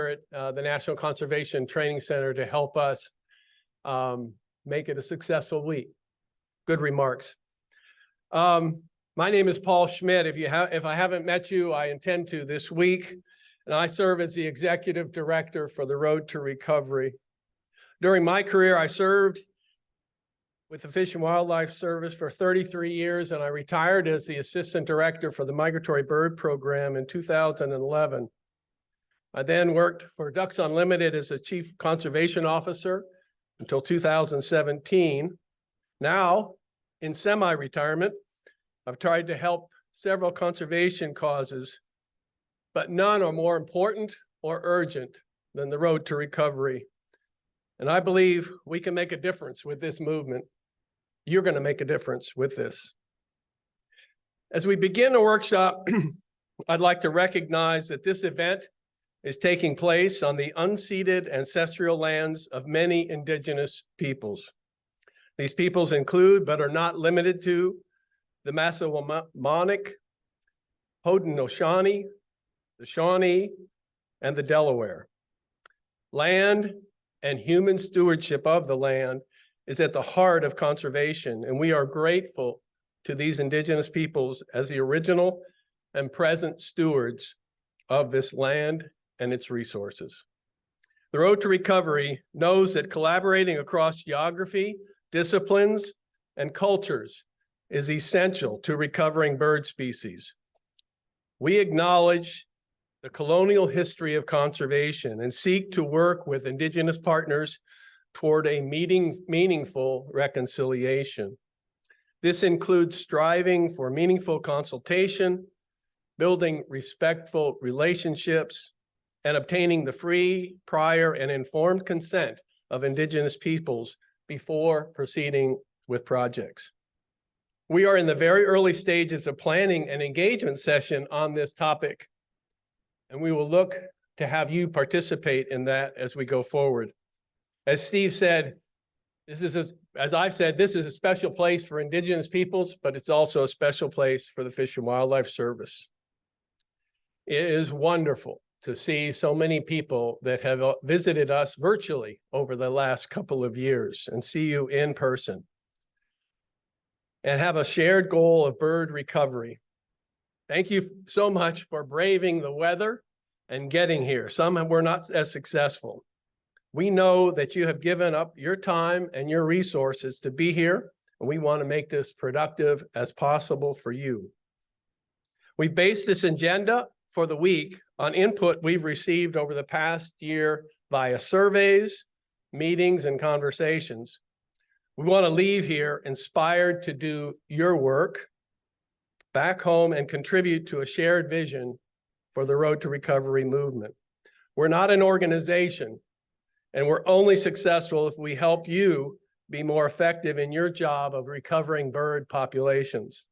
at the National Conservation Training Center to help us make it a successful week. Good remarks. My name is Paul Schmidt. If I haven't met you, I intend to this week, and I serve as the Executive Director for the Road to Recovery. During my career, I served with the Fish and Wildlife Service for 33 years, and I retired as the Assistant Director for the Migratory Bird Program in 2011. I then worked for Ducks Unlimited as a Chief Conservation Officer until 2017. Now, in semi-retirement, I've tried to help several conservation causes, but none are more important or urgent than the road to recovery. And I believe we can make a difference with this movement. You're going to make a difference with this. As we begin the workshop, I'd like to recognize that this event is taking place on the unceded ancestral lands of many indigenous peoples. These peoples include, but are not limited to, the Massasoit, Haudenosaunee, the Shawnee, and the Delaware. Land and human stewardship of the land is at the heart of conservation, and we are grateful to these indigenous peoples as the original and present stewards of this land and its resources. The Road to Recovery knows that collaborating across geography, disciplines, and cultures is essential to recovering bird species. We acknowledge the colonial history of conservation and seek to work with indigenous partners toward a meaningful reconciliation. This includes striving for meaningful consultation, building respectful relationships, and obtaining the free, prior, and informed consent of indigenous peoples before proceeding with projects. We are in the very early stages of planning an engagement session on this topic, and we will look to have you participate in that as we go forward. As Steve said, as I've said, this is a special place for indigenous peoples, but it's also a special place for the Fish and Wildlife Service. It is wonderful to see so many people that have visited us virtually over the last couple of years and see you in person and have a shared goal of bird recovery. Thank you so much for braving the weather and getting here. Some were not as successful. We know that you have given up your time and your resources to be here, and we want to make this productive as possible for you. We based this agenda for the week on input we've received over the past year via surveys, meetings, and conversations. We want to leave here inspired to do your work back home and contribute to a shared vision for the Road to Recovery movement. We're not an organization, and we're only successful if we help you be more effective in your job of recovering bird populations.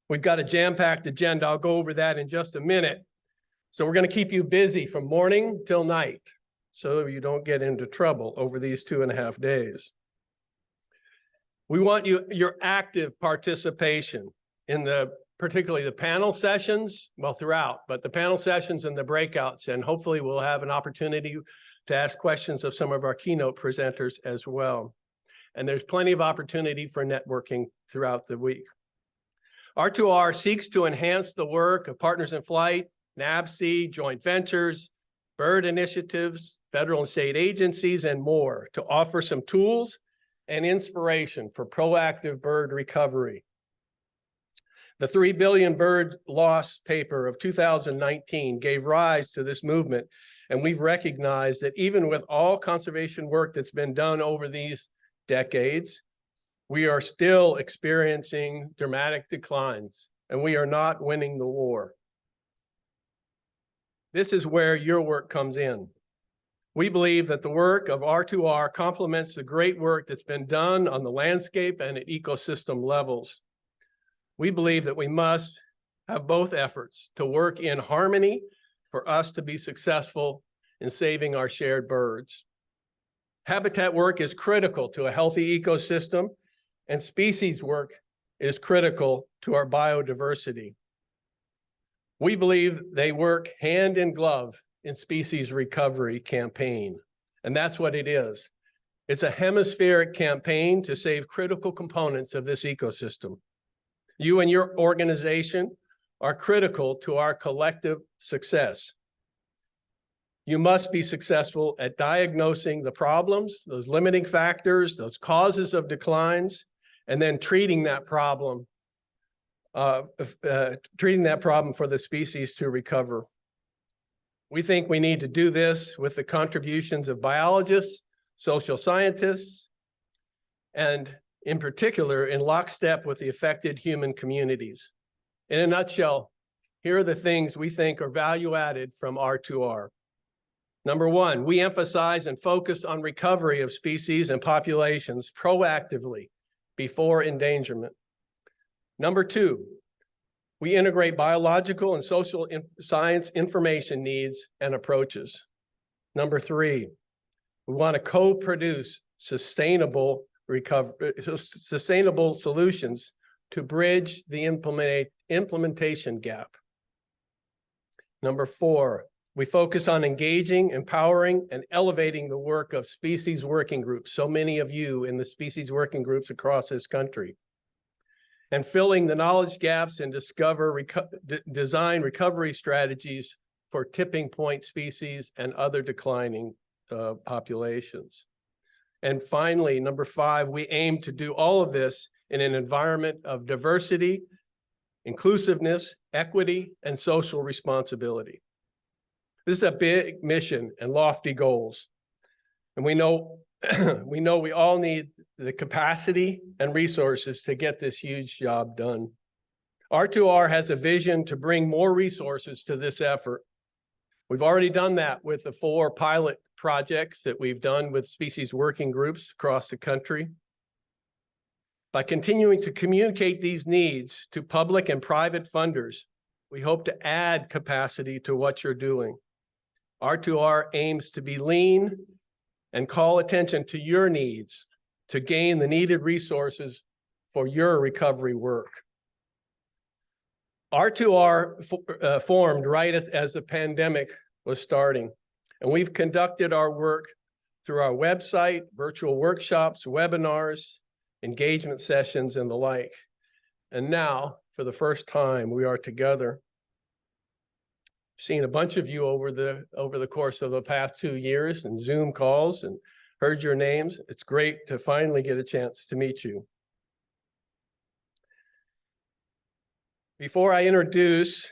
We've got a jam-packed agenda. I'll go over that in just a minute. So we're going to keep you busy from morning till night so you don't get into trouble over these 2.5 days. We want your active participation in particularly the panel sessions, well, throughout, but the panel sessions and the breakouts, and hopefully we'll have an opportunity to ask questions of some of our keynote presenters as well. And there's plenty of opportunity for networking throughout the week. R2R seeks to enhance the work of Partners in Flight, NABC, joint ventures, bird initiatives, federal and state agencies, and more to offer some tools and inspiration for proactive bird recovery. The 3 billion bird loss paper of 2019 gave rise to this movement, and we've recognized that even with all conservation work that's been done over these decades, we are still experiencing dramatic declines, and we are not winning the war. This is where your work comes in. We believe that the work of R2R complements the great work that's been done on the landscape and at ecosystem levels. We believe that we must have both efforts to work in harmony for us to be successful in saving our shared birds. Habitat work is critical to a healthy ecosystem, and species work is critical to our biodiversity. We believe they work hand in glove in species recovery campaign. And that's what it is. It's a hemispheric campaign to save critical components of this ecosystem. You and your organization are critical to our collective success. You must be successful at diagnosing the problems, those limiting factors, those causes of declines, and then treating that problem for the species to recover. We think we need to do this with the contributions of biologists, social scientists, and in particular, in lockstep with the affected human communities. In a nutshell, here are the things we think are value added from R2R. Number one, we emphasize and focus on recovery of species and populations proactively before endangerment. Number two, we integrate biological and social science information needs and approaches. Number three, we want to co-produce sustainable solutions to bridge the implementation gap. Number four, we focus on engaging, empowering, and elevating the work of species working groups, so many of you in the species working groups across this country, and filling the knowledge gaps and design recovery strategies for tipping point species and other declining populations. And finally, number five, we aim to do all of this in an environment of diversity, inclusiveness, equity, and social responsibility. This is a big mission and lofty goals. And we know we all need the capacity and resources to get this huge job done. R2R has a vision to bring more resources to this effort. We've already done that with the 4 pilot projects that we've done with species working groups across the country. By continuing to communicate these needs to public and private funders, we hope to add capacity to what you're doing. R2R aims to be lean and call attention to your needs to gain the needed resources for your recovery work. R2R formed right as the pandemic was starting, and we've conducted our work through our website, virtual workshops, webinars, engagement sessions, and the like. And now, for the first time, we are together. Seen a bunch of you over the course of the past 2 years in Zoom calls and heard your names. It's great to finally get a chance to meet you. Before I introduce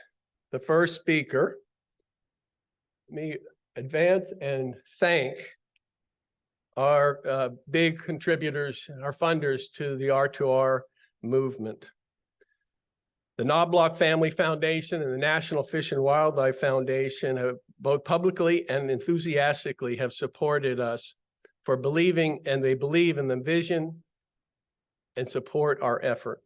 the first speaker, let me advance and thank our big contributors, our funders to the R2R movement. The Knobloch Family Foundation and the National Fish and Wildlife Foundation have both publicly and enthusiastically have supported us for believing, and they believe in the vision and support our effort.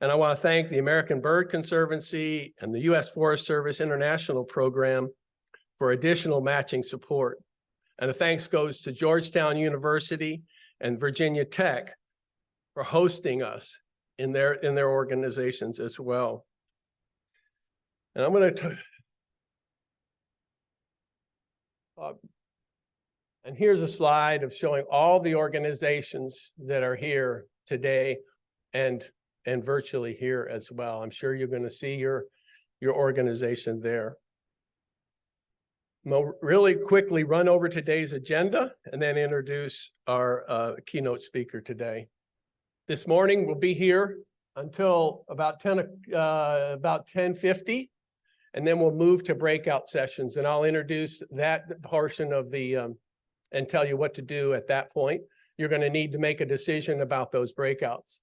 And I want to thank the American Bird Conservancy and the U.S. Forest Service International Program for additional matching support. And a thanks goes to Georgetown University and Virginia Tech for hosting us in their organizations as well. And I'm going to and here's a slide of showing all the organizations that are here today and virtually here as well. I'm sure you're going to see your organization there. I'll really quickly run over today's agenda and then introduce our keynote speaker today. This morning we'll be here until about 10:50, and then we'll move to breakout sessions, and I'll introduce that portion of the and tell you what to do at that point. You're going to need to make a decision about those breakouts.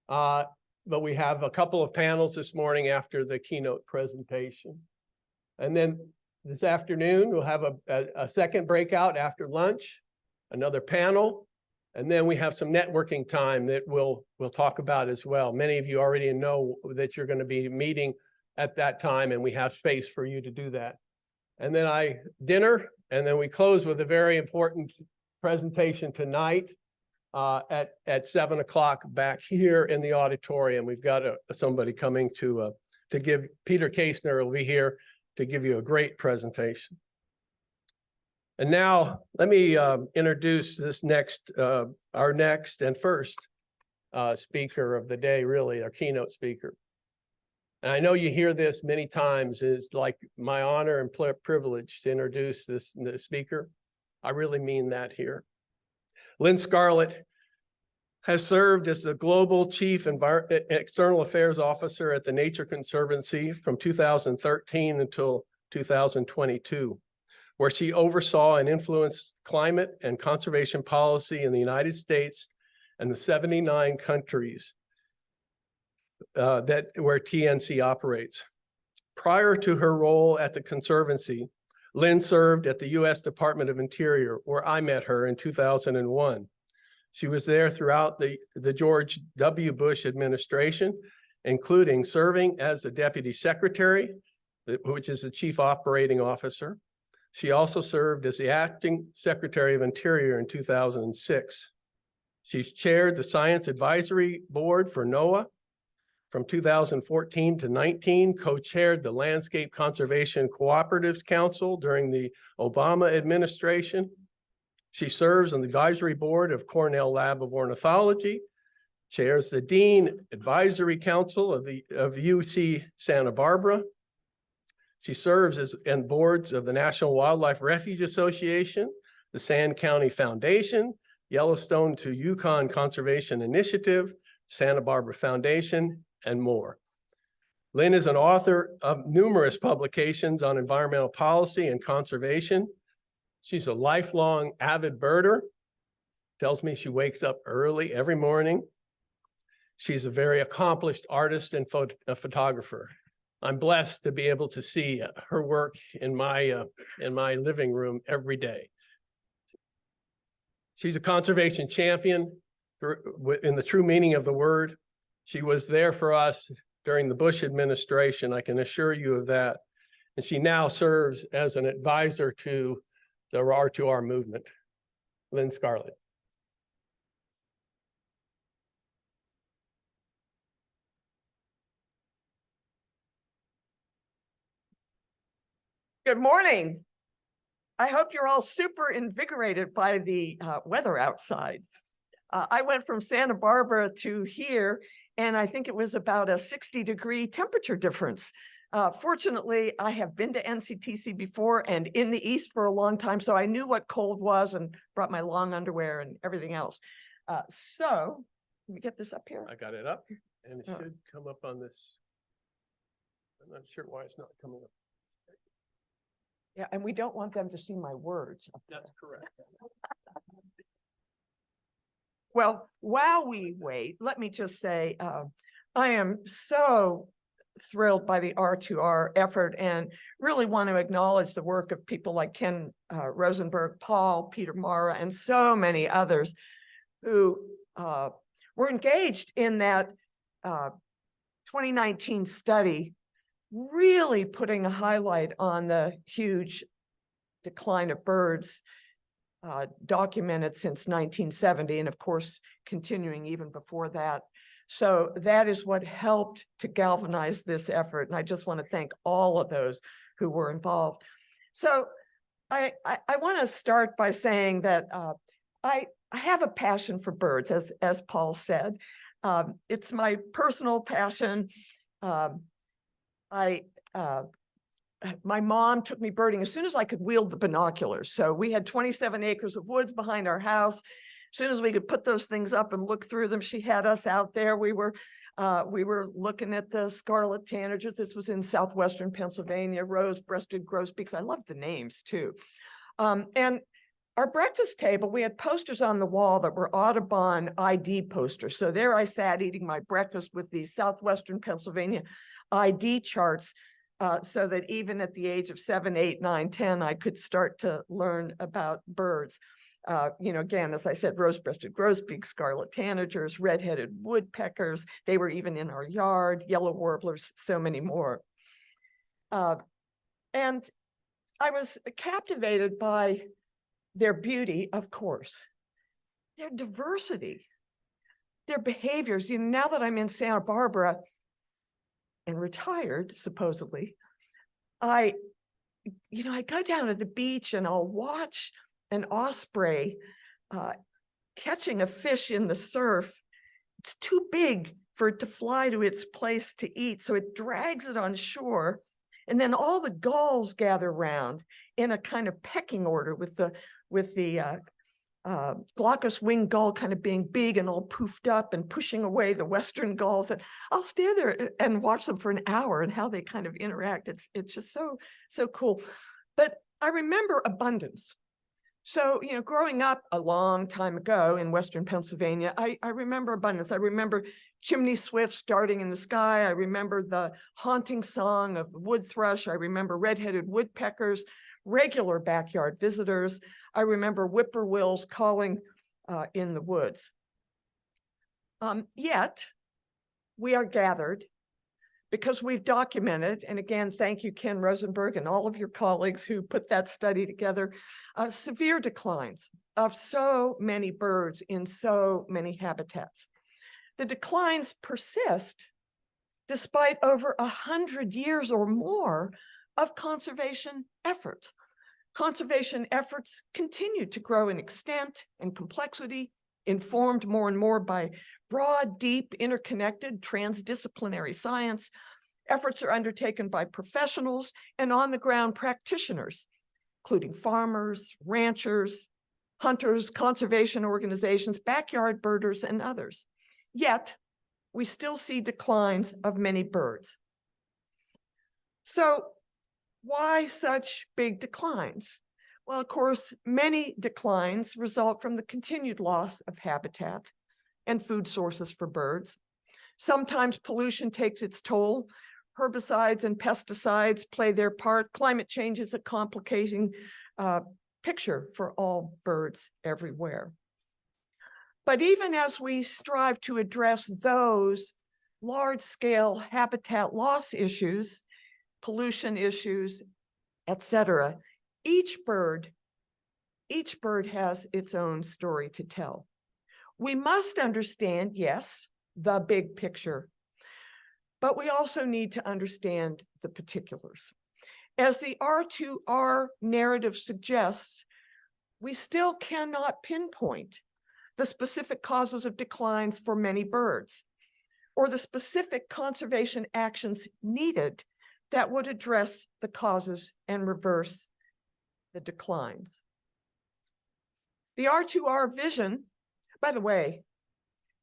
But we have a couple of panels this morning after the keynote presentation. And then this afternoon, we'll have a second breakout after lunch, another panel, and then we have some networking time that we'll talk about as well. Many of you already know that you're going to be meeting at that time, and we have space for you to do that. And then dinner, and then we close with a very important presentation tonight at 7 o'clock back here in the auditorium. We've got somebody coming to give, Peter Kasner will be here to give you a great presentation. And now let me introduce our next and first speaker of the day, really, our keynote speaker. And I know you hear this many times. It's like my honor and privilege to introduce this speaker. I really mean that here. Lynn Scarlett has served as the Global Chief External Affairs Officer at the Nature Conservancy from 2013 until 2022, where she oversaw and influenced climate and conservation policy in the United States and the 79 countries where TNC operates. Prior to her role at the Conservancy, Lynn served at the U.S. Department of Interior, where I met her in 2001. She was there throughout the George W. Bush administration, including serving as the Deputy Secretary, which is the Chief Operating Officer. She also served as the Acting Secretary of Interior in 2006. She's chaired the Science Advisory Board for NOAA from 2014 to 19, co-chaired the Landscape Conservation Cooperatives Council during the Obama administration. She serves on the advisory board of Cornell Lab of Ornithology, chairs the Dean Advisory Council of UC Santa Barbara. She serves on boards of the National Wildlife Refuge Association, the Sand County Foundation, Yellowstone to Yukon Conservation Initiative, Santa Barbara Foundation, and more. Lynn is an author of numerous publications on environmental policy and conservation. She's a lifelong avid birder. Tells me she wakes up early every morning. She's a very accomplished artist and photographer. I'm blessed to be able to see her work in my living room every day. She's a conservation champion in the true meaning of the word. She was there for us during the Bush administration, I can assure you of that. And she now serves as an advisor to the R2R movement. Lynn Scarlett. Good morning. I hope you're all super invigorated by the weather outside. I went from Santa Barbara to here, and I think it was about a 60-degree temperature difference. Fortunately, I have been to NCTC before and in the East for a long time, so I knew what cold was and brought my long underwear and everything else. So let me get this up here. I got it up, and it should come up on this. I'm not sure why it's not coming up. Yeah, and we don't want them to see my words. That's correct. Well, while we wait, let me just say, I am so thrilled by the R2R effort and really want to acknowledge the work of people like Ken Rosenberg, Paul, Peter Mara, and so many others who were engaged in that 2019 study, really putting a highlight on the huge decline of birds documented since 1970, and of course, continuing even before that. So that is what helped to galvanize this effort. And I just want to thank all of those who were involved. So I want to start by saying that I have a passion for birds, as Paul said. It's my personal passion. My mom took me birding as soon as I could wield the binoculars. So we had 27 acres of woods behind our house. As soon as we could put those things up and look through them, she had us out there. We were looking at the scarlet tanagers. This was in southwestern Pennsylvania, rose-breasted grosbeaks. I love the names too. And our breakfast table, we had posters on the wall that were Audubon ID posters. So there I sat eating my breakfast with these southwestern Pennsylvania ID charts, so that even at the age of 7, 8, 9, 10, I could start to learn about birds. Again, as I said, rose-breasted grosbeaks, scarlet tanagers, red-headed woodpeckers. They were even in our yard, yellow warblers, so many more. And I was captivated by their beauty, of course, their diversity, their behaviors. Now that I'm in Santa Barbara and retired, supposedly, I go down to the beach and I'll watch an osprey catching a fish in the surf. It's too big for it to fly to its place to eat, so it drags it on shore. And then all the gulls gather round in a kind of pecking order, with the glaucous winged gull kind of being big and all poofed up and pushing away the western gulls. And I'll stand there and watch them for an hour and how they kind of interact. It's just so cool. But I remember abundance. So, growing up a long time ago in Western Pennsylvania, I remember abundance. I remember chimney swifts darting in the sky. I remember the haunting song of the wood thrush. I remember red-headed woodpeckers, regular backyard visitors. I remember whippoorwills calling in the woods. Yet, we are gathered because we've documented, and again, thank you, Ken Rosenberg, and all of your colleagues who put that study together, severe declines of so many birds in so many habitats. The declines persist despite over 100 years or more of conservation efforts. Conservation efforts continue to grow in extent and complexity, informed more and more by broad, deep, interconnected, transdisciplinary science. Efforts are undertaken by professionals and on-the-ground practitioners, including farmers, ranchers, hunters, conservation organizations, backyard birders, and others. Yet, we still see declines of many birds. So, why such big declines? Well, of course, many declines result from the continued loss of habitat and food sources for birds. Sometimes pollution takes its toll. Herbicides and pesticides play their part. Climate change is a complicating picture for all birds everywhere. But even as we strive to address those large-scale habitat loss issues, pollution issues, etc., each bird has its own story to tell. We must understand, yes, the big picture, but we also need to understand the particulars. As the R2R narrative suggests, we still cannot pinpoint the specific causes of declines for many birds, or the specific conservation actions needed that would address the causes and reverse the declines. The R2R vision, by the way,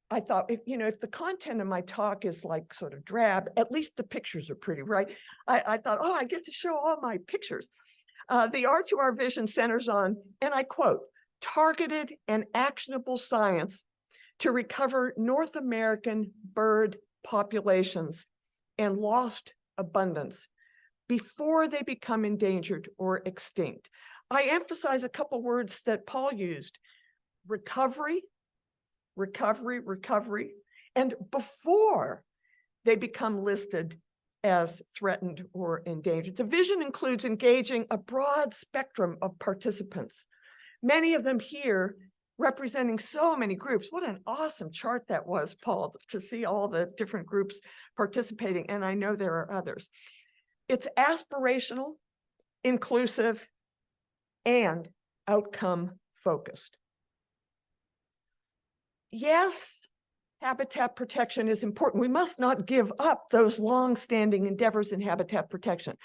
I thought, if the content of my talk is like sort of drab, at least the pictures are pretty, right? I thought, oh, I get to show all my pictures. The R2R vision centers on, and I quote, targeted and actionable science to recover North American bird populations and lost abundance before they become endangered or extinct. I emphasize a couple words that Paul used: recovery, and before they become listed as threatened or endangered. The vision includes engaging a broad spectrum of participants, many of them here representing so many groups. What an awesome chart that was, Paul, to see all the different groups participating, and I know there are others. It's aspirational, inclusive, and outcome focused. Yes, habitat protection is important. We must not give up those long-standing endeavors in habitat protection,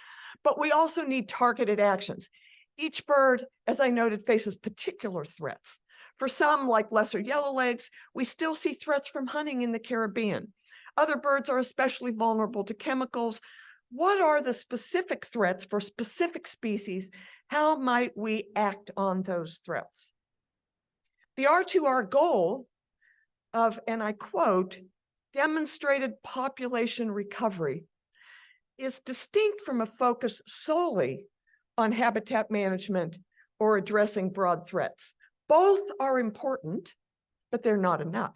but we also need targeted actions. Each bird, as I noted, faces particular threats. For some, like lesser yellowlegs, we still see threats from hunting in the Caribbean. Other birds are especially vulnerable to chemicals. What are the specific threats for specific species? How might we act on those threats? The R2R goal of, and I quote, demonstrated population recovery is distinct from a focus solely on habitat management or addressing broad threats. Both are important, but they're not enough.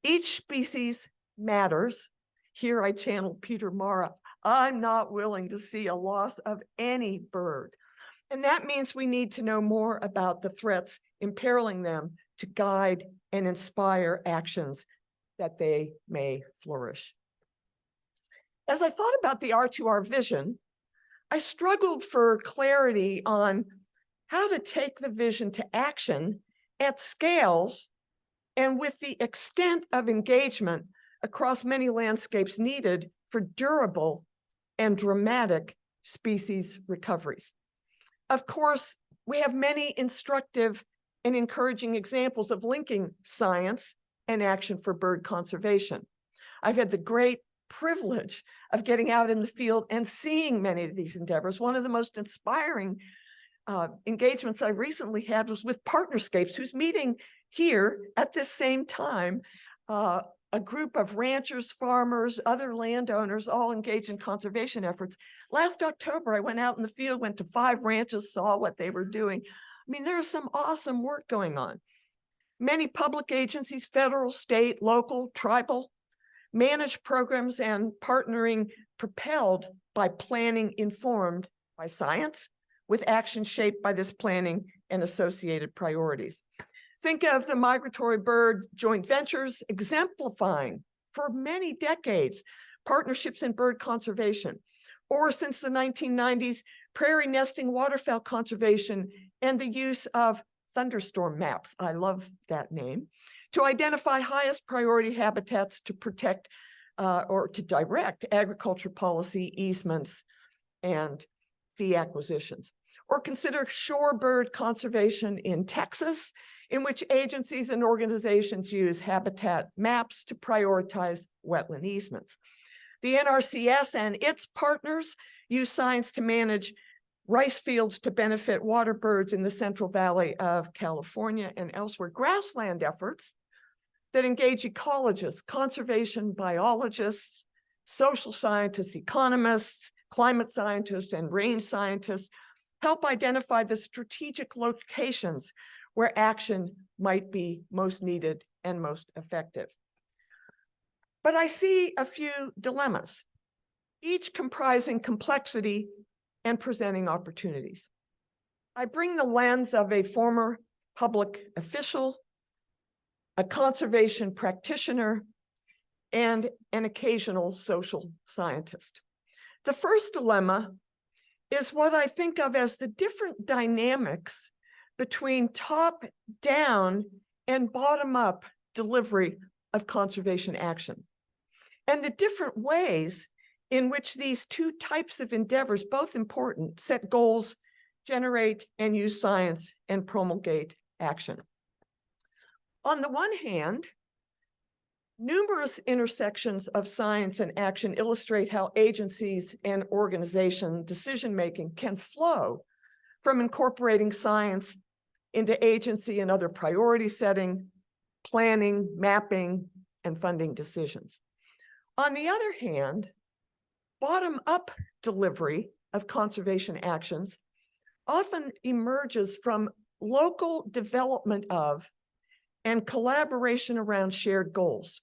Each species matters. Here I channel Peter Mara. I'm not willing to see a loss of any bird. And that means we need to know more about the threats imperiling them to guide and inspire actions that they may flourish. As I thought about the R2R vision, I struggled for clarity on how to take the vision to action at scales and with the extent of engagement across many landscapes needed for durable and dramatic species recoveries. Of course, we have many instructive and encouraging examples of linking science and action for bird conservation. I've had the great privilege of getting out in the field and seeing many of these endeavors. One of the most inspiring engagements I recently had was with Partnerscapes, who's meeting here at this same time, a group of ranchers, farmers, other landowners, all engaged in conservation efforts. Last October, I went out in the field, went to 5 ranches, saw what they were doing. I mean, there's some awesome work going on. Many public agencies, federal, state, local, tribal, manage programs and partnering propelled by planning informed by science, with action shaped by this planning and associated priorities. Think of the migratory bird joint ventures exemplifying for many decades partnerships in bird conservation, or since the 1990s, prairie nesting waterfowl conservation and the use of thunderstorm maps, I love that name, to identify highest priority habitats to protect or to direct agriculture policy easements and fee acquisitions. Or consider shorebird conservation in Texas, in which agencies and organizations use habitat maps to prioritize wetland easements. The NRCS and its partners use science to manage rice fields to benefit water birds in the Central Valley of California and elsewhere. Grassland efforts that engage ecologists, conservation biologists, social scientists, economists, climate scientists, and range scientists help identify the strategic locations where action might be most needed and most effective. But I see a few dilemmas, each comprising complexity and presenting opportunities. I bring the lens of a former public official, a conservation practitioner, and an occasional social scientist. The first dilemma is what I think of as the different dynamics between top-down and bottom-up delivery of conservation action, and the different ways in which these two types of endeavors, both important, set goals, generate and use science, and promulgate action. On the one hand, numerous intersections of science and action illustrate how agencies and organization decision-making can flow from incorporating science into agency and other priority setting, planning, mapping, and funding decisions. On the other hand, bottom-up delivery of conservation actions often emerges from local development of and collaboration around shared goals.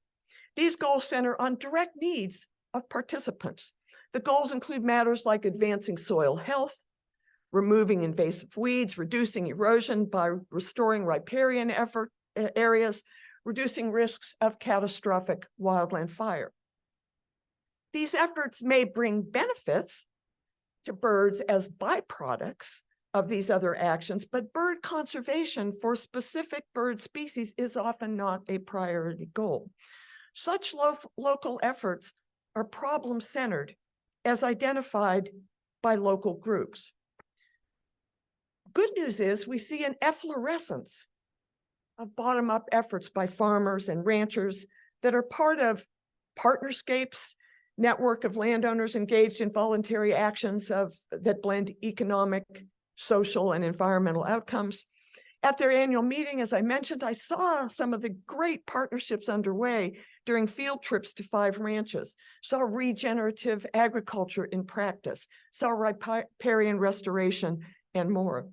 These goals center on direct needs of participants. The goals include matters like advancing soil health, removing invasive weeds, reducing erosion by restoring riparian areas, reducing risks of catastrophic wildland fire. These efforts may bring benefits to birds as byproducts of these other actions, but bird conservation for specific bird species is often not a priority goal. Such local efforts are problem-centered as identified by local groups. Good news is we see an efflorescence of bottom-up efforts by farmers and ranchers that are part of Partnerscapes network of landowners engaged in voluntary actions that blend economic, social, and environmental outcomes. At their annual meeting, as I mentioned, I saw some of the great partnerships underway during field trips to 5 ranches, saw regenerative agriculture in practice, saw riparian restoration, and more.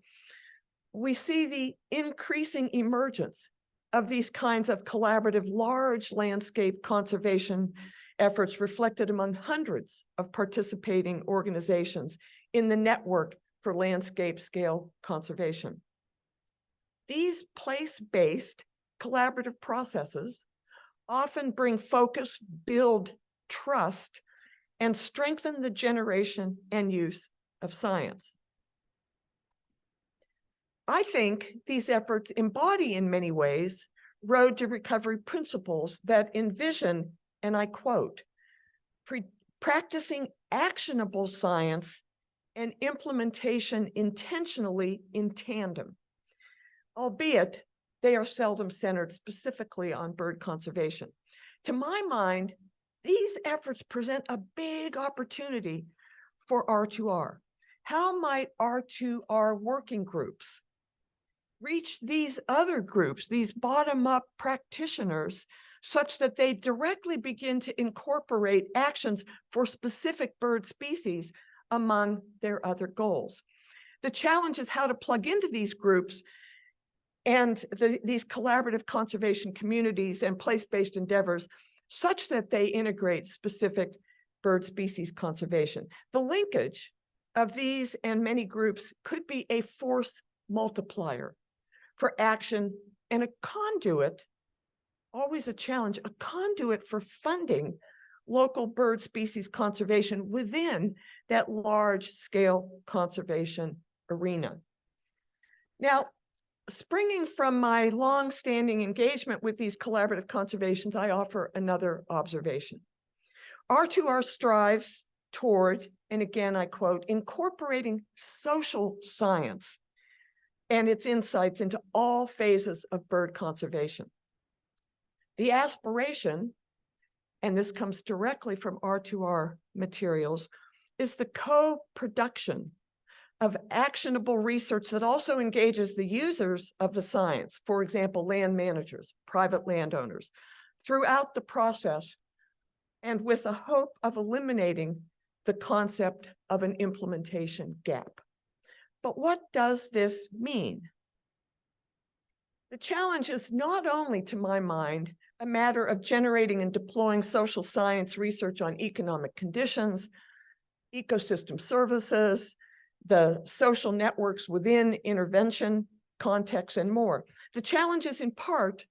We see the increasing emergence of these kinds of collaborative large landscape conservation efforts reflected among hundreds of participating organizations in the network for landscape scale conservation. These place-based collaborative processes often bring focus, build trust, and strengthen the generation and use of science. I think these efforts embody in many ways road to recovery principles that envision, and I quote, practicing actionable science and implementation intentionally in tandem, albeit they are seldom centered specifically on bird conservation. To my mind, these efforts present a big opportunity for R2R. How might R2R working groups reach these other groups, these bottom-up practitioners, such that they directly begin to incorporate actions for specific bird species among their other goals? The challenge is how to plug into these groups and these collaborative conservation communities and place-based endeavors such that they integrate specific bird species conservation. The linkage of these and many groups could be a force multiplier for action and a conduit, always a challenge, a conduit for funding local bird species conservation within that large-scale conservation arena. Now, springing from my long-standing engagement with these collaborative conservations, I offer another observation. R2R strives toward, and again I quote, incorporating social science and its insights into all phases of bird conservation. The aspiration, and this comes directly from R2R materials, is the co-production of actionable research that also engages the users of the science, for example, land managers, private landowners, throughout the process, and with the hope of eliminating the concept of an implementation gap. But what does this mean? The challenge is not only, to my mind, a matter of generating and deploying social science research on economic conditions, ecosystem services, the social networks within intervention, context, and more. The challenge is in part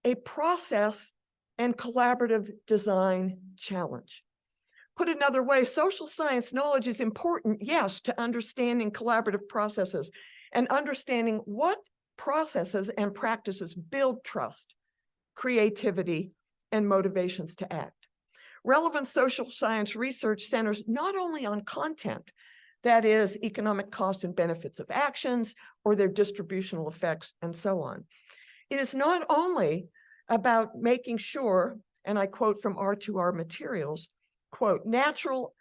a process and collaborative design challenge. Put another way, social science knowledge is important, yes, to understanding collaborative processes and understanding what processes and practices build trust, creativity, and motivations to act. Relevant social science research centers not only on content, that is, economic costs and benefits of actions or their distributional effects and so on. It is not only about making sure, and I quote from R2R materials, quote, natural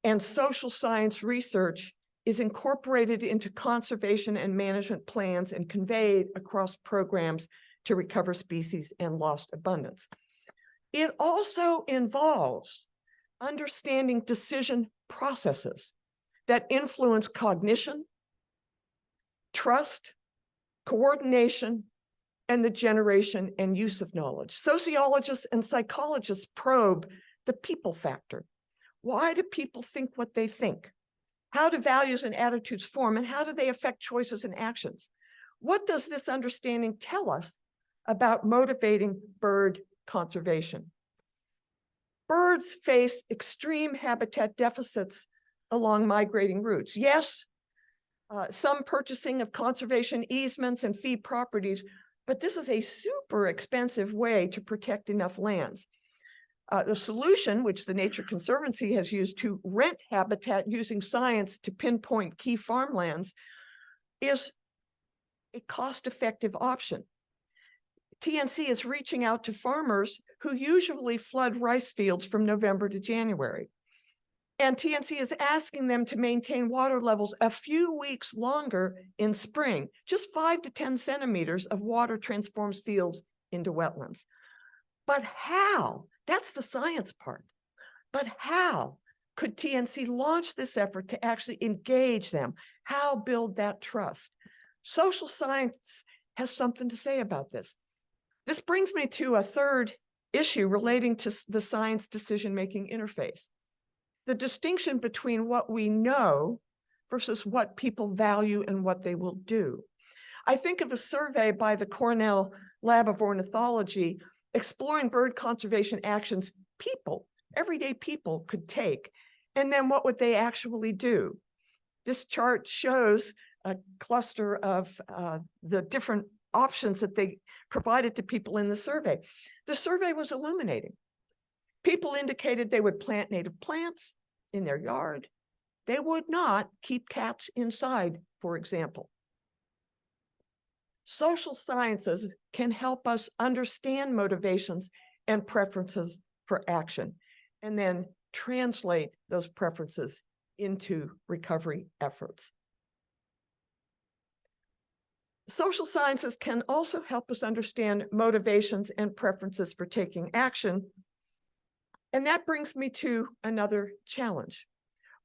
and social science research is incorporated into conservation and management plans and conveyed across programs to recover species and lost abundance. It also involves understanding decision processes that influence cognition, trust, coordination, and the generation and use of knowledge. Sociologists and psychologists probe the people factor. Why do people think what they think? How do values and attitudes form, and how do they affect choices and actions? What does this understanding tell us about motivating bird conservation? Birds face extreme habitat deficits along migrating routes. Yes, some purchasing of conservation easements and fee properties, but this is a super expensive way to protect enough lands. The solution, which the Nature Conservancy has used to rent habitat using science to pinpoint key farmlands, is a cost-effective option. TNC is reaching out to farmers who usually flood rice fields from November to January. And TNC is asking them to maintain water levels a few weeks longer in spring. Just 5 to 10 centimeters of water transforms fields into wetlands. But how? That's the science part. But how could TNC launch this effort to actually engage them? How build that trust? Social science has something to say about this. This brings me to a third issue relating to the science decision-making interface. The distinction between what we know versus what people value and what they will do. I think of a survey by the Cornell Lab of Ornithology exploring bird conservation actions people, everyday people could take, and then what would they actually do? This chart shows a cluster of the different options that they provided to people in the survey. The survey was illuminating. People indicated they would plant native plants in their yard. They would not keep cats inside, for example. Social sciences can help us understand motivations and preferences for action, and then translate those preferences into recovery efforts. Social sciences can also help us understand motivations and preferences for taking action. And that brings me to another challenge.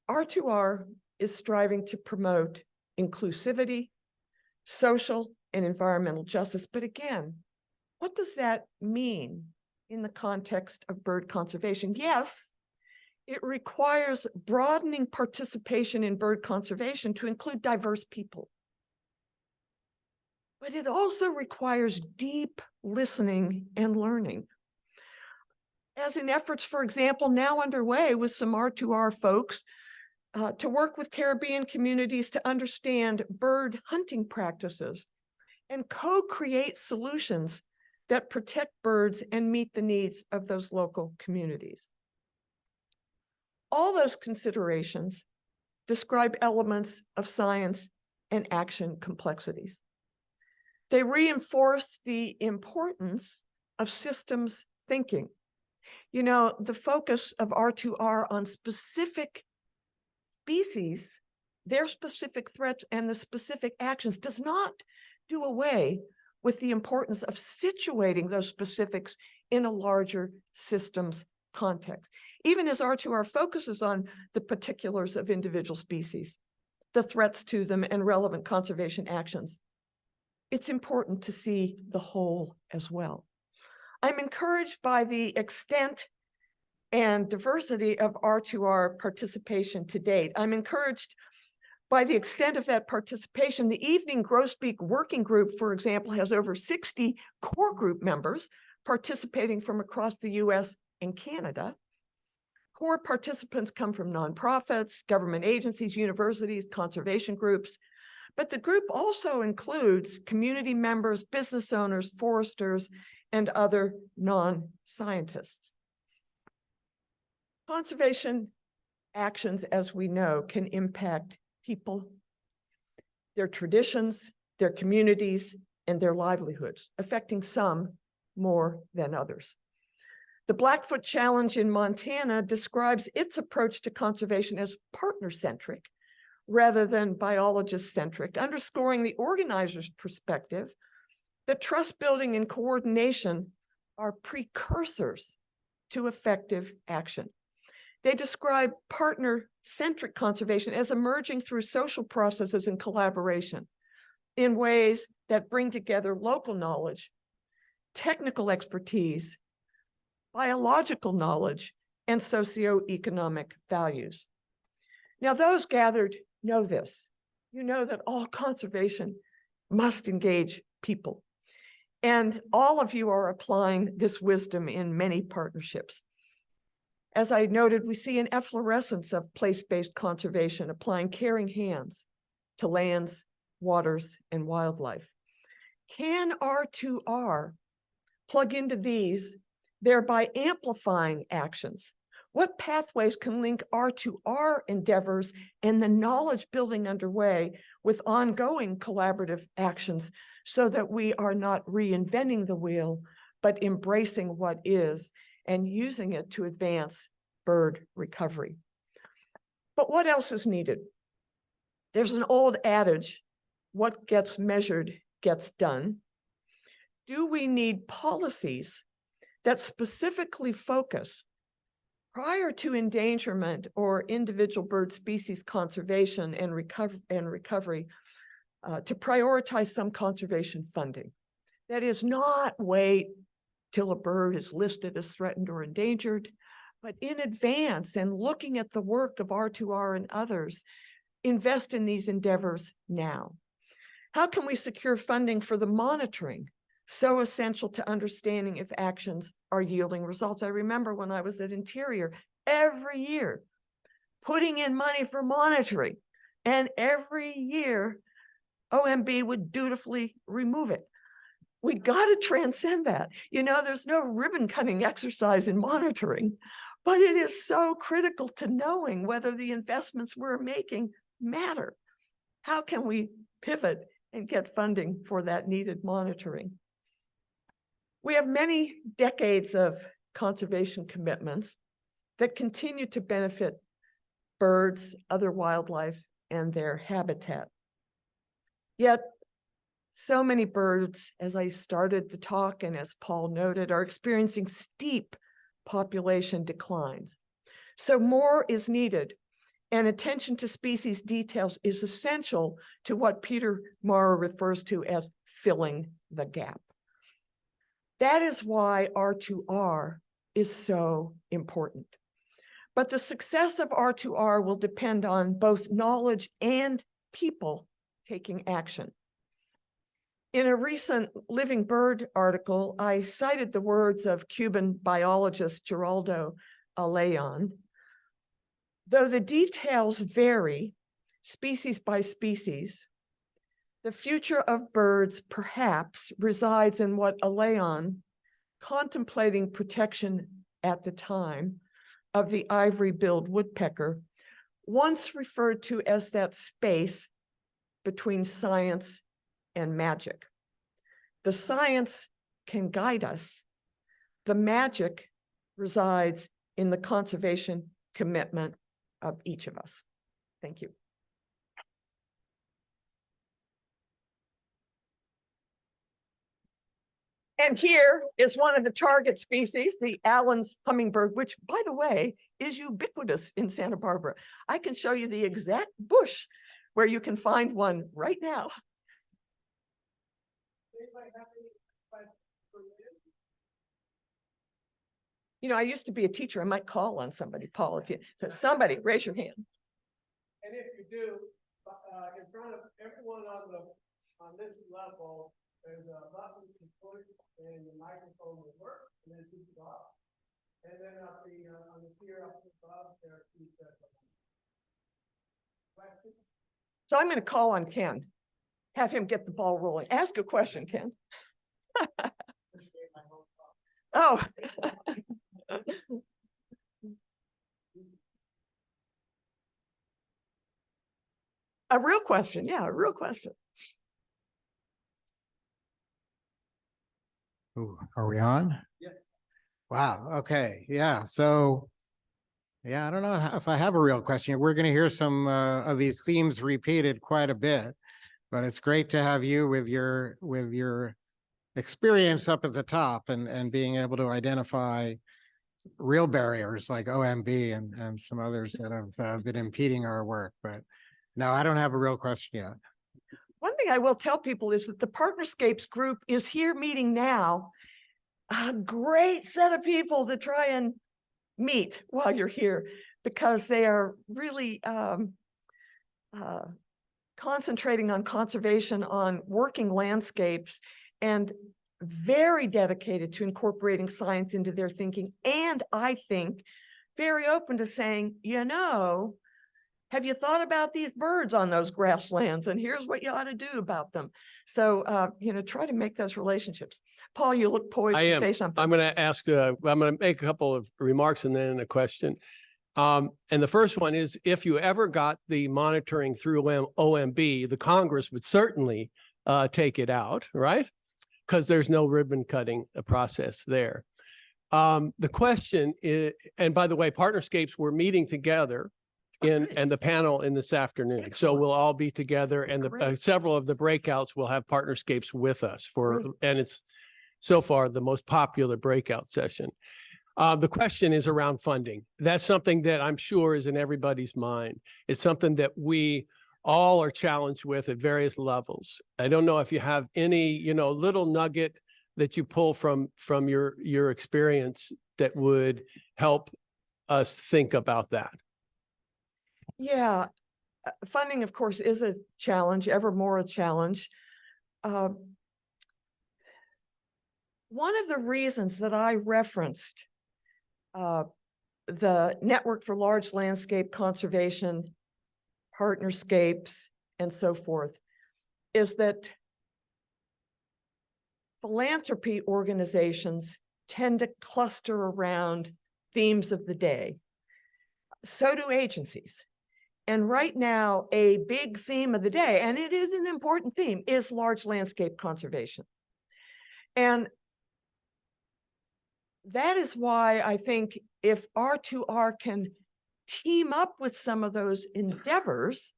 R2R is striving to promote inclusivity, social and environmental justice. But again, what does that mean in the context of bird conservation? Yes, it requires broadening participation in bird conservation to include diverse people. But it also requires deep listening and learning. As in efforts, for example, now underway with some R2R folks to work with Caribbean communities to understand bird hunting practices and co-create solutions that protect birds and meet the needs of those local communities. All those considerations describe elements of science and action complexities. They reinforce the importance of systems thinking. You know, the focus of R2R on specific species, their specific threats and the specific actions does not do away with the importance of situating those specifics in a larger systems context. Even as R2R focuses on the particulars of individual species, the threats to them and relevant conservation actions, it's important to see the whole as well. I'm encouraged by the extent and diversity of R2R participation to date. I'm encouraged by the extent of that participation. The Evening Grosbeak Working Group, for example, has over 60 core group members participating from across the US and Canada. Core participants come from nonprofits, government agencies, universities, conservation groups, but the group also includes community members, business owners, foresters, and other non-scientists. Conservation actions, as we know, can impact people, their traditions, their communities, and their livelihoods, affecting some more than others. The Blackfoot Challenge in Montana describes its approach to conservation as partner-centric rather than biologist-centric, underscoring the organizer's perspective that trust building and coordination are precursors to effective action. They describe partner-centric conservation as emerging through social processes and collaboration in ways that bring together local knowledge, technical expertise, biological knowledge, and socioeconomic values. Now, those gathered know this. You know that all conservation must engage people. And all of you are applying this wisdom in many partnerships. As I noted, we see an efflorescence of place-based conservation, applying caring hands to lands, waters, and wildlife. Can R2R plug into these, thereby amplifying actions? What pathways can link R2R endeavors and the knowledge building underway with ongoing collaborative actions so that we are not reinventing the wheel, but embracing what is and using it to advance bird recovery? But what else is needed? There's an old adage, what gets measured gets done. Do we need policies that specifically focus prior to endangerment or individual bird species conservation and recovery to prioritize some conservation funding? That is, not wait till a bird is listed as threatened or endangered, but in advance and looking at the work of R2R and others, invest in these endeavors now. How can we secure funding for the monitoring so essential to understanding if actions are yielding results? I remember when I was at Interior, every year, putting in money for monitoring And every year, OMB would dutifully remove it. We got to transcend that. You know, there's no ribbon cutting exercise in monitoring, but it is so critical to knowing whether the investments we're making matter. How can we pivot and get funding for that needed monitoring? We have many decades of conservation commitments that continue to benefit birds, other wildlife, and their habitat. Yet, so many birds, as I started the talk and as Paul noted, are experiencing steep population declines. So more is needed, and attention to species details is essential to what Peter Mara refers to as filling the gap. That is why R2R is so important. But the success of R2R will depend on both knowledge and people taking action. In a recent Living Bird article, I cited the words of Cuban biologist Geraldo Aleon. Though the details vary, species by species, the future of birds perhaps resides in what Aleon, contemplating protection at the time of the ivory-billed woodpecker, once referred to as that space between science and magic. The science can guide us. The magic resides in the conservation commitment of each of us. Thank you. And here is one of the target species, the Allen's hummingbird, which, by the way, is ubiquitous in Santa Barbara. I can show you the exact bush where you can find one right now. You know, I used to be a teacher. I might call on somebody. Paul, if you so somebody, raise your hand. And if you do, in front of everyone on this level, there's a button to push and the microphone will work, and then keep it off. And then up on the tier up above, there are two sets of questions. So I'm going to call on Ken. Have him get the ball rolling. Ask a question, Ken. Oh. A real question. Yeah, a real question. Ooh, are we on? Yes. Wow. Okay. Yeah. So, yeah, I don't know if I have a real question. We're going to hear some of these themes repeated quite a bit, but it's great to have you with your experience up at the top and being able to identify real barriers like OMB and some others that have been impeding our work. But no, I don't have a real question yet. One thing I will tell people is that the Partnerscapes group is here meeting now. A great set of people to try and meet while you're here, because they are really concentrating on conservation, on working landscapes, and very dedicated to incorporating science into their thinking. And I think very open to saying, you know, have you thought about these birds on those grasslands? And here's what you ought to do about them. So, you know, try to make those relationships. Paul, you look poised to say something. I'm going to ask, I'm going to make a couple of remarks and then a question. And the first one is, if you ever got the monitoring through OMB, the Congress would certainly take it out, right? Because there's no ribbon cutting process there. The question is, and by the way, Partnerscapes, we're meeting together and the panel in this afternoon. Excellent. So we'll all be together, and the several of the breakouts will have Partnerscapes with us for, and it's so far the most popular breakout session. The question is around funding. That's something that I'm sure is in everybody's mind. It's something that we all are challenged with at various levels. I don't know if you have any, you know, little nugget that you pull from your experience that would help us think about that. Yeah, funding, of course, is a challenge, ever more a challenge. One of the reasons that I referenced the Network for Large Landscape Conservation partnerscapes, and so forth, is that philanthropy organizations tend to cluster around themes of the day. So do agencies. And right now, a big theme of the day, and it is an important theme, is large landscape conservation. And that is why I think if R2R can team up with some of those endeavors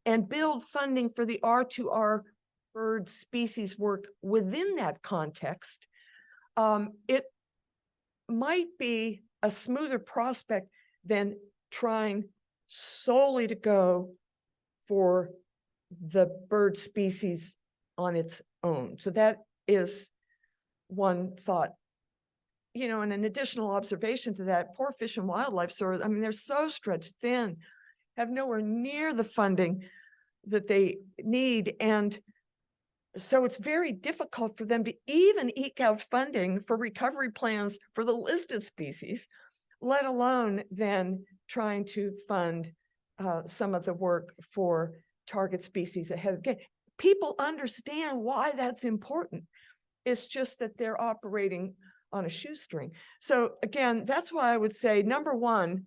and build funding for the R2R bird species work within that context, it might be a smoother prospect than trying solely to go for the bird species on its own. So that is one thought. You know, and an additional observation to that, poor Fish and Wildlife Service, I mean, they're so stretched thin, have nowhere near the funding that they need. And so it's very difficult for them to even eke out funding for recovery plans for the listed species, let alone then trying to fund some of the work for target species ahead of game. People understand why that's important. It's just that they're operating on a shoestring. So again, that's why I would say, number one,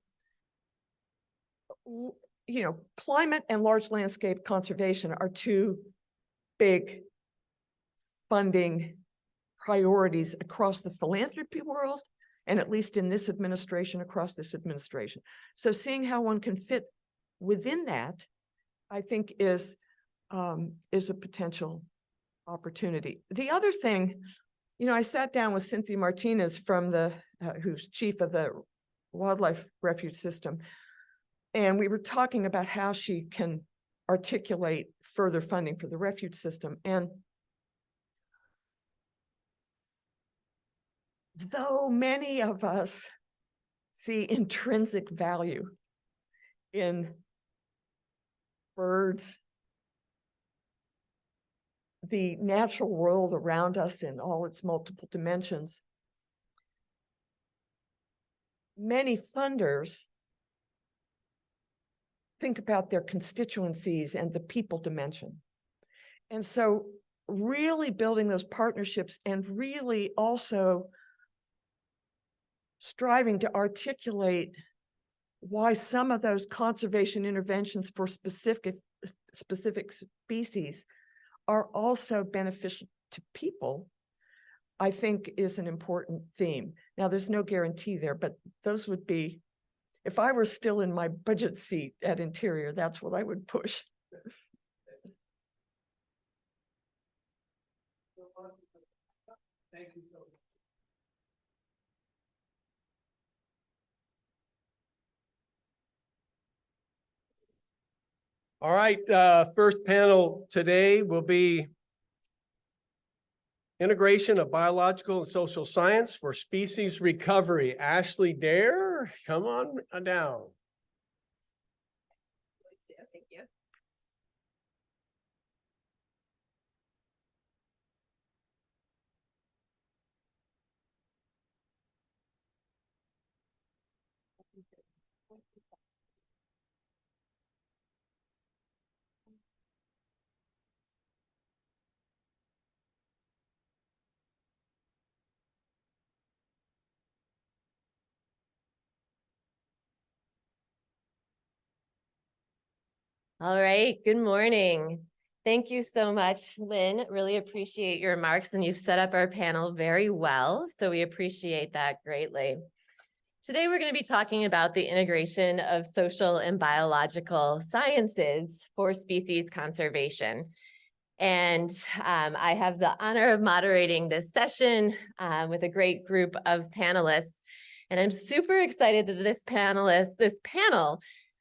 you know, climate and large landscape conservation are two big funding priorities across the philanthropy world, and at least in this administration, across this administration. So seeing how one can fit within that, I think is a potential opportunity. The other thing, you know, I sat down with Cynthia Martinez from the, who's chief of the Wildlife Refuge System, and we were talking about how she can articulate further funding for the refuge system. And though many of us see intrinsic value in birds, the natural world around us in all its multiple dimensions, many funders think about their constituencies and the people dimension. And so really building those partnerships and really also striving to articulate why some of those conservation interventions for specific species are also beneficial to people, I think is an important theme. Now, there's no guarantee there, but those would be, if I were still in my budget seat at Interior, that's what I would push. Thank you so much. All right, first panel today will be Integration of Biological and Social Science for Species Recovery. Ashley Dare, come on down. Thank you. All right, good morning. Thank you so much, Lynn. Really appreciate your remarks, and you've set up our panel very well, so we appreciate that greatly. Today, we're going to be talking about the integration of social and biological sciences for species conservation. And I have the honor of moderating this session with a great group of panelists. And I'm super excited that this panel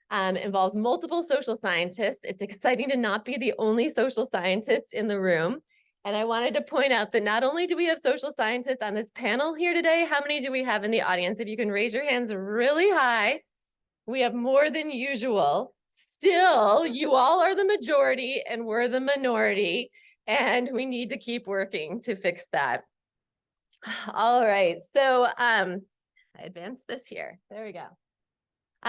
involves multiple social scientists. It's exciting to not be the only social scientist in the room. And I wanted to point out that not only do we have social scientists on this panel here today, how many do we have in the audience? If you can raise your hands really high, we have more than usual. Still, you all are the majority and we're the minority, and we need to keep working to fix that. All right, so I advance this here. There we go.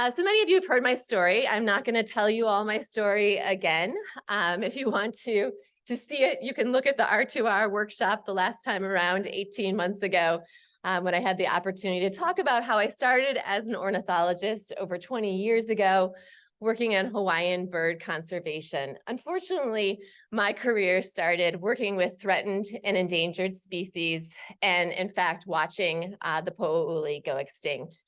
So many of you have heard my story. I'm not going to tell you all my story again. If you want to see it, you can look at the R2R workshop the last time around 18 months ago when I had the opportunity to talk about how I started as an ornithologist over 20 years ago, working on Hawaiian bird conservation. Unfortunately, my career started working with threatened and endangered species and, in fact, watching the po'o'uli go extinct.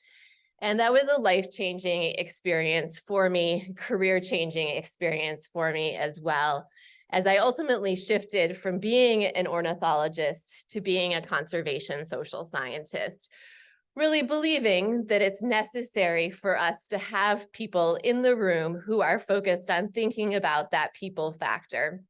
And that was a life-changing experience for me, career-changing experience for me as well, as I ultimately shifted from being an ornithologist to being a conservation social scientist, really believing that it's necessary for us to have people in the room who are focused on thinking about that people factor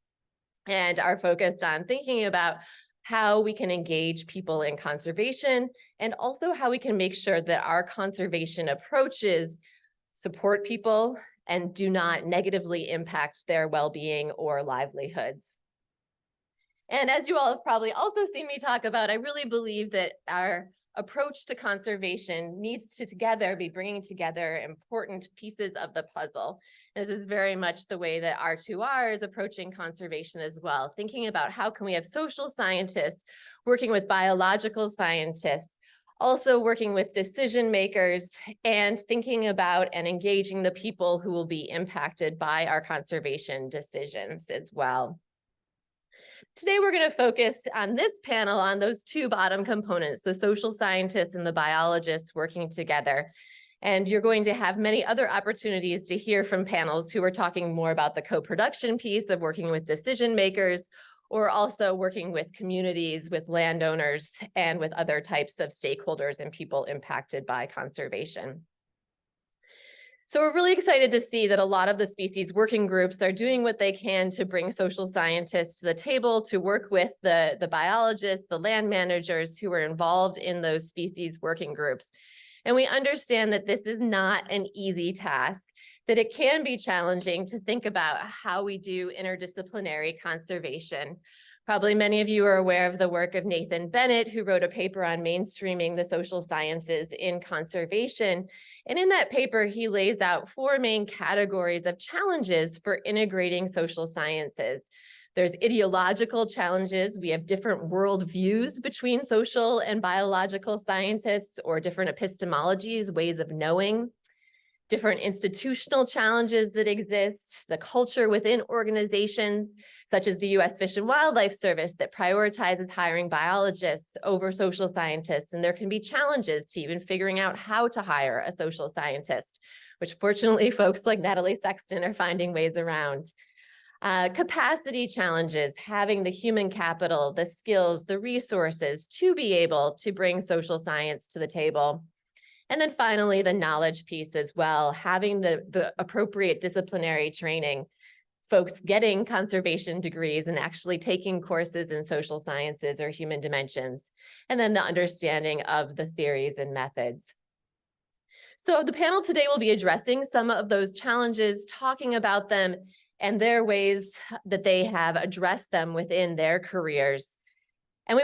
and are focused on thinking about how we can engage people in conservation, and also how we can make sure that our conservation approaches support people and do not negatively impact their well-being or livelihoods. And as you all have probably also seen me talk about, I really believe that our approach to conservation needs to be bringing together important pieces of the puzzle. This is very much the way that R2R is approaching conservation as well, thinking about how can we have social scientists working with biological scientists, also working with decision makers, and thinking about and engaging the people who will be impacted by our conservation decisions as well. Today, we're going to focus on this panel on those two bottom components, the social scientists and the biologists working together. And you're going to have many other opportunities to hear from panels who are talking more about the co-production piece of working with decision makers, or also working with communities, with landowners, and with other types of stakeholders and people impacted by conservation. So we're really excited to see that a lot of the species working groups are doing what they can to bring social scientists to the table, to work with the biologists, the land managers who are involved in those species working groups. And we understand that this is not an easy task, that it can be challenging to think about how we do interdisciplinary conservation. Probably many of you are aware of the work of Nathan Bennett, who wrote a paper on mainstreaming the social sciences in conservation. And in that paper, he lays out 4 main categories of challenges for integrating social sciences. There's ideological challenges. We have different worldviews between social and biological scientists, or different epistemologies, ways of knowing. Different institutional challenges that exist, the culture within organizations, such as the U.S. Fish and Wildlife Service, that prioritizes hiring biologists over social scientists. And there can be challenges to even figuring out how to hire a social scientist, which fortunately folks like Natalie Sexton are finding ways around. Capacity challenges, having the human capital, the skills, the resources to be able to bring social science to the table. And then finally, the knowledge piece as well, having the appropriate disciplinary training, folks getting conservation degrees and actually taking courses in social sciences or human dimensions, and then the understanding of the theories and methods. So the panel today will be addressing some of those challenges, talking about them and their ways that they have addressed them within their careers. And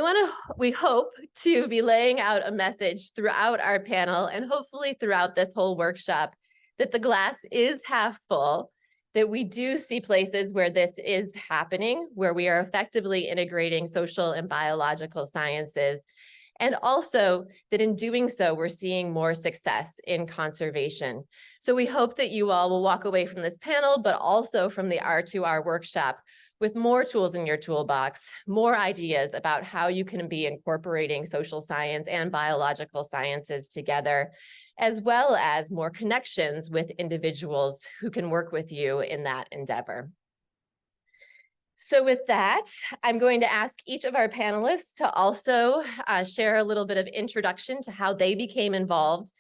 we hope to be laying out a message throughout our panel, and hopefully throughout this whole workshop, that the glass is half full, that we do see places where this is happening, where we are effectively integrating social and biological sciences, and also that in doing so, we're seeing more success in conservation. So we hope that you all will walk away from this panel, but also from the R2R workshop, with more tools in your toolbox, more ideas about how you can be incorporating social science and biological sciences together, as well as more connections with individuals who can work with you in that endeavor. So with that, I'm going to ask each of our panelists to also share a little bit of introduction to how they became involved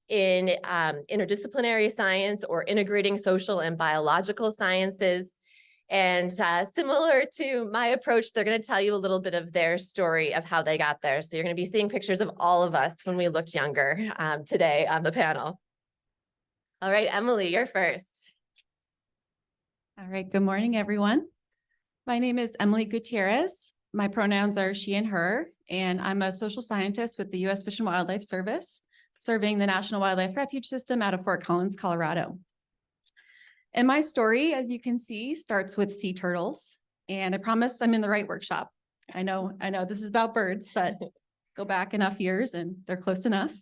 in interdisciplinary science or integrating social and biological sciences. And similar to my approach, they're going to tell you a little bit of their story of how they got there. So you're going to be seeing pictures of all of us when we looked younger today on the panel. All right, Emily, you're first. All right, good morning, everyone. My name is Emily Gutierrez. My pronouns are she and her, and I'm a social scientist with the U.S. Fish and Wildlife Service. serving the National Wildlife Refuge System out of Fort Collins, Colorado. And my story, as you can see, starts with sea turtles. And I promise I'm in the right workshop. I know this is about birds, but go back enough years and they're close enough.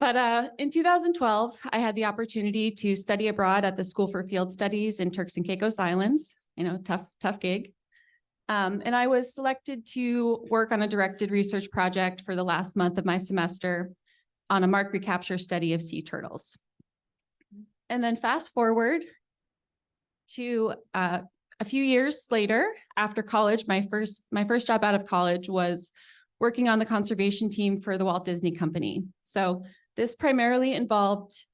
But in 2012, I had the opportunity to study abroad at the School for Field Studies in Turks and Caicos Islands. Tough gig. And I was selected to work on a directed research project for the last month of my semester on a mark recapture study of sea turtles. And then fast forward to a few years later, after college, my first job out of college was working on the conservation team for the Walt Disney Company. So this primarily involved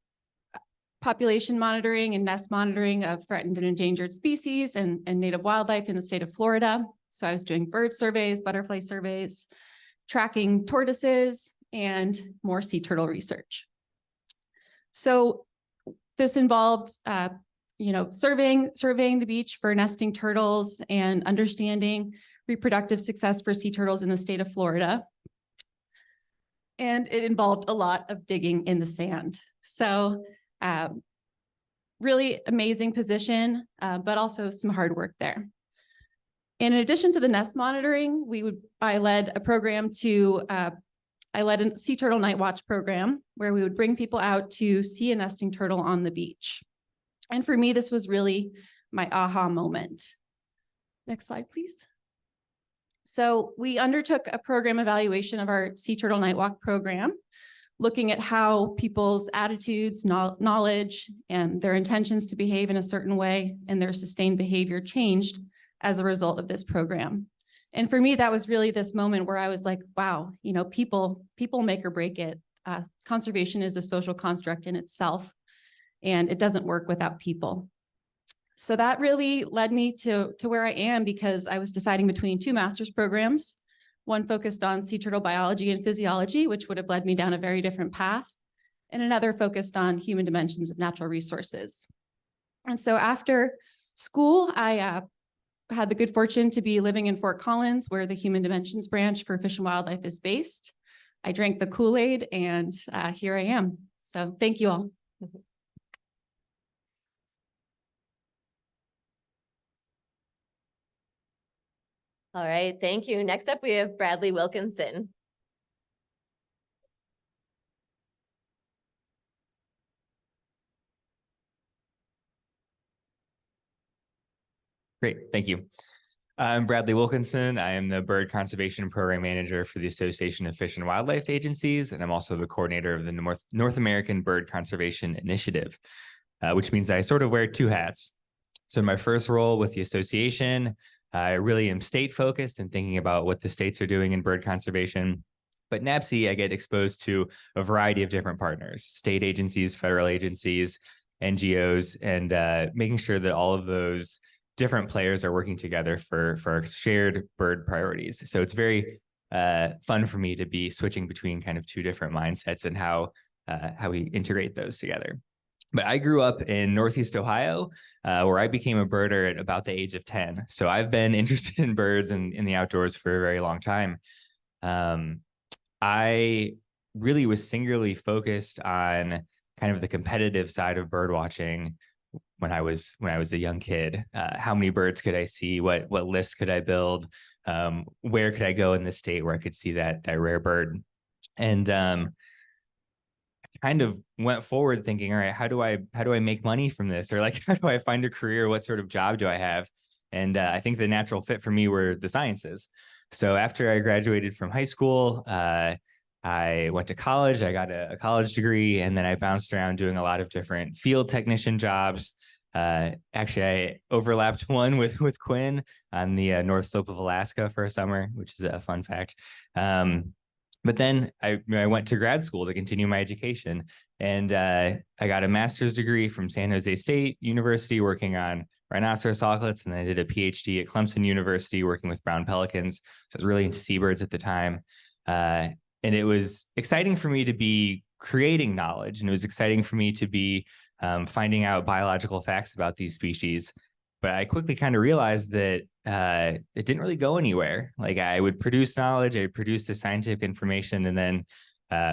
population monitoring and nest monitoring of threatened and endangered species and native wildlife in the state of Florida. So I was doing bird surveys, butterfly surveys, tracking tortoises, and more sea turtle research. So this involved, surveying the beach for nesting turtles and understanding reproductive success for sea turtles in the state of Florida. And it involved a lot of digging in the sand. So really amazing position, but also some hard work there. And in addition to the nest monitoring, I led a sea turtle night watch program where we would bring people out to see a nesting turtle on the beach. And for me, this was really my aha moment. Next slide, please. So we undertook a program evaluation of our sea turtle night walk program, looking at how people's attitudes, knowledge, and their intentions to behave in a certain way and their sustained behavior changed as a result of this program. And for me, that was really this moment where I was like, wow, people make or break it. Conservation is a social construct in itself, and it doesn't work without people. So that really led me to where I am, because I was deciding between two master's programs, one focused on sea turtle biology and physiology, which would have led me down a very different path, and another focused on human dimensions of natural resources. And so after school, I had the good fortune to be living in Fort Collins, where the Human Dimensions branch for Fish and Wildlife is based. I drank the Kool-Aid, and here I am. So thank you all. All right, thank you. Next up, we have Bradley Wilkinson. Great, thank you. I'm Bradley Wilkinson. I am the Bird Conservation Program Manager for the Association of Fish and Wildlife Agencies, and I'm also the coordinator of the North American Bird Conservation Initiative, which means I sort of wear two hats. So in my first role with the association, I really am state focused and thinking about what the states are doing in bird conservation. But NAPC, I get exposed to a variety of different partners, state agencies, federal agencies, NGOs, and making sure that all of those different players are working together for our shared bird priorities. So it's very fun for me to be switching between kind of two different mindsets and how we integrate those together. But I grew up in Northeast Ohio, where I became a birder at about the age of 10. So I've been interested in birds and in the outdoors for a very long time. I really was singularly focused on kind of the competitive side of bird watching when I was a young kid. How many birds could I see? What lists could I build? Where could I go in the state where I could see that rare bird? And kind of went forward thinking, all right, how do I make money from this? Or like, how do I find a career? What sort of job do I have? And I think the natural fit for me were the sciences. So after I graduated from high school, I went to college. I got a college degree, and then I bounced around doing a lot of different field technician jobs. Actually, I overlapped one with Quinn on the North Slope of Alaska for a summer, which is a fun fact. But then I went to grad school to continue my education, and I got a master's degree from San Jose State University working on rhinoceros auklets, and then I did a PhD at Clemson University working with brown pelicans. So I was really into seabirds at the time. And it was exciting for me to be creating knowledge, and it was exciting for me to be finding out biological facts about these species. But I quickly kind of realized that it didn't really go anywhere. Like I would produce knowledge, I would produce the scientific information, and then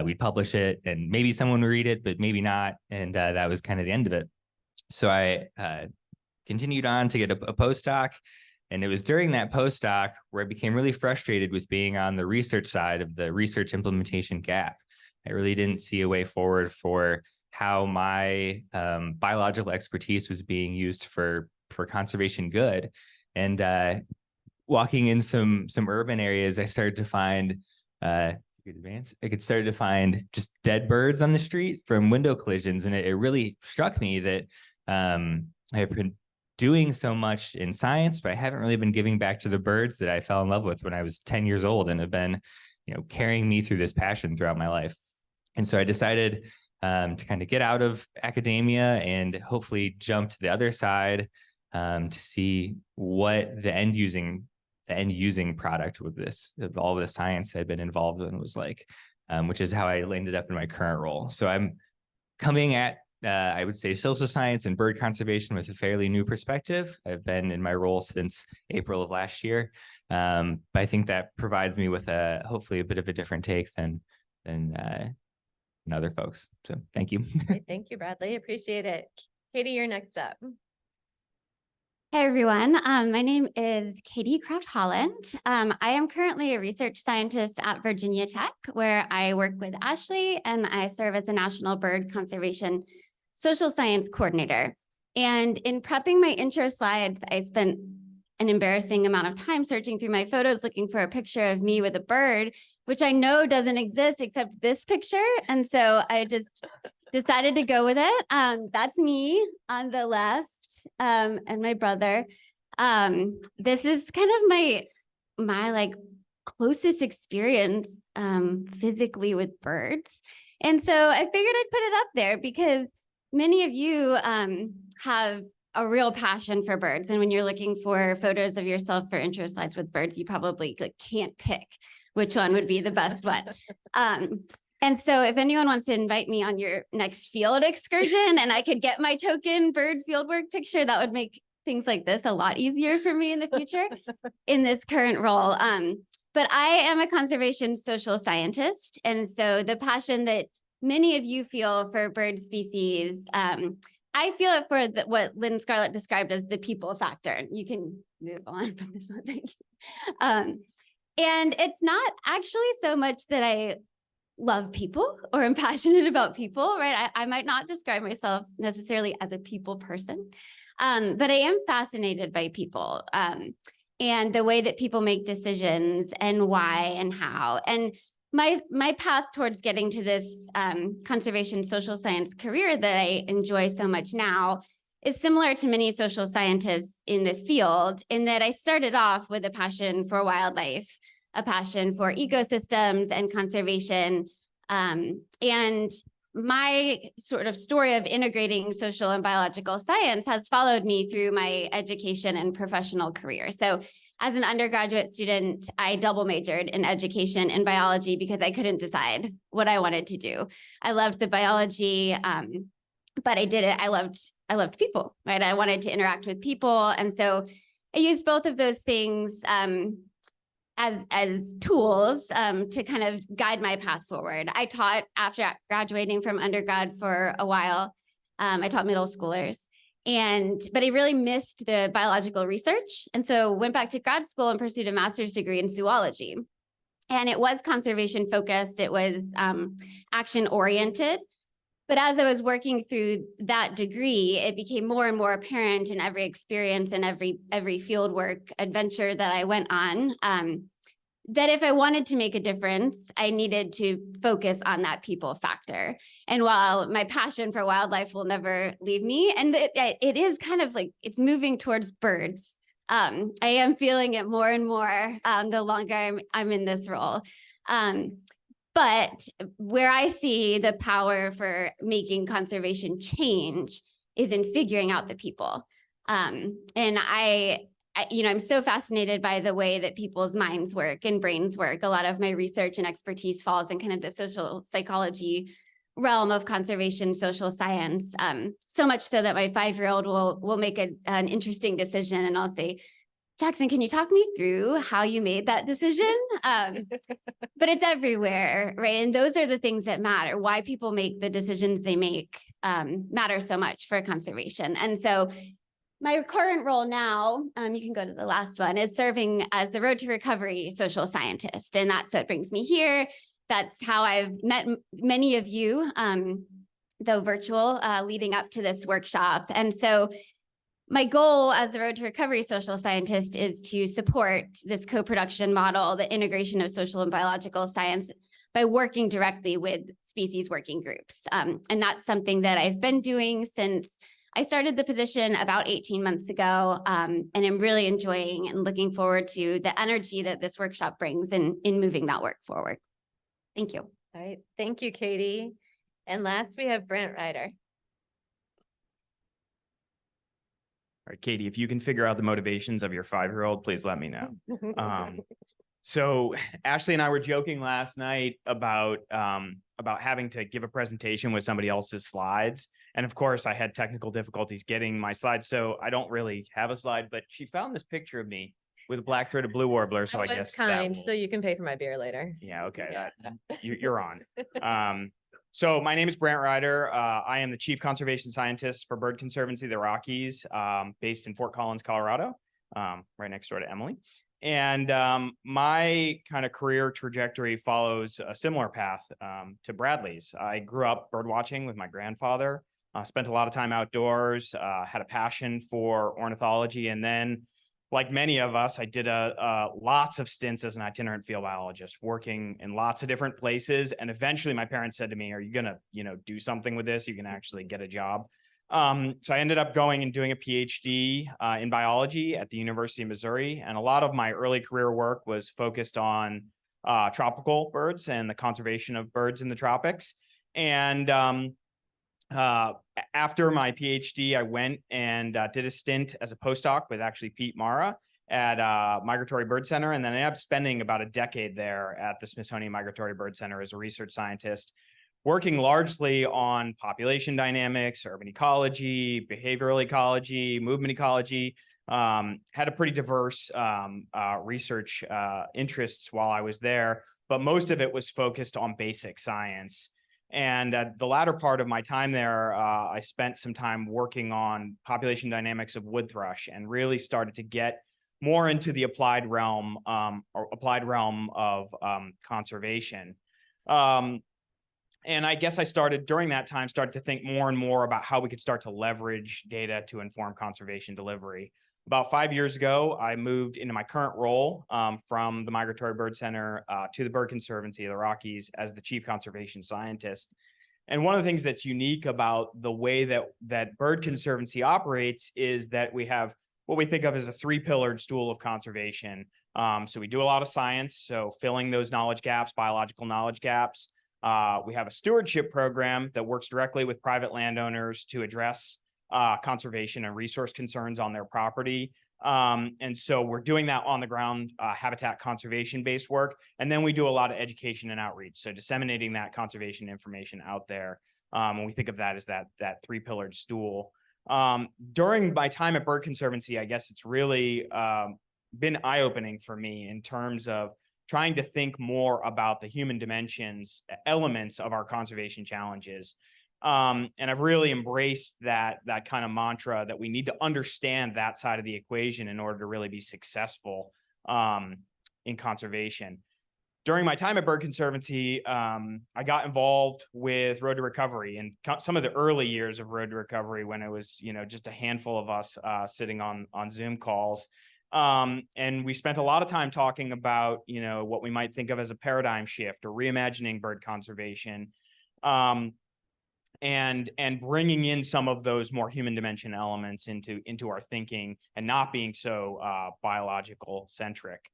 we'd publish it and maybe someone would read it, but maybe not. And that was kind of the end of it. So I continued on to get a postdoc. And it was during that postdoc where I became really frustrated with being on the research side of the research implementation gap. I really didn't see a way forward for how my biological expertise was being used for conservation good. And walking in some urban areas, I started to find I started to find just dead birds on the street from window collisions. And it really struck me that I have been doing so much in science, but I haven't really been giving back to the birds that I fell in love with when I was 10 years old and have been, carrying me through this passion throughout my life. And so I decided to kind of get out of academia and hopefully jump to the other side to see what the end using product of all the science I'd been involved in was like, which is how I ended up in my current role. So I'm coming at I would say social science and bird conservation with a fairly new perspective. I've been in my role since April of last year. But I think that provides me with hopefully a bit of a different take than other folks. So thank you. Great. Thank you, Bradley. Appreciate it. Katie, you're next up. Hey everyone, my name is Katie Kraft-Holland. I am currently a research scientist at Virginia Tech, where I work with Ashley and I serve as the National Bird Conservation Social Science Coordinator. And in prepping my intro slides, I spent an embarrassing amount of time searching through my photos looking for a picture of me with a bird, which I know doesn't exist except this picture. And so I just decided to go with it. That's me on the left. And my brother. This is kind of my like closest experience physically with birds. And so I figured I'd put it up there because many of you have a real passion for birds. And when you're looking for photos of yourself for intro slides with birds, you probably can't pick which one would be the best one. And so if anyone wants to invite me on your next field excursion and I could get my token bird fieldwork picture, that would make things like this a lot easier for me in the future in this current role. But I am a conservation social scientist. And so the passion that many of you feel for bird species, I feel it for what Lynn and Scarlett described as the people factor. You can move on from this one, thank you. And it's not actually so much that I love people or am passionate about people, right? I might not describe myself necessarily as a people person, but I am fascinated by people and the way that people make decisions and why and how. And my path towards getting to this conservation social science career that I enjoy so much now is similar to many social scientists in the field in that I started off with a passion for wildlife, a passion for ecosystems and conservation. And my sort of story of integrating social and biological science has followed me through my education and professional career. So as an undergraduate student, I double majored in education and biology because I couldn't decide what I wanted to do. I loved the biology, but I did it. I loved people, right? I wanted to interact with people. And so I used both of those things as tools to kind of guide my path forward. I taught after graduating from undergrad for a while. I taught middle schoolers, but I really missed the biological research. And so went back to grad school and pursued a master's degree in zoology. And it was conservation focused. It was action oriented. But as I was working through that degree, it became more and more apparent in every experience and every fieldwork adventure that I went on, that if I wanted to make a difference, I needed to focus on that people factor. And while my passion for wildlife will never leave me, and it is kind of like it's moving towards birds. I am feeling it more and more the longer I'm in this role. But where I see the power for making conservation change is in figuring out the people. And I'm so fascinated by the way that people's minds work and brains work. A lot of my research and expertise falls in kind of the social psychology realm of conservation, social science. So much so that my 5-year-old will make an interesting decision and I'll say, Jackson, can you talk me through how you made that decision? But it's everywhere, right? And those are the things that matter. Why people make the decisions they make matter so much for conservation. And so my current role now, you can go to the last one, is serving as the Road to Recovery social scientist. And that's what brings me here. That's how I've met many of you, though virtual, leading up to this workshop. And so my goal as the Road to Recovery social scientist is to support this co-production model, the integration of social and biological science, by working directly with species working groups. And that's something that I've been doing since I started the position about 18 months ago, and I'm really enjoying and looking forward to the energy that this workshop brings in moving that work forward. Thank you. All right, thank you, Katie. And last we have Brent Ryder. All right, Katie, if you can figure out the motivations of your 5-year-old, please let me know. So Ashley and I were joking last night about having to give a presentation with somebody else's slides. And of course, I had technical difficulties getting my slides, so I don't really have a slide, but she found this picture of me with a black-throated blue warbler. So I That was guess kind, that will... so you can pay for my beer later. Yeah, okay, Yeah. you're on. So my name is Brent Ryder. I am the Chief Conservation Scientist for Bird Conservancy, the Rockies, based in Fort Collins, Colorado, right next door to Emily. And my kind of career trajectory follows a similar path to Bradley's. I grew up bird watching with my grandfather, spent a lot of time outdoors, had a passion for ornithology, and then, like many of us, I did lots of stints as an itinerant field biologist, working in lots of different places. And eventually my parents said to me, are you gonna, do something with this? You can actually get a job. So I ended up going and doing a PhD in biology at the University of Missouri. And a lot of my early career work was focused on tropical birds and the conservation of birds in the tropics. And after my PhD, I went and did a stint as a postdoc with actually Pete Mara at Migratory Bird Center. And then I ended up spending about a decade there at the Smithsonian Migratory Bird Center as a research scientist, working largely on population dynamics, urban ecology, behavioral ecology, movement ecology. Had a pretty diverse research interests while I was there, but most of it was focused on basic science. And the latter part of my time there, I spent some time working on population dynamics of wood thrush and really started to get more into the applied realm of conservation. And I guess I started during that time, to think more and more about how we could start to leverage data to inform conservation delivery. About 5 years ago, I moved into my current role from the Migratory Bird Center to the Bird Conservancy of the Rockies as the Chief Conservation Scientist. And one of the things that's unique about the way that Bird Conservancy operates is that we have what we think of as a 3-pillared stool of conservation. So we do a lot of science, so filling those knowledge gaps, biological knowledge gaps. We have a stewardship program that works directly with private landowners to address conservation and resource concerns on their property. And so we're doing that on the ground habitat conservation based work. And then we do a lot of education and outreach. So disseminating that conservation information out there. And we think of that as that 3-pillared stool. During my time at Bird Conservancy, I guess it's really been eye-opening for me in terms of trying to think more about the human dimensions, elements of our conservation challenges. And I've really embraced that kind of mantra that we need to understand that side of the equation in order to really be successful in conservation. During my time at Bird Conservancy, I got involved with Road to Recovery and some of the early years of Road to Recovery when it was, just a handful of us sitting on Zoom calls. And we spent a lot of time talking about, what we might think of as a paradigm shift or reimagining bird conservation, and bringing in some of those more human dimension elements into our thinking and not being so biological centric.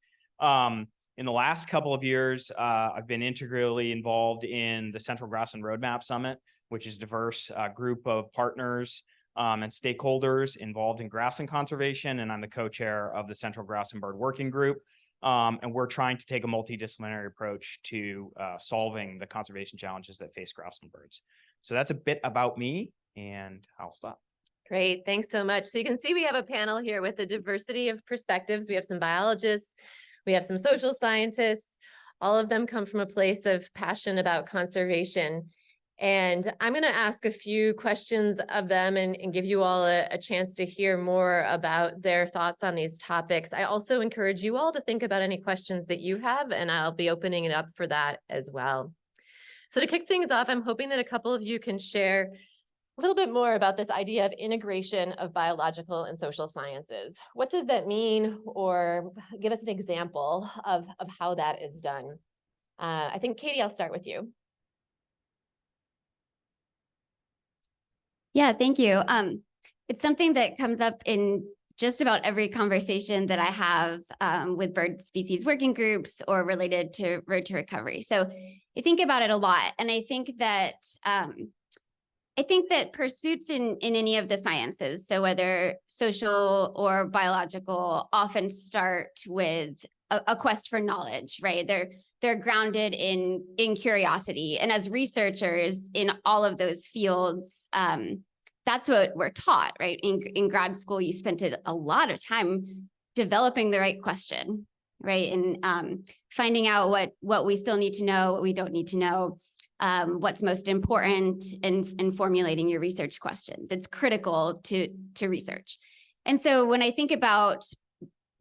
In the last couple of years, I've been integrally involved in the Central Grassland Roadmap Summit, which is a diverse group of partners and stakeholders involved in grassland conservation. And I'm the co-chair of the Central Grassland Bird Working Group. And we're trying to take a multidisciplinary approach to solving the conservation challenges that face grassland birds. So that's a bit about me, and I'll stop. Great, thanks so much. So you can see we have a panel here with a diversity of perspectives. We have some biologists, we have some social scientists. All of them come from a place of passion about conservation. And I'm going to ask a few questions of them and give you all a chance to hear more about their thoughts on these topics. I also encourage you all to think about any questions that you have, and I'll be opening it up for that as well. So to kick things off, I'm hoping that a couple of you can share a little bit more about this idea of integration of biological and social sciences. What does that mean? Or give us an example of how that is done. I think, Katie, I'll start with you. Yeah, thank you. It's something that comes up in just about every conversation that I have with bird species working groups or related to road to recovery. So I think about it a lot. And I think that pursuits in any of the sciences, so whether social or biological, often start with a quest for knowledge, right? They're grounded in curiosity. And as researchers in all of those fields, that's what we're taught, right? In grad school, you spent a lot of time developing the right question, right? And finding out what we still need to know, what we don't need to know, what's most important in formulating your research questions. It's critical to research. And so when I think about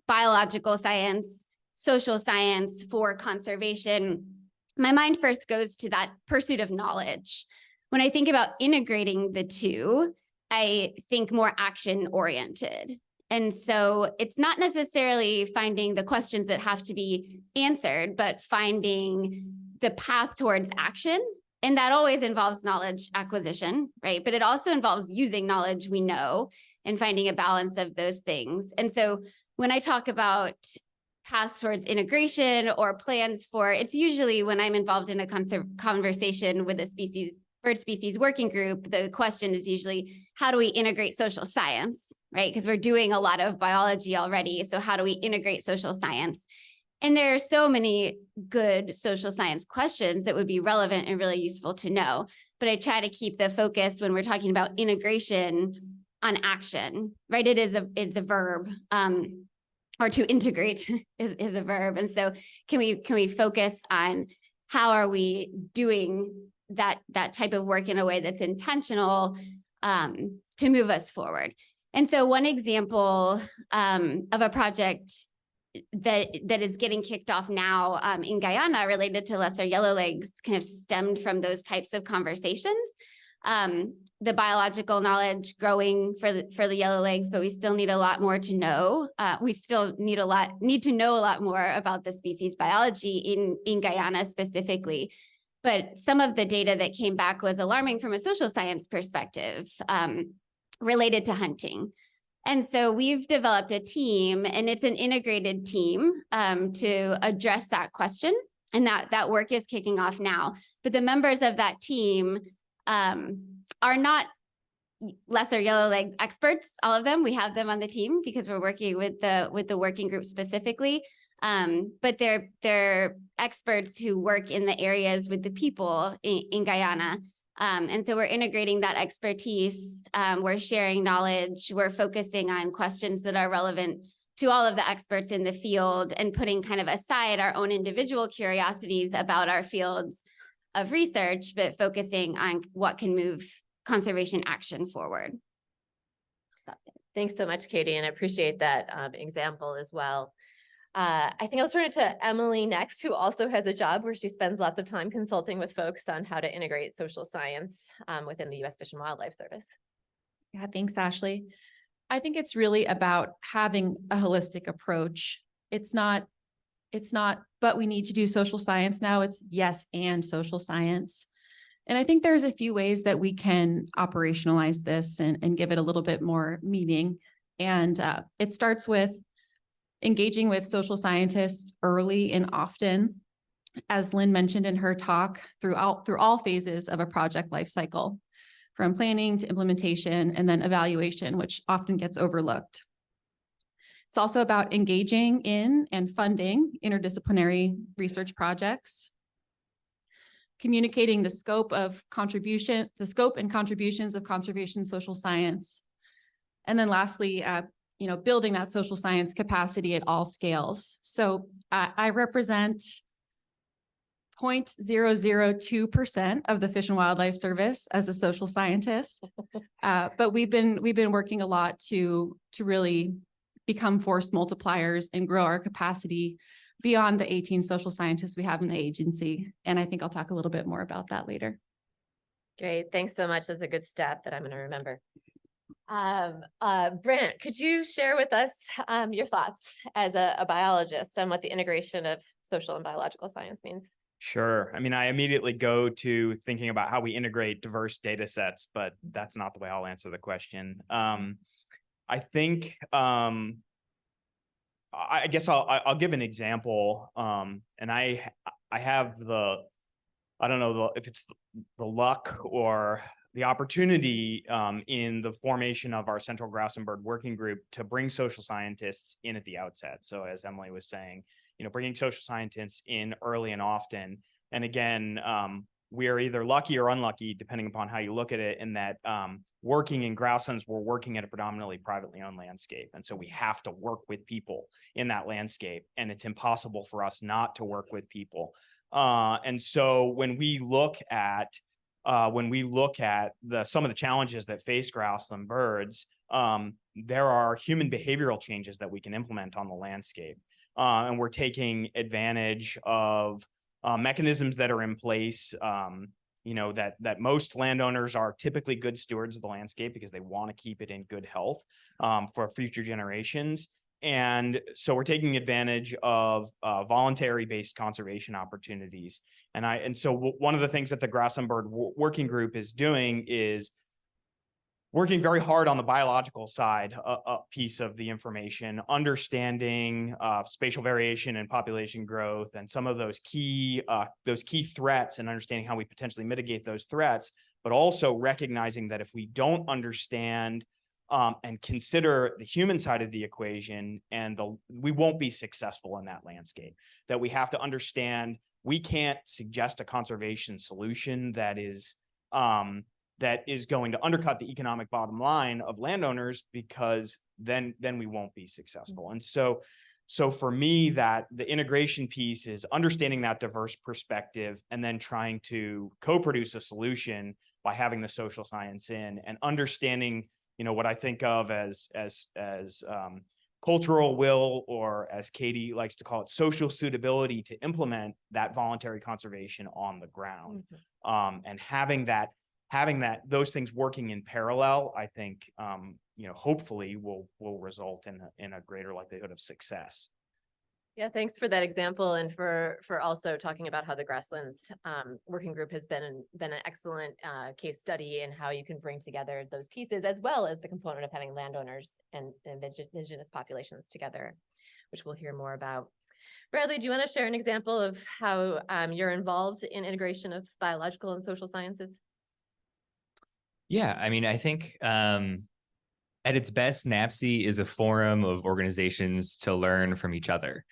biological science, social science for conservation, my mind first goes to that pursuit of knowledge. When I think about integrating the two, I think more action oriented. And so it's not necessarily finding the questions that have to be answered, but finding the path towards action. And that always involves knowledge acquisition, right? But it also involves using knowledge we know and finding a balance of those things. And so when I talk about paths towards integration or plans for, it's usually when I'm involved in a conversation with a bird species working group, the question is usually, how do we integrate social science, right? Because we're doing a lot of biology already. So how do we integrate social science? And there are so many good social science questions that would be relevant and really useful to know. But I try to keep the focus when we're talking about integration on action, right? It's a verb, or to integrate is a verb. And so can we focus on how are we doing that type of work in a way that's intentional to move us forward? And so one example of a project that is getting kicked off now in Guyana related to lesser yellowlegs kind of stemmed from those types of conversations. The biological knowledge growing for the yellowlegs, but we still need a lot more to know. We still need to know a lot more about the species biology in Guyana specifically. But some of the data that came back was alarming from a social science perspective related to hunting. And so we've developed a team, and it's an integrated team to address that question. And that work is kicking off now. But the members of that team are not lesser yellowlegs experts, all of them. We have them on the team because we're working with the working group specifically. But they're experts who work in the areas with the people in Guyana. And so we're integrating that expertise. We're sharing knowledge. We're focusing on questions that are relevant to all of the experts in the field and putting kind of aside our own individual curiosities about our fields of research, but focusing on what can move conservation action forward. Stop there. Thanks so much, Katie, and I appreciate that example as well. I think I'll turn it to Emily next, who also has a job where she spends lots of time consulting with folks on how to integrate social science within the U.S. Fish and Wildlife Service. Yeah, thanks, Ashley. I think it's really about having a holistic approach. It's not, but we need to do social science now. It's yes, and social science. And I think there's a few ways that we can operationalize this and give it a little bit more meaning. And it starts with engaging with social scientists early and often, as Lynn mentioned in her talk, through all phases of a project life cycle, from planning to implementation and then evaluation, which often gets overlooked. It's also about engaging in and funding interdisciplinary research projects, communicating the scope and contributions of conservation social science, And then lastly, building that social science capacity at all scales. So I represent 0.002% of the Fish and Wildlife Service as a social scientist. But we've been working a lot to really become force multipliers and grow our capacity beyond the 18 social scientists we have in the agency. And I think I'll talk a little bit more about that later. Great. Thanks so much. That's a good stat that I'm going to remember. Brent, could you share with us your thoughts as a biologist on what the integration of social and biological science means? Sure. I mean, I immediately go to thinking about how we integrate diverse data sets, but that's not the way I'll answer the question. I think, I guess I'll give an example. And I have I don't know if it's the luck or the opportunity in the formation of our Central Grouse and Bird Working Group to bring social scientists in at the outset. So as Emily was saying, bringing social scientists in early and often. And again, we are either lucky or unlucky, depending upon how you look at it, in that working in grasslands, we're working at a predominantly privately owned landscape. And so we have to work with people in that landscape. And it's impossible for us not to work with people. And so when we look at some of the challenges that face grassland birds, there are human behavioral changes that we can implement on the landscape. And we're taking advantage of mechanisms that are in place, that most landowners are typically good stewards of the landscape because they want to keep it in good health for future generations. And so we're taking advantage of voluntary-based conservation opportunities. And so one of the things that the Grassland Bird Working Group is doing is working very hard on the biological side, a piece of the information, understanding spatial variation and population growth, and some of those key threats, and understanding how we potentially mitigate those threats, but also recognizing that if we don't understand and consider the human side of the equation, we won't be successful in that landscape. That we have to understand we can't suggest a conservation solution that is going to undercut the economic bottom line of landowners, because then we won't be successful. And so for me, that the integration piece is understanding that diverse perspective and then trying to co-produce a solution by having the social science in and understanding, what I think of as cultural will, or as Katie likes to call it, social suitability to implement that voluntary conservation on the ground. And having those things working in parallel, I think, hopefully will result in a greater likelihood of success. Yeah, thanks for that example, and for also talking about how the Grasslands Working Group has been an excellent case study in how you can bring together those pieces, as well as the component of having landowners and indigenous populations together, which we'll hear more about. Bradley, do you want to share an example of how you're involved in integration of biological and social sciences? Yeah, I mean, I think at its best, NAPSI is a forum of organizations to learn from each other.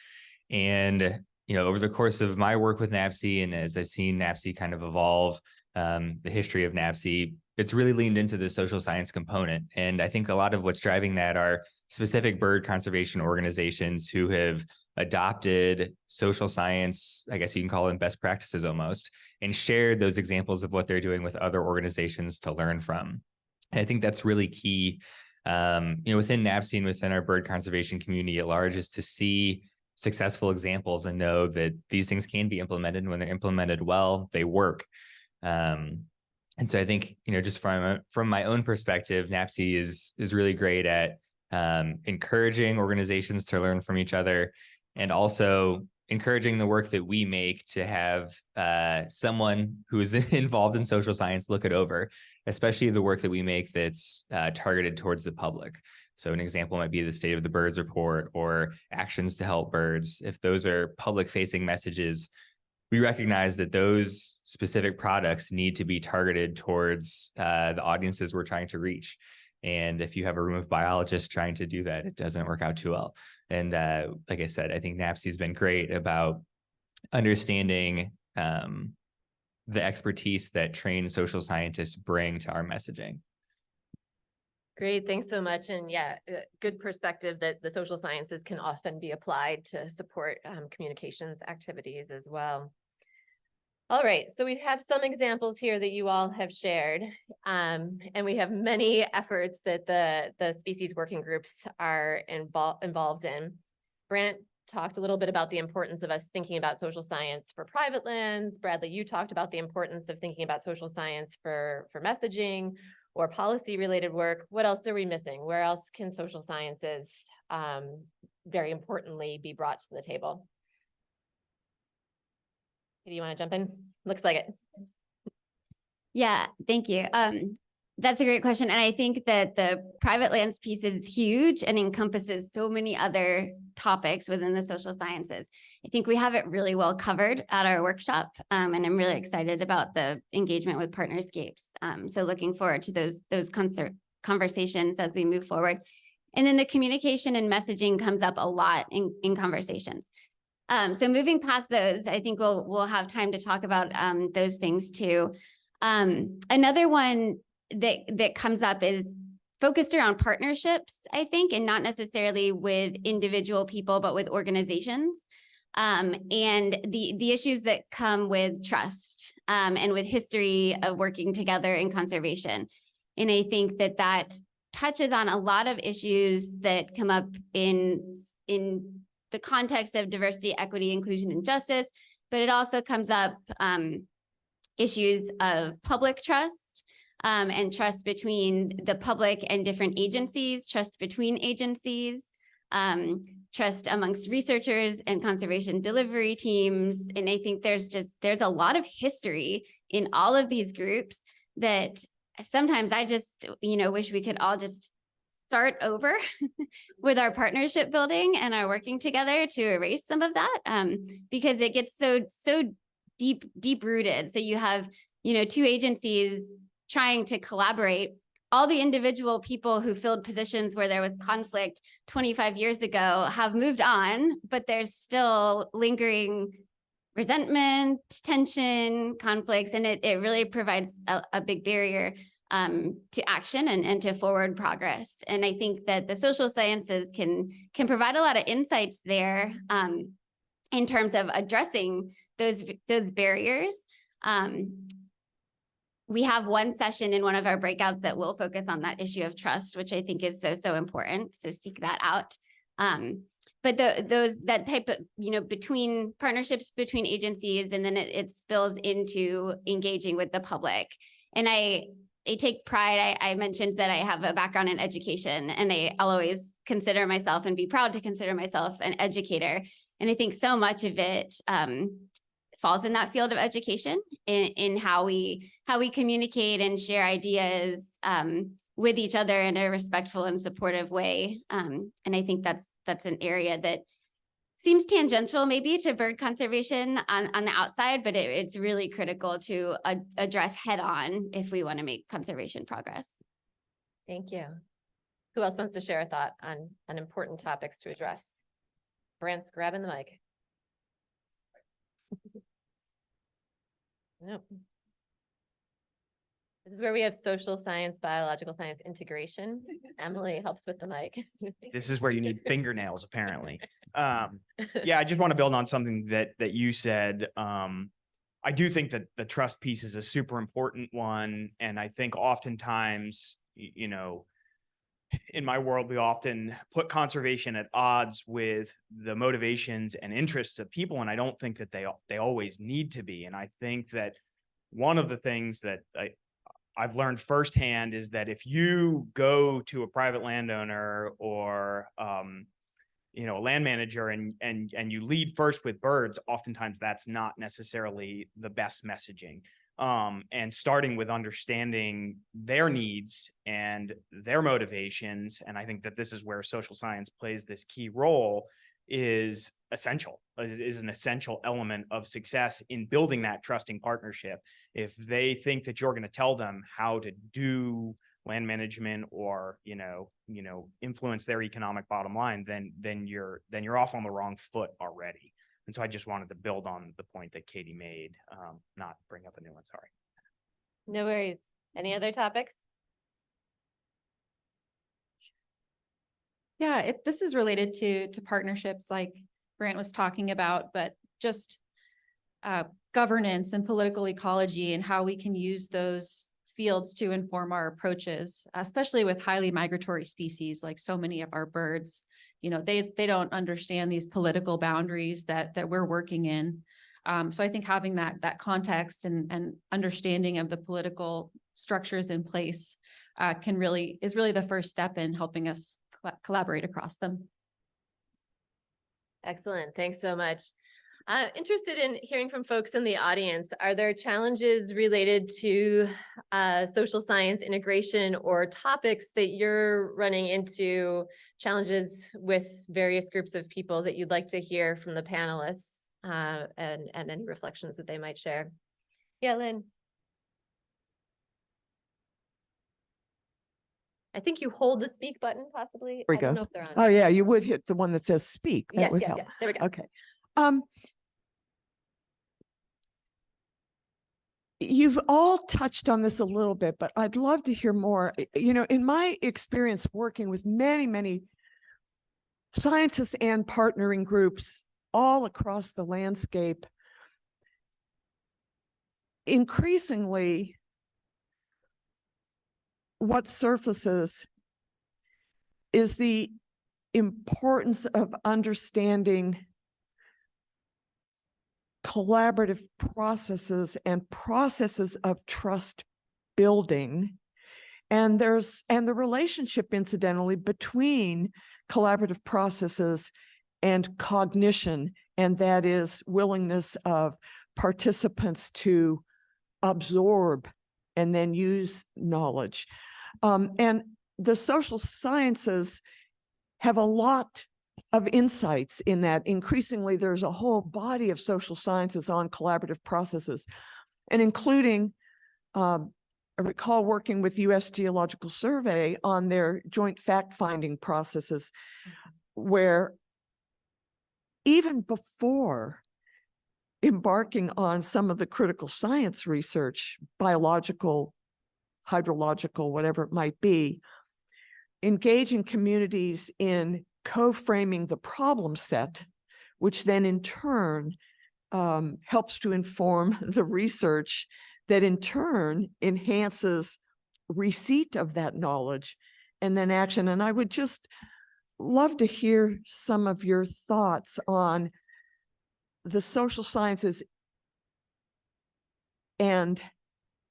And, over the course of my work with NAPSI, and as I've seen NAPSI kind of evolve, the history of NAPSI, it's really leaned into the social science component. And I think a lot of what's driving that are specific bird conservation organizations who have adopted social science, I guess you can call them best practices almost, and shared those examples of what they're doing with other organizations to learn from. And I think that's really key, within NAPSI and within our bird conservation community at large, is to see successful examples and know that these things can be implemented. And when they're implemented well, they work. And so I think, just from my own perspective, NAPSI is really great at encouraging organizations to learn from each other, and also encouraging the work that we make to have someone who is involved in social science look it over, especially the work that we make that's targeted towards the public. So an example might be the State of the Birds report or Actions to Help Birds. If those are public-facing messages, we recognize that those specific products need to be targeted towards the audiences we're trying to reach. And if you have a room of biologists trying to do that, it doesn't work out too well. And like I said, I think NAPSI has been great about understanding the expertise that trained social scientists bring to our messaging. Great, thanks so much. And yeah, good perspective that the social sciences can often be applied to support communications activities as well. All right, so we have some examples here that you all have shared, and we have many efforts that the species working groups are involved in. Brant talked a little bit about the importance of us thinking about social science for private lands. Bradley, you talked about the importance of thinking about social science for messaging or policy related work. What else are we missing? Where else can social sciences very importantly be brought to the table? Do you want to jump in? Looks like it. Yeah, thank you. That's a great question. And I think that the private lands piece is huge and encompasses so many other topics within the social sciences. I think we have it really well covered at our workshop. And I'm really excited about the engagement with Partnerscapes. So looking forward to those conversations as we move forward. And then the communication and messaging comes up a lot in conversations. So moving past those, I think we'll have time to talk about those things too. Another one that comes up is focused around partnerships, I think, and not necessarily with individual people, but with organizations. And the issues that come with trust and with history of working together in conservation. And I think that touches on a lot of issues that come up in the context of diversity, equity, inclusion, and justice, but it also comes up issues of public trust and trust between the public and different agencies, trust between agencies, trust amongst researchers and conservation delivery teams. And I think there's a lot of history in all of these groups that sometimes I just, wish we could all just start over with our partnership building and our working together to erase some of that because it gets so deep rooted. So you have, two agencies trying to collaborate. All the individual people who filled positions where there was conflict 25 years ago have moved on, but there's still lingering resentment, tension, conflicts, and it really provides a big barrier to action and to forward progress. And I think that the social sciences can provide a lot of insights there in terms of addressing those barriers. We have one session in one of our breakouts that will focus on that issue of trust, which I think is so important. So seek that out. But that type of, between partnerships between agencies, and then it spills into engaging with the public. And I take pride. I mentioned that I have a background in education, and I'll always consider myself and be proud to consider myself an educator. And I think so much of it falls in that field of education in how we communicate and share ideas with each other in a respectful and supportive way. And I think that's an area that seems tangential maybe to bird conservation on the outside, but it's really critical to address head on if we want to make conservation progress. Thank you. Who else wants to share a thought on important topics to address? Brant's grabbing the mic. Nope. This is where we have social science, biological science integration. Emily helps with the mic. This is where you need fingernails, apparently. Yeah, I just want to build on something that you said. I do think that the trust piece is a super important one. And I think oftentimes, in my world, we often put conservation at odds with the motivations and interests of people. And I don't think that they always need to be. And I think that one of the things that I've learned firsthand is that if you go to a private landowner or, a land manager and you lead first with birds, oftentimes that's not necessarily the best messaging. And starting with understanding their needs and their motivations. And I think that this is where social science plays this key role is an essential element of success in building that trusting partnership. If they think that you're going to tell them how to do land management or, influence their economic bottom line, then you're off on the wrong foot already. And so I just wanted to build on the point that Katie made, not bring up a new one. Sorry. No worries. Any other topics? Yeah, this is related to partnerships like Grant was talking about, but just governance and political ecology and how we can use those fields to inform our approaches, especially with highly migratory species like so many of our birds. You know, they don't understand these political boundaries that we're working in. So I think having that context and understanding of the political structures in place is really the first step in helping us collaborate across them. Excellent. Thanks so much. Interested in hearing from folks in the audience. Are there challenges related to social science integration or topics that you're running into, challenges with various groups of people that you'd like to hear from the panelists and any reflections that they might share? Yeah, Lynn. I think you hold the speak button possibly. There we I don't go. know if they're on. Oh, yeah, you would hit the one that says speak. That Yes, would yes, help. yes. There we go. Okay. You've all touched on this a little bit, but I'd love to hear more. You know, in my experience working with many, many scientists and partnering groups all across the landscape, increasingly what surfaces is the importance of understanding collaborative processes and processes of trust building. And the relationship, incidentally, between collaborative processes and cognition, and that is willingness of participants to absorb and then use knowledge. And the social sciences have a lot of insights in that. Increasingly, there's a whole body of social sciences on collaborative processes, and including, I recall working with US Geological Survey on their joint fact-finding processes, where even before embarking on some of the critical science research, biological, hydrological, whatever it might be, engaging communities in co-framing the problem set, which then in turn helps to inform the research that in turn enhances receipt of that knowledge and then action. And I would just love to hear some of your thoughts on the social sciences and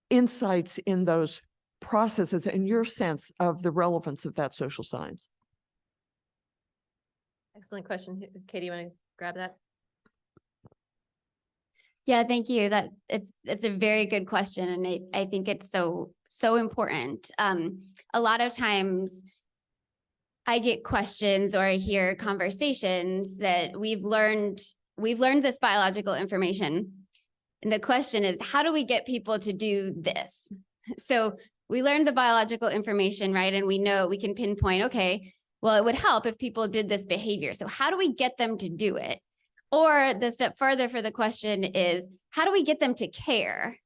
insights in those processes and your sense of the relevance of that social science. Excellent question. Katie, you want to grab that? Yeah, thank you. It's a very good question, and I think it's so important. A lot of times I get questions or I hear conversations that we've learned this biological information. And the question is, how do we get people to do this? So we learned the biological information, right? And we know we can pinpoint, okay, well, it would help if people did this behavior. So how do we get them to do it? Or the step further for the question is, how do we get them to care?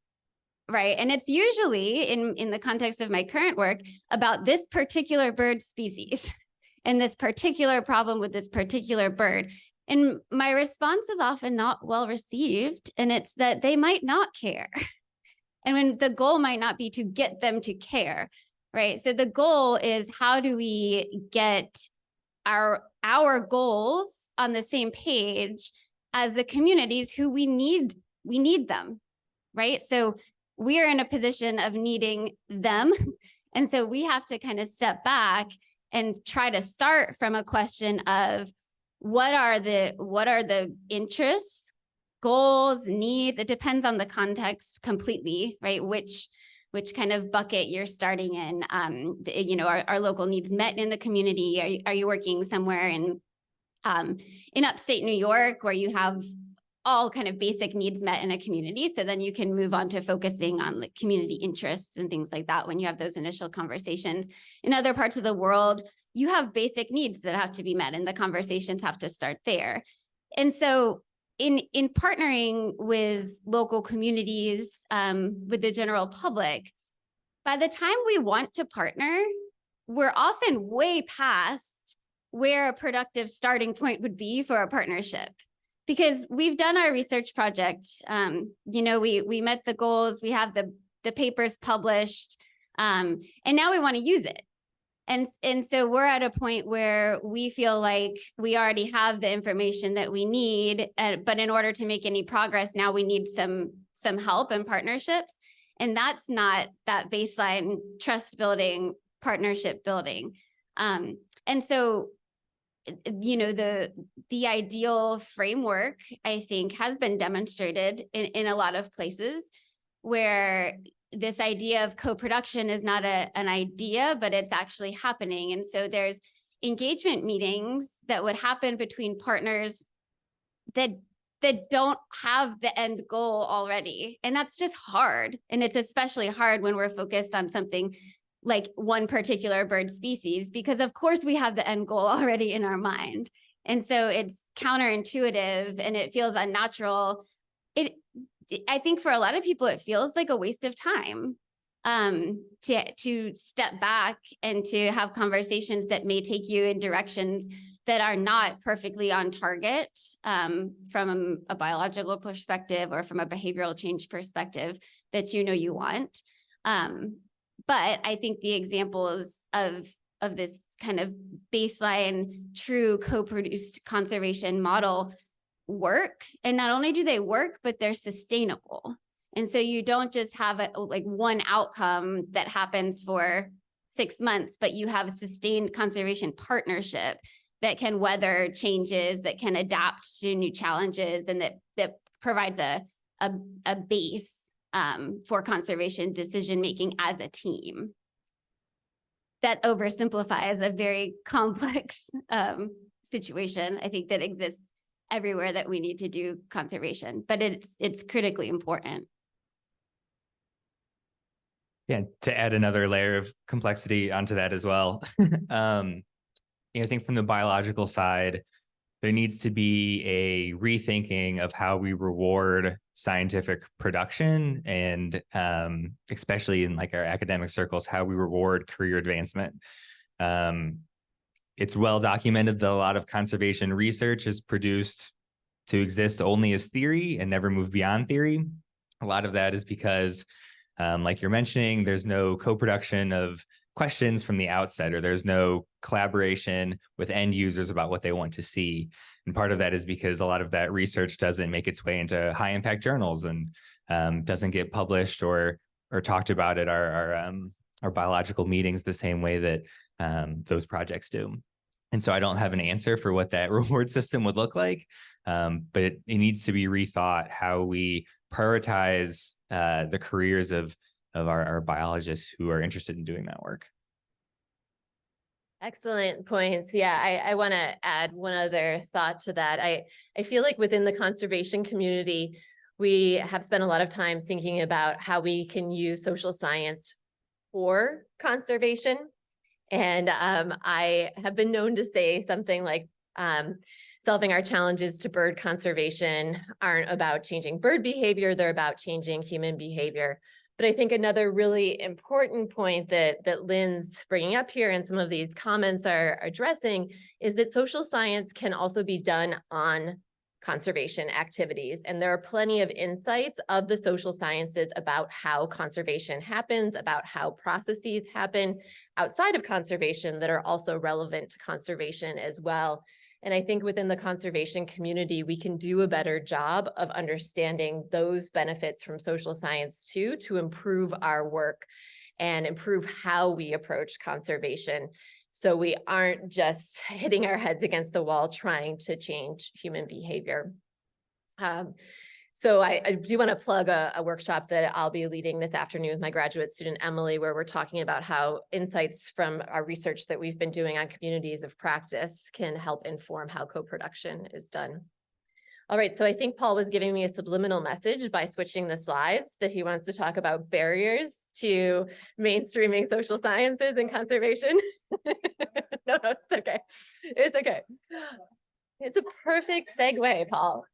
Right. And it's usually in the context of my current work about this particular bird species and this particular problem with this particular bird. And my response is often not well received. And it's that they might not care. And when the goal might not be to get them to care, right? So the goal is, how do we get our goals on the same page as the communities who we need them, right? So we're in a position of needing them. And so we have to kind of step back and try to start from a question of what are the interests, goals, needs. It depends on the context completely, right? Which kind of bucket you're starting in. Are local needs met in the community? Are you working somewhere in upstate New York where you have all kind of basic needs met in a community? So then you can move on to focusing on like community interests and things like that when you have those initial conversations. In other parts of the world, you have basic needs that have to be met and the conversations have to start there. And so in partnering with local communities, with the general public, by the time we want to partner, we're often way past where a productive starting point would be for a partnership. Because we've done our research project, we met the goals, we have the papers published, and now we want to use it. And so we're at a point where we feel like we already have the information that we need, but in order to make any progress, now we need some help and partnerships. And that's not that baseline trust building, partnership building. And so, the ideal framework, I think, has been demonstrated in a lot of places where this idea of co-production is not an idea, but it's actually happening. And so there's engagement meetings that would happen between partners that don't have the end goal already. And that's just hard. And it's especially hard when we're focused on something like one particular bird species, because of course we have the end goal already in our mind. And so it's counterintuitive and it feels unnatural. I think for a lot of people, it feels like a waste of time to step back and to have conversations that may take you in directions that are not perfectly on target from a biological perspective or from a behavioral change perspective that you want. But I think the examples of this kind of baseline true co-produced conservation model work. And not only do they work, but they're sustainable. And so you don't just have one outcome that happens for 6 months, but you have a sustained conservation partnership that can weather changes, that can adapt to new challenges, and that provides a base for conservation decision-making as a team. That oversimplifies a very complex situation, I think, that exists everywhere that we need to do conservation, but it's critically important. Yeah, to add another layer of complexity onto that as well. I think from the biological side, there needs to be a rethinking of how we reward scientific production, and especially in our academic circles, how we reward career advancement. It's well documented that a lot of conservation research is produced to exist only as theory and never move beyond theory. A lot of that is because, like you're mentioning, there's no co-production of questions from the outset, or there's no collaboration with end users about what they want to see. And part of that is because a lot of that research doesn't make its way into high impact journals and doesn't get published or talked about at our biological meetings the same way that those projects do. And so I don't have an answer for what that reward system would look like, but it needs to be rethought how we prioritize the careers of our biologists who are interested in doing that work. Excellent points. Yeah, I want to add one other thought to that. I feel like within the conservation community, we have spent a lot of time thinking about how we can use social science for conservation. And I have been known to say something like, solving our challenges to bird conservation aren't about changing bird behavior, they're about changing human behavior. But I think another really important point that Lynn's bringing up here and some of these comments are addressing is that social science can also be done on conservation activities. And there are plenty of insights of the social sciences about how conservation happens, about how processes happen outside of conservation that are also relevant to conservation as well. And I think within the conservation community, we can do a better job of understanding those benefits from social science too, to improve our work and improve how we approach conservation. So we aren't just hitting our heads against the wall trying to change human behavior. So I do want to plug a workshop that I'll be leading this afternoon with my graduate student, Emily, where we're talking about how insights from our research that we've been doing on communities of practice can help inform how co-production is done. All right, so I think Paul was giving me a subliminal message by switching the slides that he wants to talk about barriers to mainstreaming social sciences and conservation. No, it's okay. It's okay. It's a perfect segue, Paul.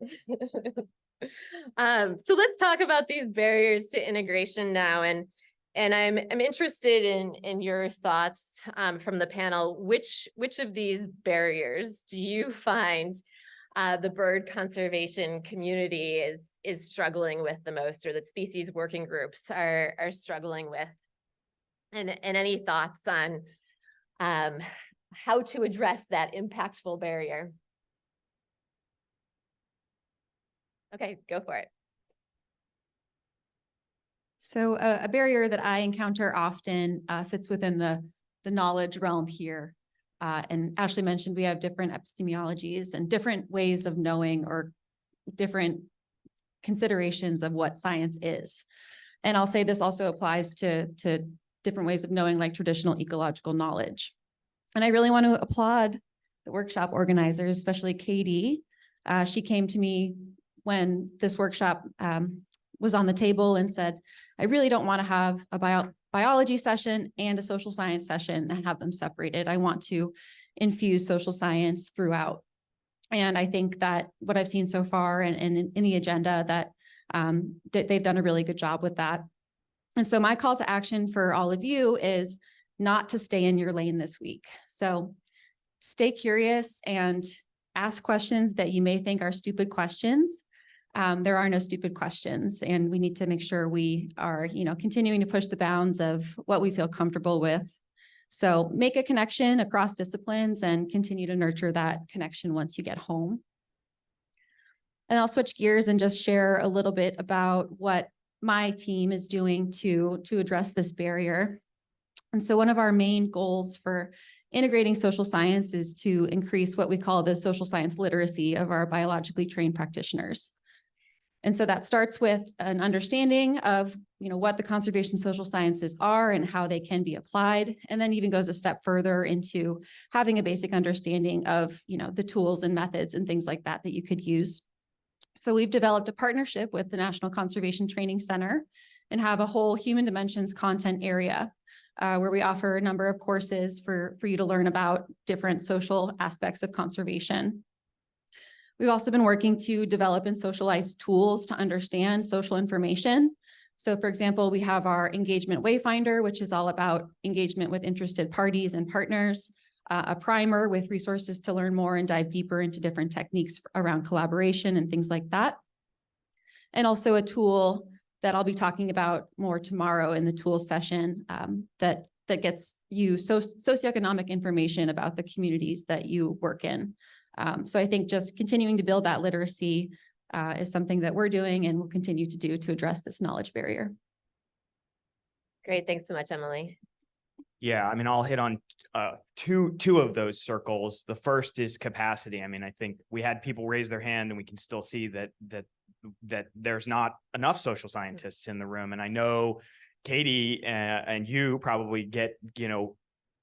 So let's talk about these barriers to integration now. And And I'm interested in your thoughts from the panel. Which of these barriers do you find the bird conservation community is struggling with the most, or that species working groups are struggling with? And any thoughts on how to address that impactful barrier? Okay, go for it. So a barrier that I encounter often fits within the knowledge realm here. And Ashley mentioned we have different epistemologies and different ways of knowing, or different considerations of what science is. And I'll say this also applies to different ways of knowing, like traditional ecological knowledge. And I really want to applaud the workshop organizers, especially Katie. She came to me when this workshop was on the table and said, I really don't want to have a biology session and a social science session and have them separated. I want to infuse social science throughout. And I think that what I've seen so far and in the agenda, that they've done a really good job with that. And so my call to action for all of you is not to stay in your lane this week. So stay curious and ask questions that you may think are stupid questions. There are no stupid questions, and we need to make sure we are, continuing to push the bounds of what we feel comfortable with. So make a connection across disciplines and continue to nurture that connection once you get home. And I'll switch gears and just share a little bit about what my team is doing to address this barrier. And so one of our main goals for integrating social science is to increase what we call the social science literacy of our biologically trained practitioners. And so that starts with an understanding of, what the conservation social sciences are and how they can be applied, and then even goes a step further into having a basic understanding of, the tools and methods and things like that you could use. So we've developed a partnership with the National Conservation Training Center and have a whole human dimensions content area where we offer a number of courses for you to learn about different social aspects of conservation. We've also been working to develop and socialize tools to understand social information. So for example, we have our engagement wayfinder, which is all about engagement with interested parties and partners, a primer with resources to learn more and dive deeper into different techniques around collaboration and things like that. And also a tool that I'll be talking about more tomorrow in the tools session that gets you socioeconomic information about the communities that you work in. So I think just continuing to build that literacy is something that we're doing and will continue to do to address this knowledge barrier. Great. Thanks so much, Emily. Yeah, I mean, I'll hit on two of those circles. The first is capacity. I mean, I think we had people raise their hand, and we can still see that there's not enough social scientists in the room. And I know Katie and you probably get,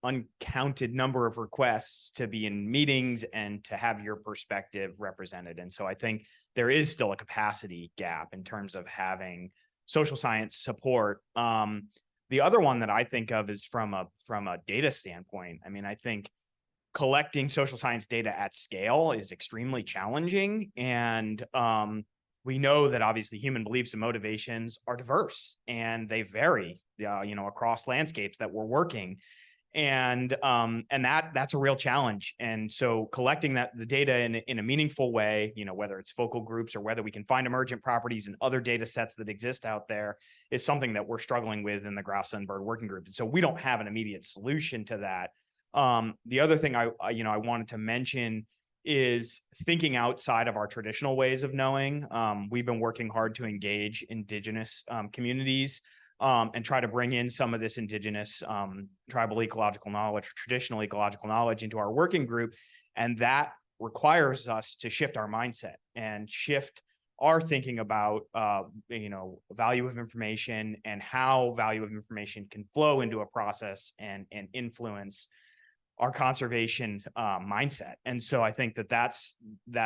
uncounted number of requests to be in meetings and to have your perspective represented. And so I think there is still a capacity gap in terms of having social science support. The other one that I think of is from a data standpoint. I mean, I think collecting social science data at scale is extremely challenging. And we know that obviously human beliefs and motivations are diverse, and they vary, across landscapes that we're working. And that's a real challenge. And so collecting the data in a meaningful way, whether it's focal groups or whether we can find emergent properties and other data sets that exist out there, is something that we're struggling with in the grassland bird working group. And so we don't have an immediate solution to that. The other thing I wanted to mention is thinking outside of our traditional ways of knowing. We've been working hard to engage Indigenous communities and try to bring in some of this Indigenous tribal ecological knowledge, traditional ecological knowledge into our working group. And that requires us to shift our mindset and shift our thinking about, value of information and how value of information can flow into a process and influence our conservation mindset. And so I think that's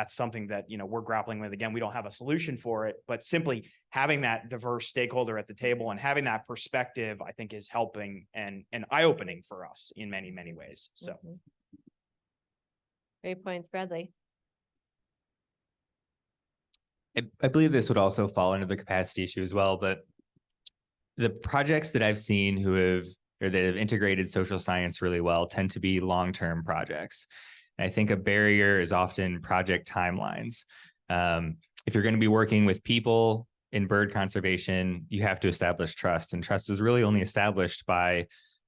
something that, we're grappling with. Again, we don't have a solution for it, but simply having that diverse stakeholder at the table and having that perspective, I think, is helping and eye-opening for us in many, many ways. So. Great points, Bradley. I believe this would also fall under the capacity issue as well, but the projects that I've seen that have integrated social science really well tend to be long-term projects. And I think a barrier is often project timelines. If you're going to be working with people in bird conservation, you have to establish trust, and trust is really only established by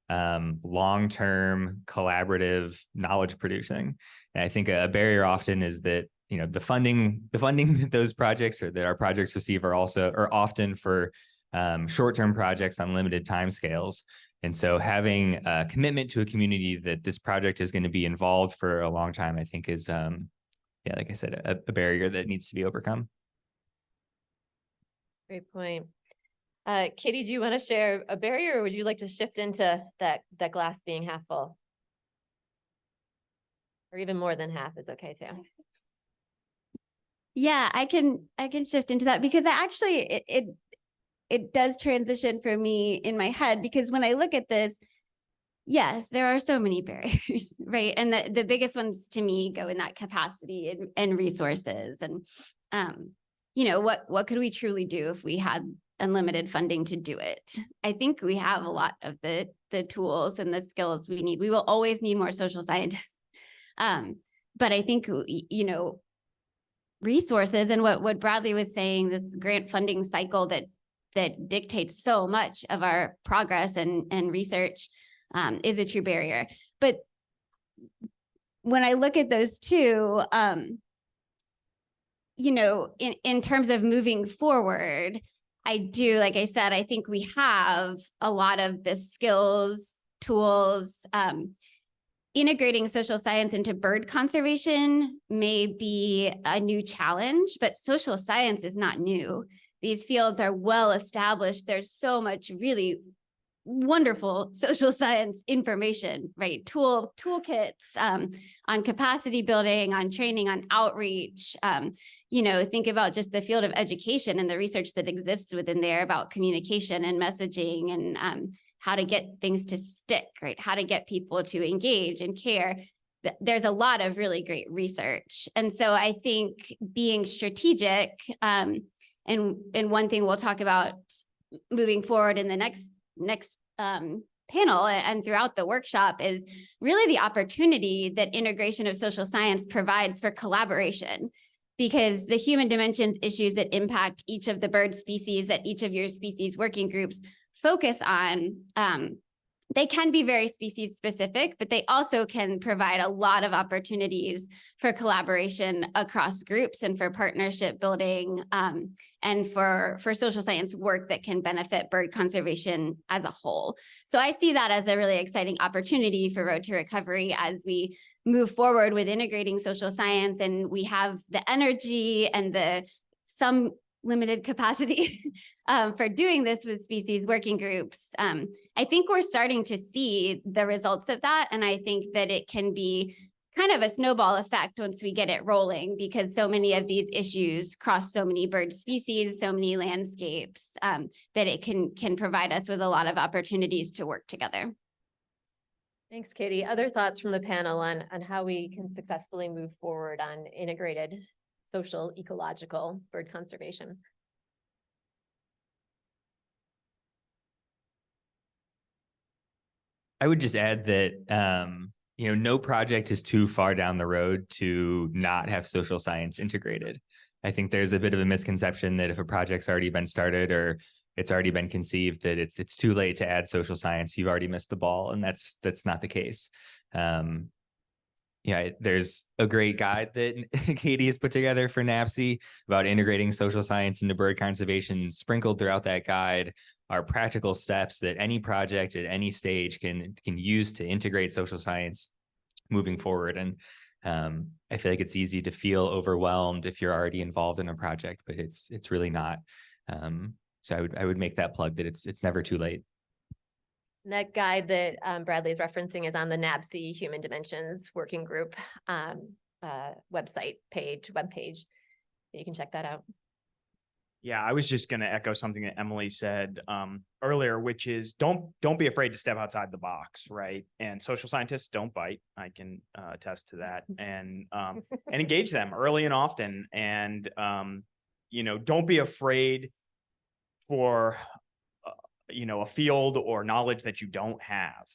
long-term collaborative knowledge producing. And I think a barrier often is that, you know, the funding that those projects or that our projects receive are often for short-term projects on limited timescales. And so having a commitment to a community that this project is going to be involved for a long time, I think is, like I said, a barrier that needs to be overcome. Great point. Katie, do you want to share a barrier, or would you like to shift into that glass being half full? Or even more than half is okay too. Yeah, I can shift into that because it does transition for me in my head, because when I look at this, yes, there are so many barriers, right? And the biggest ones to me go in that capacity and resources. And, you know, what could we truly do if we had unlimited funding to do it? I think we have a lot of the tools and the skills we need. We will always need more social scientists. But I think, you know, resources and what Bradley was saying, this grant funding cycle that dictates so much of our progress and research is a true barrier. But when I look at those two, you know, in terms of moving forward, I do, like I said, I think we have a lot of the skills, tools. Integrating social science into bird conservation may be a new challenge, but social science is not new. These fields are well established. There's so much really wonderful social science information, right? Toolkits on capacity building, on training, on outreach. You know, think about just the field of education and the research that exists within there about communication and messaging and how to get things to stick, right? How to get people to engage and care. There's a lot of really great research. And so I think being strategic, and one thing we'll talk about moving forward in the next panel and throughout the workshop is really the opportunity that integration of social science provides for collaboration, because the human dimensions issues that impact each of the bird species that each of your species working groups focus on, they can be very species specific, but they also can provide a lot of opportunities for collaboration across groups and for partnership building and for social science work that can benefit bird conservation as a whole. So I see that as a really exciting opportunity for Road to Recovery as we move forward with integrating social science, and we have the energy and some limited capacity for doing this with species working groups. I think we're starting to see the results of that. And I think that it can be kind of a snowball effect once we get it rolling, because so many of these issues cross so many bird species, so many landscapes, that it can provide us with a lot of opportunities to work together. Thanks, Katie. Other thoughts from the panel on how we can successfully move forward on integrated social ecological bird conservation? I would just add that, you know, no project is too far down the road to not have social science integrated. I think there's a bit of a misconception that if a project's already been started or it's already been conceived, that it's too late to add social science. You've already missed the ball, and that's not the case. Yeah, there's a great guide that Katie has put together for NAPSI about integrating social science into bird conservation. Sprinkled throughout that guide are practical steps that any project at any stage can use to integrate social science moving forward. And I feel like it's easy to feel overwhelmed if you're already involved in a project, but it's really not. So I would make that plug that it's never too late. That guide that Bradley is referencing is on the NABC Human Dimensions Working Group webpage. You can check that out. Yeah, I was just going to echo something that Emily said earlier, which is don't be afraid to step outside the box, right? And social scientists don't bite. I can attest to that, and engage them early and often, and you know, don't be afraid for a field or knowledge that you don't have.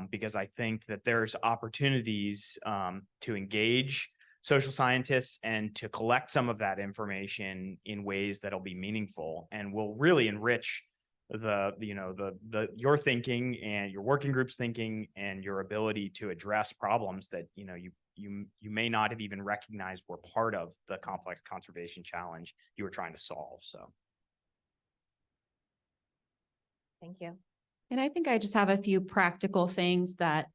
Because I think that there's opportunities to engage social scientists and to collect some of that information in ways that'll be meaningful and will really enrich your thinking and your working group's thinking and your ability to address problems that you may not have even recognized were part of the complex conservation challenge you were trying to solve. So Thank you. And I think I just have a few practical things that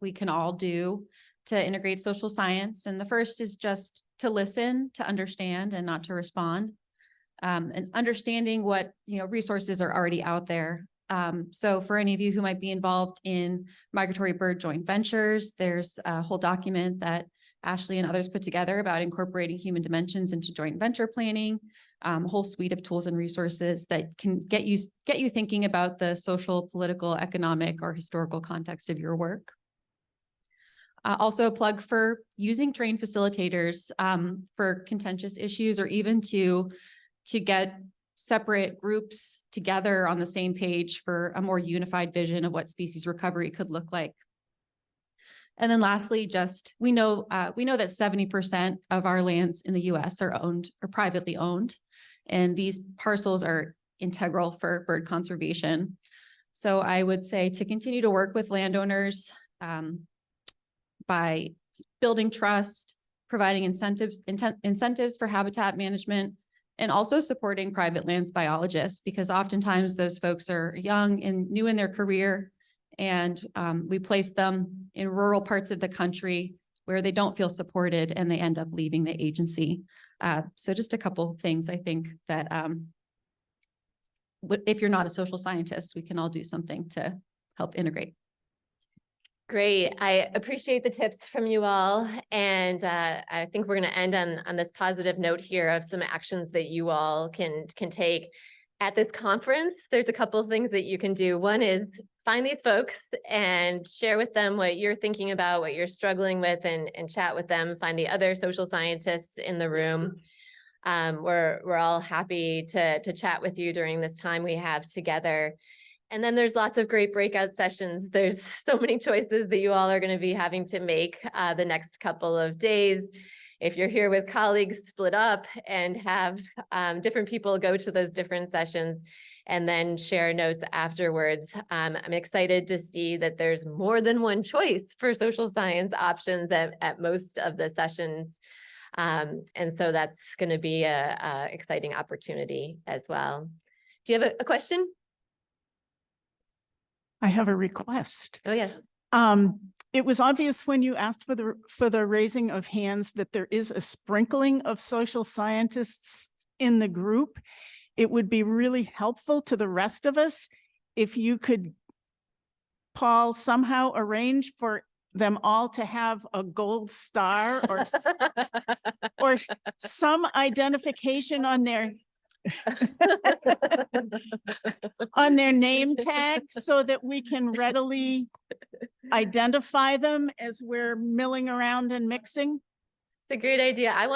we can all do to integrate social science. And the first is just to listen, to understand, and not to respond. And understanding what resources are already out there. So for any of you who might be involved in migratory bird joint ventures, there's a whole document that Ashley and others put together about incorporating human dimensions into joint venture planning, a whole suite of tools and resources that can get you thinking about the social, political, economic, or historical context of your work. Also a plug for using trained facilitators for contentious issues, or even to get separate groups together on the same page for a more unified vision of what species recovery could look like. And then lastly, we know that 70% of our lands in the US are privately owned, and these parcels are integral for bird conservation. So I would say to continue to work with landowners by building trust, providing incentives for habitat management, and also supporting private lands biologists, because oftentimes those folks are young and new in their career, and we place them in rural parts of the country where they don't feel supported and they end up leaving the agency. So just a couple things I think that if you're not a social scientist, we can all do something to help integrate. Great. I appreciate the tips from you all. And I think we're going to end on this positive note here of some actions that you all can take. At this conference, there's a couple of things that you can do. One is find these folks and share with them what you're thinking about, what you're struggling with, and chat with them. Find the other social scientists in the room. We're all happy to chat with you during this time we have together. And then there's lots of great breakout sessions. There's so many choices that you all are going to be having to make the next couple of days. If you're here with colleagues, split up and have different people go to those different sessions and then share notes afterwards. I'm excited to see that there's more than one choice for social science options at most of the sessions. And so that's going to be a exciting opportunity as well. Do you have a question? I have a request. Oh, yes. It was obvious when you asked for the raising of hands that there is a sprinkling of social scientists in the group. It would be really helpful to the rest of us if you could, Paul, somehow arrange for them all to have a gold star or some identification on their name tag so that we can readily identify them as we're milling around and mixing. It's a great idea. I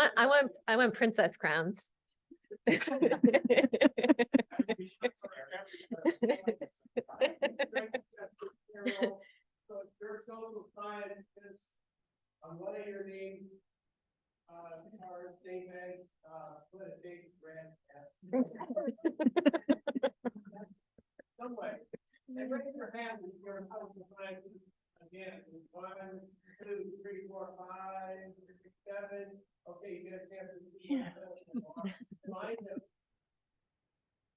want princess crowns. What are your names? Our statements, put a big red some way. And raise your hand if you're a social scientist again. 1, 2, 3, 4, 5, 6, 7. Okay, you get a chance to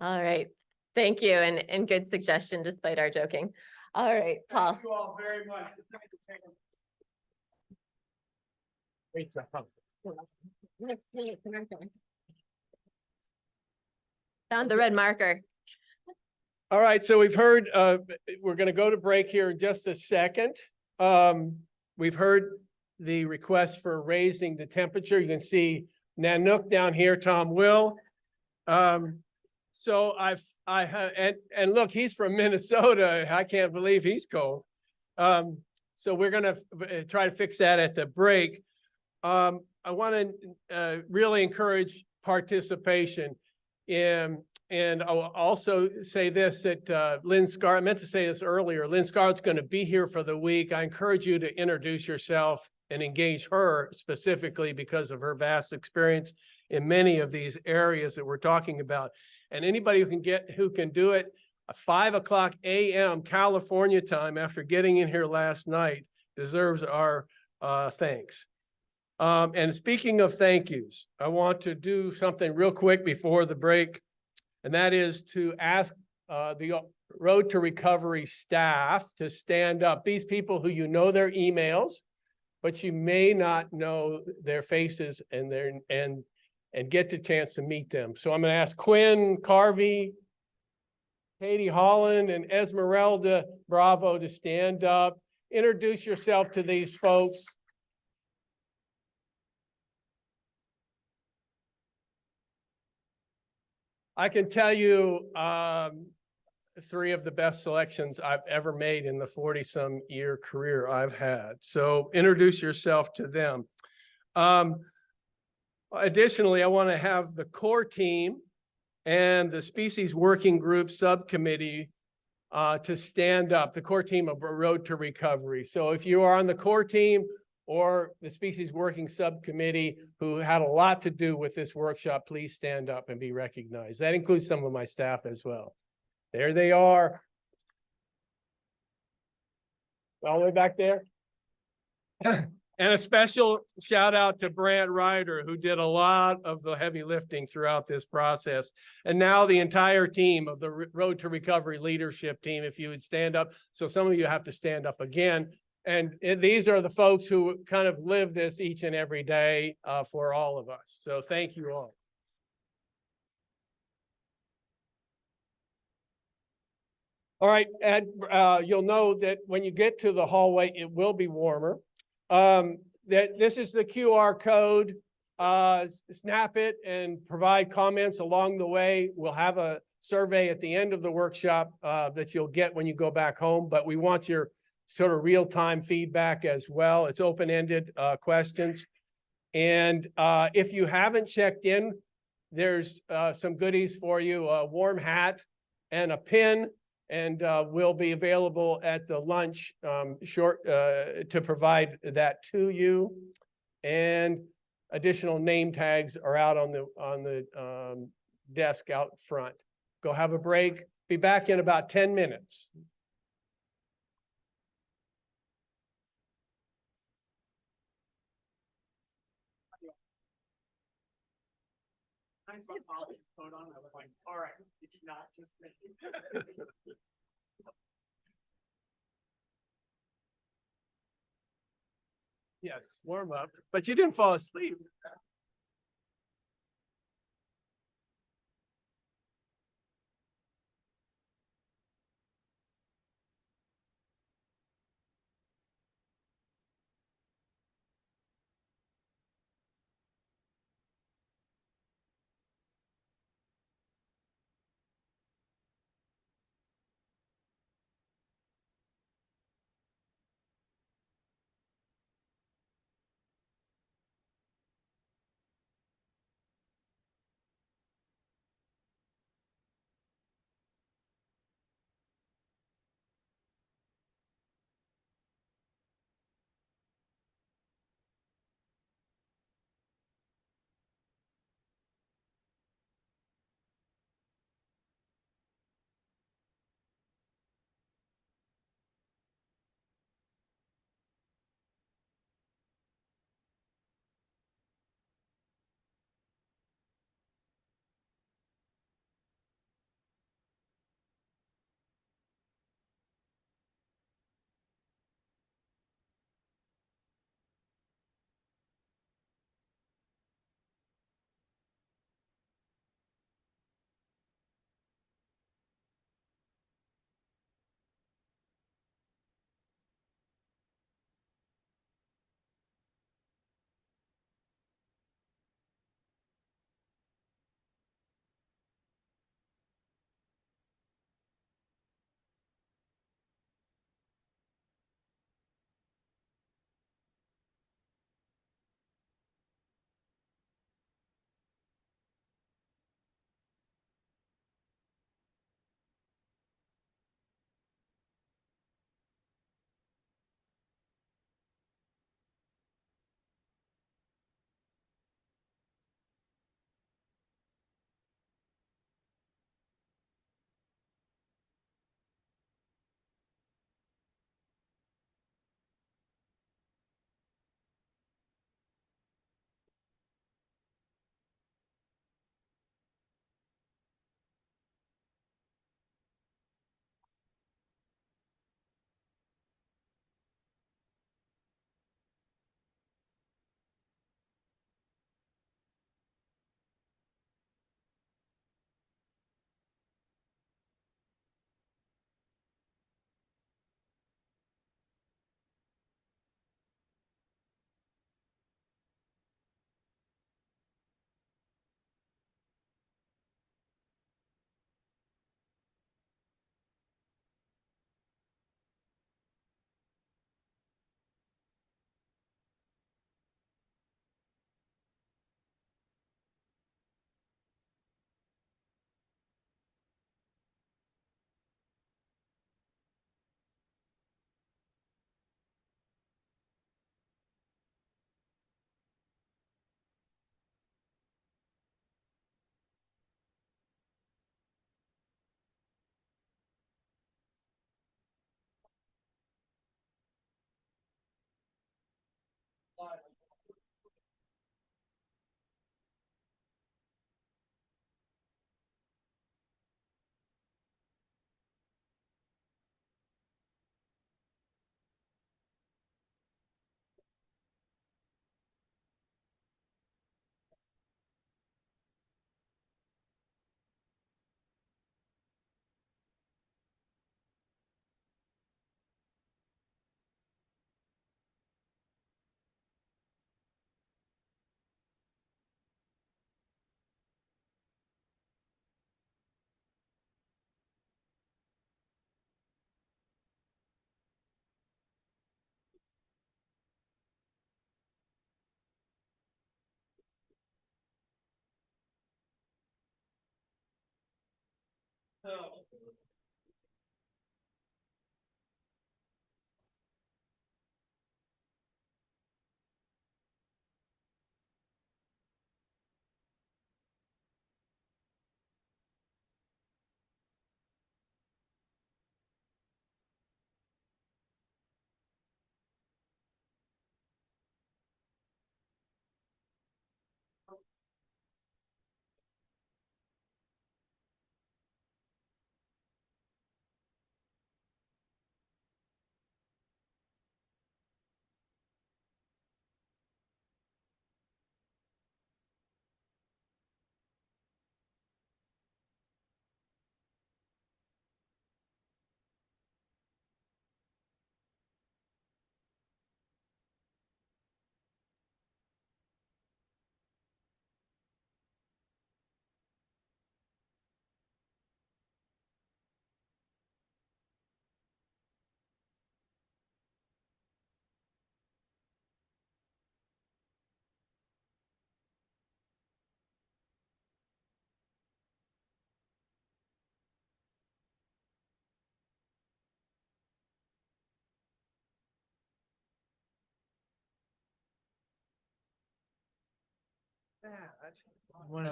All right. Thank you. And good suggestion despite our joking. All right, Paul. Thank you all very much. Great job. Found the red marker. All right, so we've heard, we're going to go to break here in just a second. We've heard the request for raising the temperature. You can see Nanook down here, Tom Will. So I have, and look, he's from Minnesota. I can't believe he's cold. So we're going to try to fix that at the break. I want to really encourage participation. And And I'll also say this, that Lynn Scarlett, I meant to say this earlier, Lynn Scarlett's going to be here for the week. I encourage you to introduce yourself and engage her specifically because of her vast experience in many of these areas that we're talking about. And anybody who can do it at 5:00 a.m. California time after getting in here last night deserves our thanks. And speaking of thank yous, I want to do something real quick before the break, and that is to ask the Road to Recovery staff to stand up. These people who you know their emails, but you may not know their faces and get the chance to meet them. So I'm going to ask Quinn Carvey, Katie Holland, and Esmeralda Bravo to stand up. Introduce yourself to these folks. I can tell you 3 of the best selections I've ever made in the 40-some year career I've had. So introduce yourself to them. Additionally, I want to have the core team and the species working group subcommittee to stand up, the core team of Road to Recovery. So if you are on the core team or the species working subcommittee who had a lot to do with this workshop, please stand up and be recognized. That includes some of my staff as well. There they are. All the way back there. And a special shout out to Brant Ryder, who did a lot of the heavy lifting throughout this process. And now the entire team of the Road to Recovery leadership team, if you would stand up. So some of you have to stand up again. And these are the folks who kind of live this each and every day for all of us. So thank you all. All right, and you'll know that when you get to the hallway, it will be warmer. This is the QR code. Snap it and provide comments along the way. We'll have a survey at the end of the workshop that you'll get when you go back home, but we want your sort of real-time feedback as well. It's open-ended questions. And if you haven't checked in, there's some goodies for you, a warm hat and a pin, and will be available at the lunch to provide that to you. And additional name tags are out on the desk out front. Go have a break. Be back in about 10 minutes. All right, it's not just me. Yes, warm up, but you didn't fall asleep.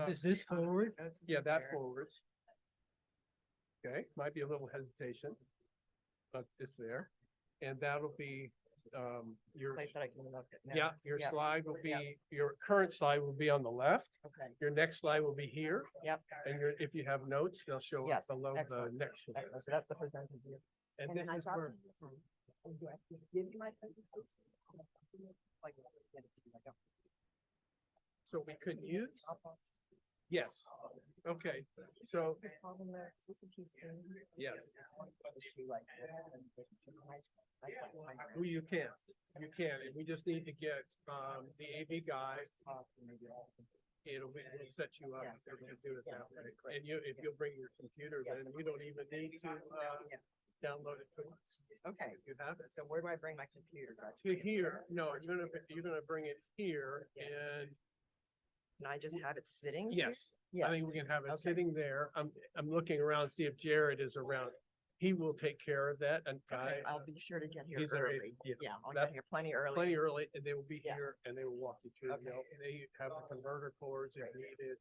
Is this forward? Yeah, that forwards. Okay, might be a little hesitation, but it's there. And that'll be, your, Place that I can look at now. yeah, your Yep. slide will Yep. be, your current slide will be on the left. Okay. Your next slide will be here. Yep. And your, if you have notes, they'll show up Yes, below the excellent. next. slide. Excellent. So that's the presented view. And And this then I is dropped where, Oh, do I have to give you my presentation? Like, get it to you, I don't- so we could use, yes, okay, so, Problem there, is this a piece in? yes. Should be like- Well, you can, and we just need to get, the AV guy, it'll be, we'll set you up, Yes. if you do it that way. And you, if you'll bring your computer, then you don't even need to, download it to us. Okay, You have it. so where do I bring my computer? Do I- To here, no, you're gonna bring it here, and Can I just have it sitting? here? yes, I Yes. think we can have it Okay. sitting there. I'm looking around, see if Jared is around. He will take care of that, and Okay, Guy, I'll be sure to get here he's already- early. yeah, Yeah, I'll that- get here plenty early. plenty early, and they will be Yeah. here, and they will walk you through. Okay. They have the converter cords if needed,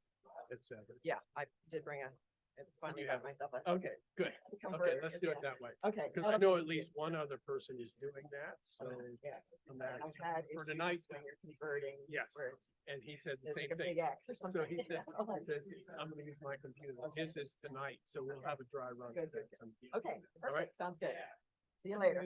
et cetera. Yeah, I did bring a, I finally You got have it. myself a. Okay, good. converter, Okay, let's do yeah. it that way. Okay. Because I that'll know be at easier. least one other person is doing that, so. Yeah, from that- I've had For issues tonight, when you're converting. yes, where and he said the there's like same a thing. big X or So something. he says, Okay. I'm gonna use my computer. Okay. His is tonight, so we'll have a dry run. Good, good, Some- Okay, All right. perfect, sounds good. See you later.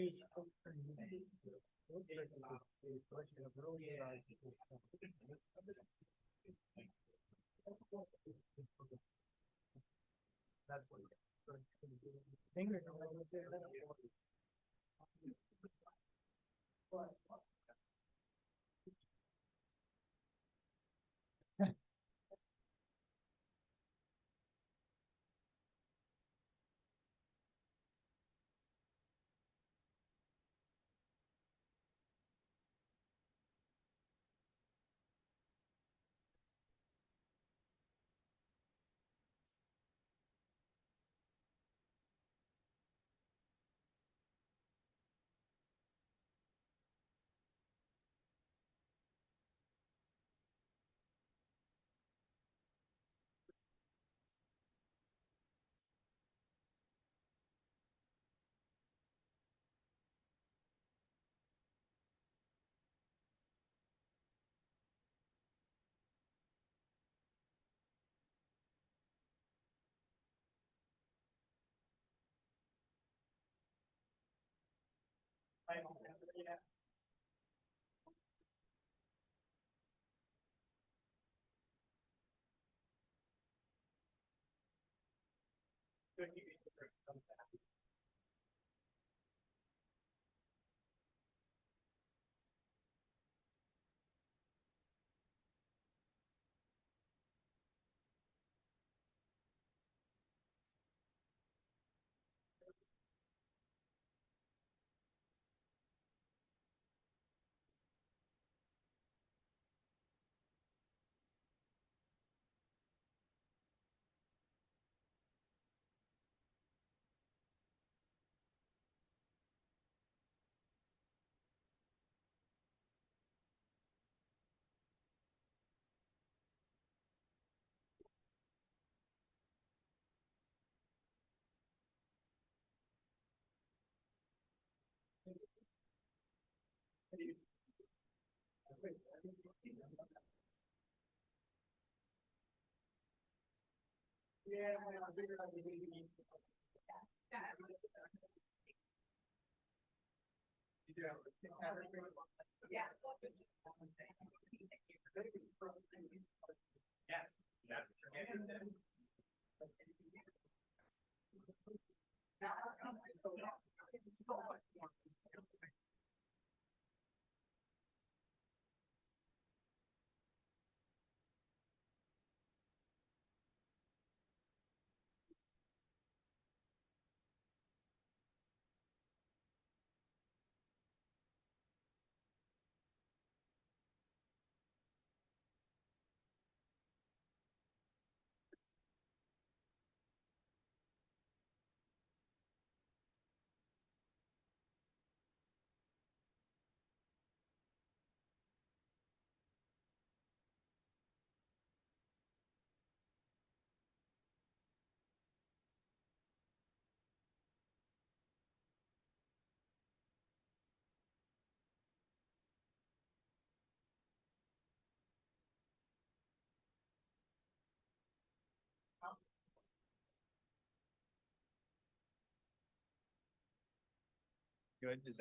Good. Does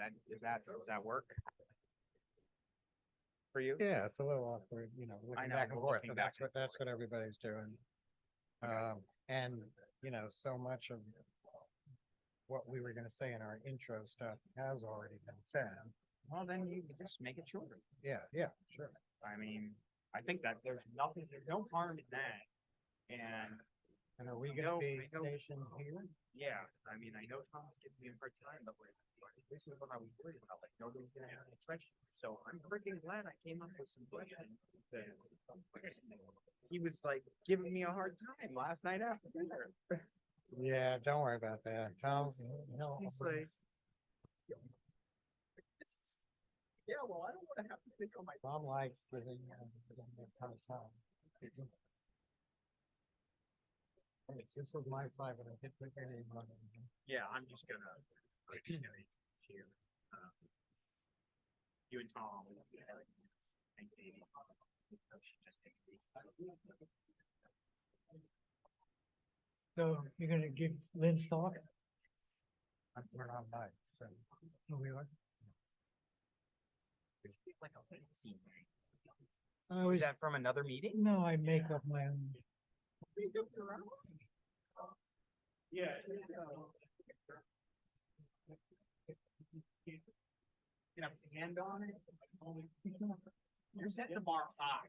that work? For you? Yeah, it's a little awkward, you know, looking know, back and we're forth, looking but back that's what everybody's doing. And, you know, so much of what we were gonna say in our intro stuff has already been said. Well, then you just make it shorter. Yeah, yeah, sure. I mean, I think that there's no harm in that. And And are we I gonna know- be I know- stationed here? yeah, I mean, I know Tom's giving me a hard time, but like, this is what I was worried about, like, nobody's gonna have any questions. So I'm freaking glad I came up with some questions. He was like giving me a hard time last night after dinner. Yeah, don't worry about that. Tom, no. He's like, yeah, well, I don't wanna have to think on my. Tom likes giving a ton of time. This was my five and I hit the name on it. Yeah, I'm just gonna here. You and Tom. And Katie. She just takes me. So you're gonna give Lynn's talk? We're on mic, so. Oh, we are? Like a fancy. I was, Is that from another meeting? no, I make up my own. Yeah. Can I hand on it? You're setting the bar high.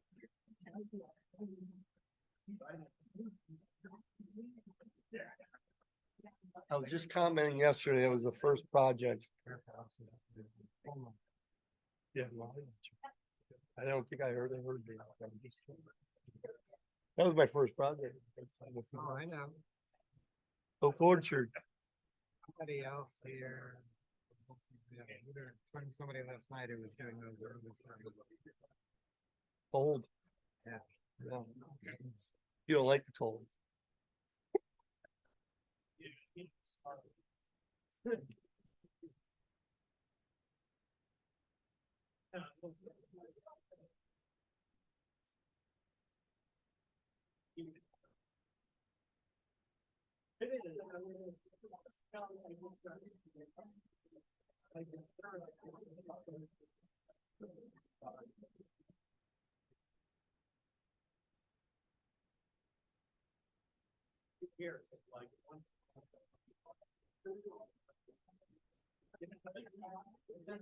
I was just commenting yesterday, it was the first project. Yeah. I don't think I heard a word. That was my first project. Oh, I know. Oak Orchard. Somebody else here. Somebody last night who was doing those. Cold. Yeah. Yeah. You don't like the cold.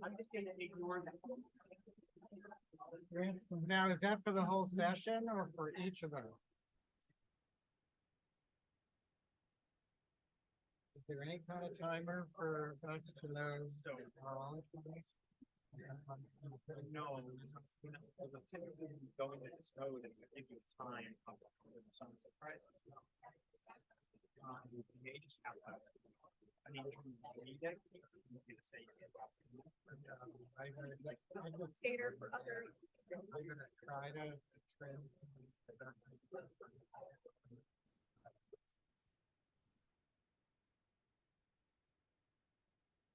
I'm just gonna ignore that. Now, is that for the whole session or for each of them? Is there any kind of timer for us to know? our own information? No, typically go into this mode and give you time. Some surprise. You may just have to. I mean, you get to say. Skater for others. I'm gonna try to trim.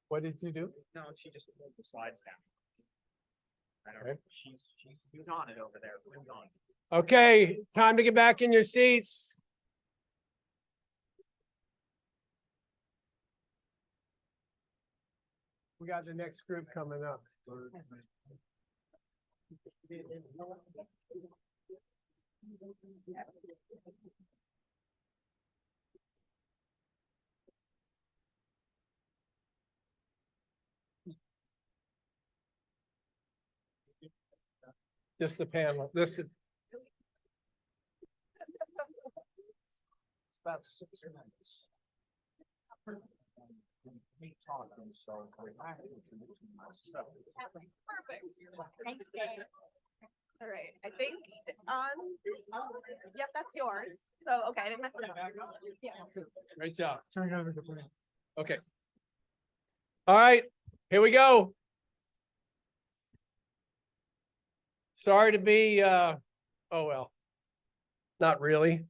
What did you do? No, she just pulled the slides down. Okay. She's on it over there. Lynn's on. Okay, time to get back in your seats. We got the next group coming up. Just the panel. This is About 6 minutes. Me talking, so I introduce myself. Perfect. Thanks, Dave. All right, I think it's on. Yep, that's yours. So, okay, I didn't mess it up. Yeah. great job. Okay. All right, here we go. Sorry to be, oh well, not really.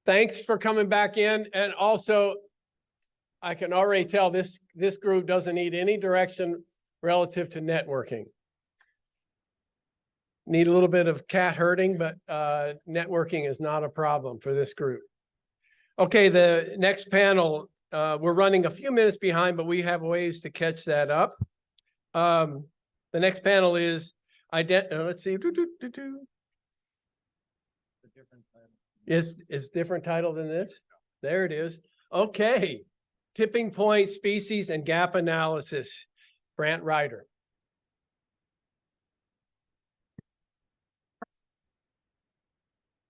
Thanks for coming back in. And also, I can already tell this group doesn't need any direction relative to networking. Need a little bit of cat herding, but networking is not a problem for this group. Okay, the next panel, we're running a few minutes behind, but we have ways to catch that up. The next panel is let's see. Is different title than this? There it is. Okay. Tipping point, species, and gap analysis. Brant Ryder.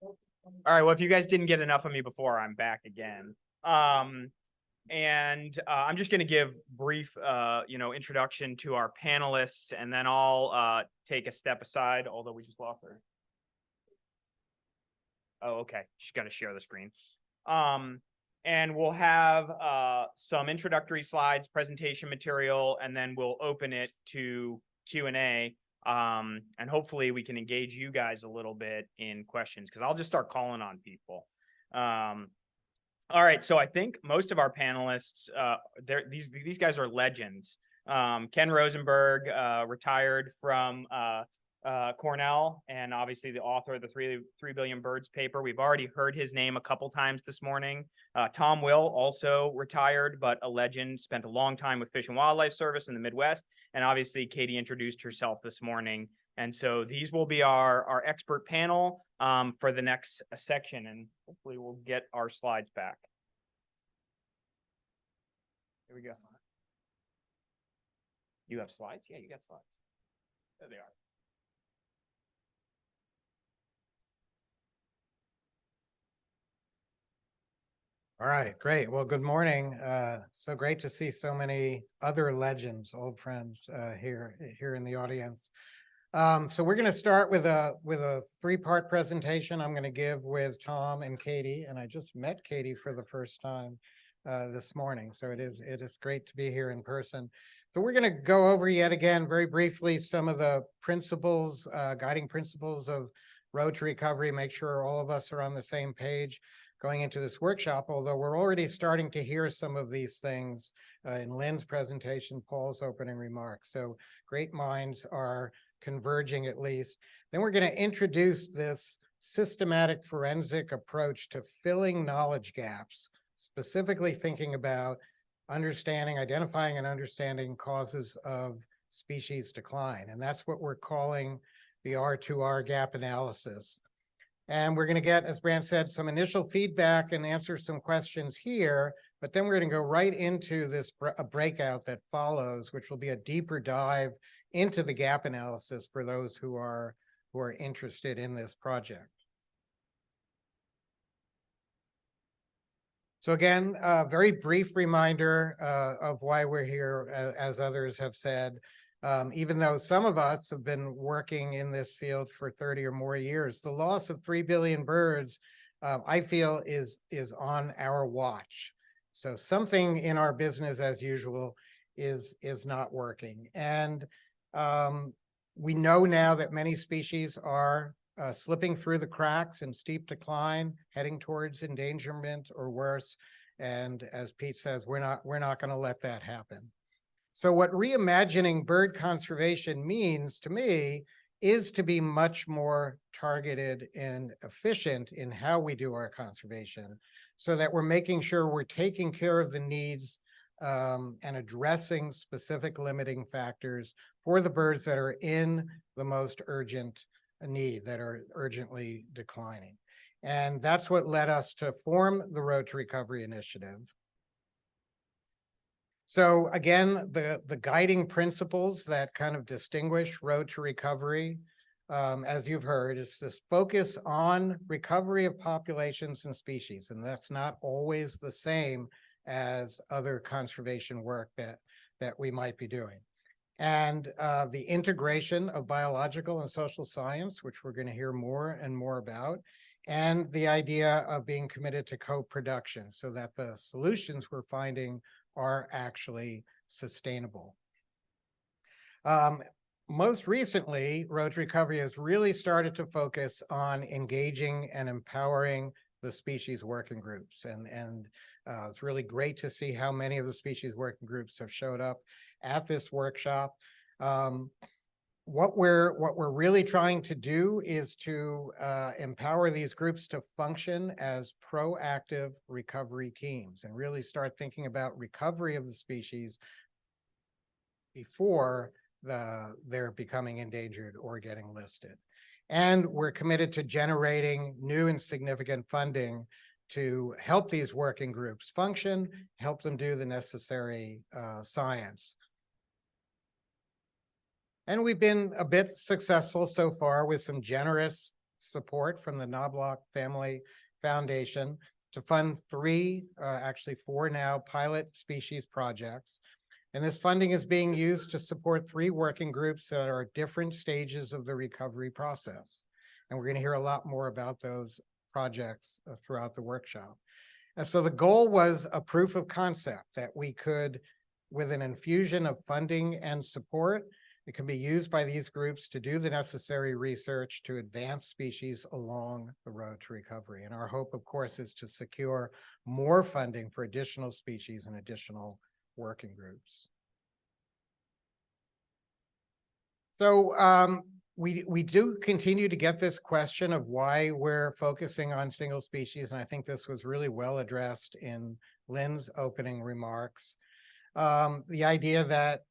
All right. Well, if you guys didn't get enough of me before, I'm back again. I'm just going to give brief, introduction to our panelists, and then I'll take a step aside. Although we just lost her. Oh, okay. She's got to share the screen. And we'll have some introductory slides, presentation material, and then we'll open it to Q&A. And hopefully we can engage you guys a little bit in questions, because I'll just start calling on people. All right, so I think most of our panelists, these guys are legends. Ken Rosenberg retired from Cornell, and obviously the author of the 3 Billion Birds paper. We've already heard his name a couple times this morning. Tom Will, also retired, but a legend, spent a long time with Fish and Wildlife Service in the Midwest. And obviously Katie introduced herself this morning. And so these will be our expert panel for the next section, and hopefully we'll get our slides back. Here we go. You have slides? Yeah, you got slides. There they are. All right, great. Well, good morning. So great to see so many other legends, old friends here in the audience. So we're going to start with a 3-part presentation I'm going to give with Tom and Katie, and I just met Katie for the first time this morning. So it is great to be here in person. So we're going to go over yet again very briefly some of the principles, guiding principles of road to recovery. Make sure all of us are on the same page going into this workshop, although we're already starting to hear some of these things in Lynn's presentation, Paul's opening remarks. So great minds are converging at least. Then we're going to introduce this systematic forensic approach to filling knowledge gaps, specifically thinking about identifying and understanding causes of species decline. And that's what we're calling the R2R gap analysis. And we're going to get, as Brant said, some initial feedback and answer some questions here, but then we're going to go right into this breakout that follows, which will be a deeper dive into the gap analysis for those who are interested in this project. So again, a very brief reminder of why we're here, as others have said. Even though some of us have been working in this field for 30 or more years, the loss of 3 billion birds, I feel, is on our watch. So something in our business as usual is not working. And we know now that many species are slipping through the cracks in steep decline, heading towards endangerment or worse. And as Pete says, we're not going to let that happen. So what reimagining bird conservation means to me is to be much more targeted and efficient in how we do our conservation, so that we're making sure we're taking care of the needs and addressing specific limiting factors for the birds that are in the most urgent need, that are urgently declining. And that's what led us to form the Road to Recovery Initiative. So again, the guiding principles that kind of distinguish Road to Recovery, as you've heard, is this focus on recovery of populations and species. And that's not always the same as other conservation work that we might be doing. And the integration of biological and social science, which we're going to hear more and more about, and the idea of being committed to co-production so that the solutions we're finding are actually sustainable. Most recently, Road to Recovery has really started to focus on engaging and empowering the species working groups. And it's really great to see how many of the species working groups have showed up at this workshop. What we're really trying to do is to empower these groups to function as proactive recovery teams and really start thinking about recovery of the species before they're becoming endangered or getting listed. And we're committed to generating new and significant funding to help these working groups function, help them do the necessary science. And we've been a bit successful so far with some generous support from the Knobloch Family Foundation to fund actually four now, pilot species projects. And this funding is being used to support 3 working groups that are at different stages of the recovery process. And we're going to hear a lot more about those projects throughout the workshop. And so the goal was a proof of concept that we could, with an infusion of funding and support, it can be used by these groups to do the necessary research to advance species along the road to recovery. And our hope, of course, is to secure more funding for additional species and additional working groups. So we do continue to get this question of why we're focusing on single species, and I think this was really well addressed in Lynn's opening remarks. The idea that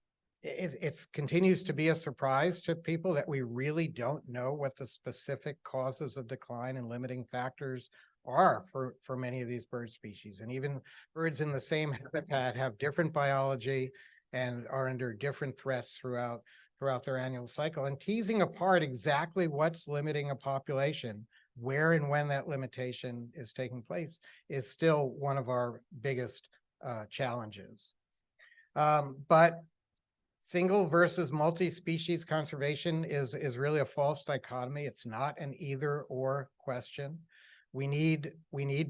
it continues to be a surprise to people that we really don't know what the specific causes of decline and limiting factors are for many of these bird species. And even birds in the same habitat have different biology and are under different threats throughout their annual cycle. And teasing apart exactly what's limiting a population, where and when that limitation is taking place, is still one of our biggest challenges. But single versus multi-species conservation is really a false dichotomy. It's not an either or question. We need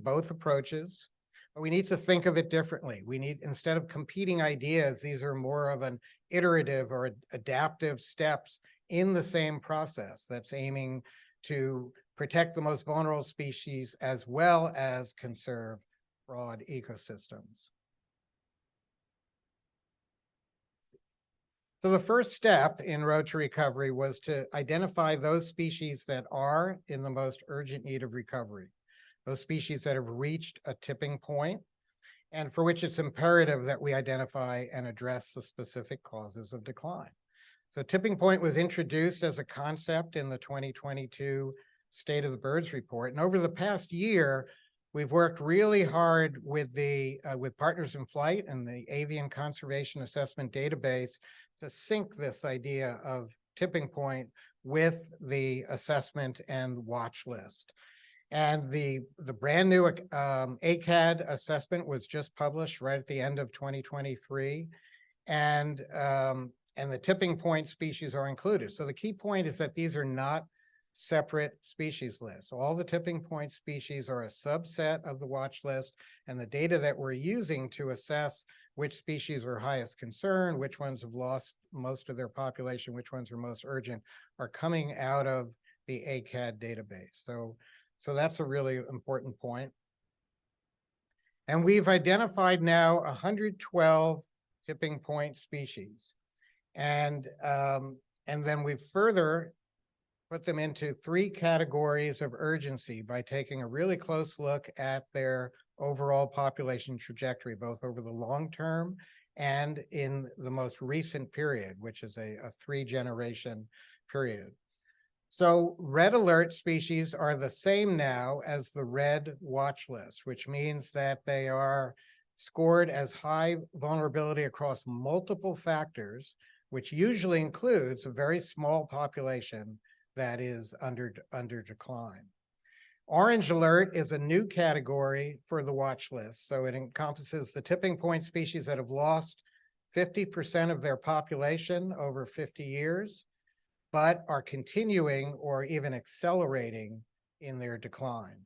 both approaches, but we need to think of it differently. We need, instead of competing ideas, these are more of an iterative or adaptive steps in the same process that's aiming to protect the most vulnerable species as well as conserve broad ecosystems. So the first step in Road to Recovery was to identify those species that are in the most urgent need of recovery, those species that have reached a tipping point and for which it's imperative that we identify and address the specific causes of decline. So tipping point was introduced as a concept in the 2022 State of the Birds report. And over the past year, we've worked really hard with Partners in Flight and the Avian Conservation Assessment Database to sync this idea of tipping point with the assessment and watch list. And the brand new ACAD assessment was just published right at the end of 2023. And the tipping point species are included. So the key point is that these are not separate species lists. All the tipping point species are a subset of the watch list, and the data that we're using to assess which species are highest concern, which ones have lost most of their population, which ones are most urgent, are coming out of the ACAD database. So that's a really important point. And we've identified now 112 tipping point species. And then we further put them into 3 categories of urgency by taking a really close look at their overall population trajectory, both over the long term and in the most recent period, which is a 3-generation period. So red alert species are the same now as the red watch list, which means that they are scored as high vulnerability across multiple factors, which usually includes a very small population that is under decline. Orange alert is a new category for the watch list. So it encompasses the tipping point species that have lost 50% of their population over 50 years, but are continuing or even accelerating in their decline.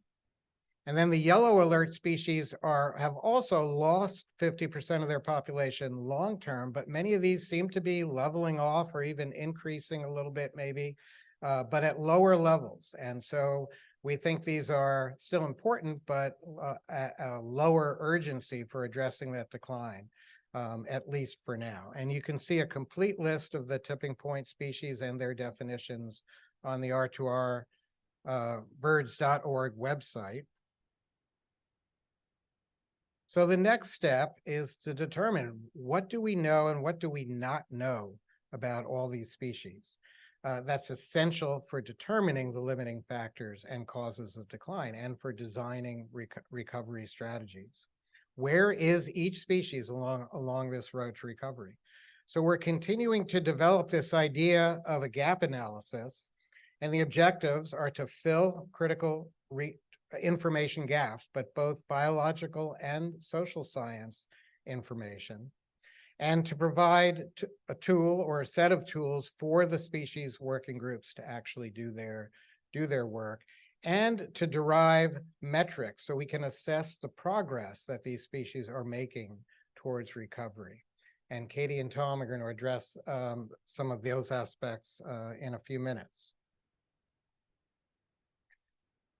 And then the yellow alert species have also lost 50% of their population long-term, but many of these seem to be leveling off or even increasing a little bit maybe, but at lower levels. And so we think these are still important, but at a lower urgency for addressing that decline, at least for now. And you can see a complete list of the tipping point species and their definitions on the R2R birds.org website. So the next step is to determine what do we know and what do we not know about all these species. That's essential for determining the limiting factors and causes of decline and for designing recovery strategies. Where is each species along this road to recovery? So we're continuing to develop this idea of a gap analysis, and the objectives are to fill critical information gaps, but both biological and social science information, and to provide a tool or a set of tools for the species working groups to actually do their work, and to derive metrics so we can assess the progress that these species are making towards recovery. And Katie and Tom are going to address some of those aspects in a few minutes.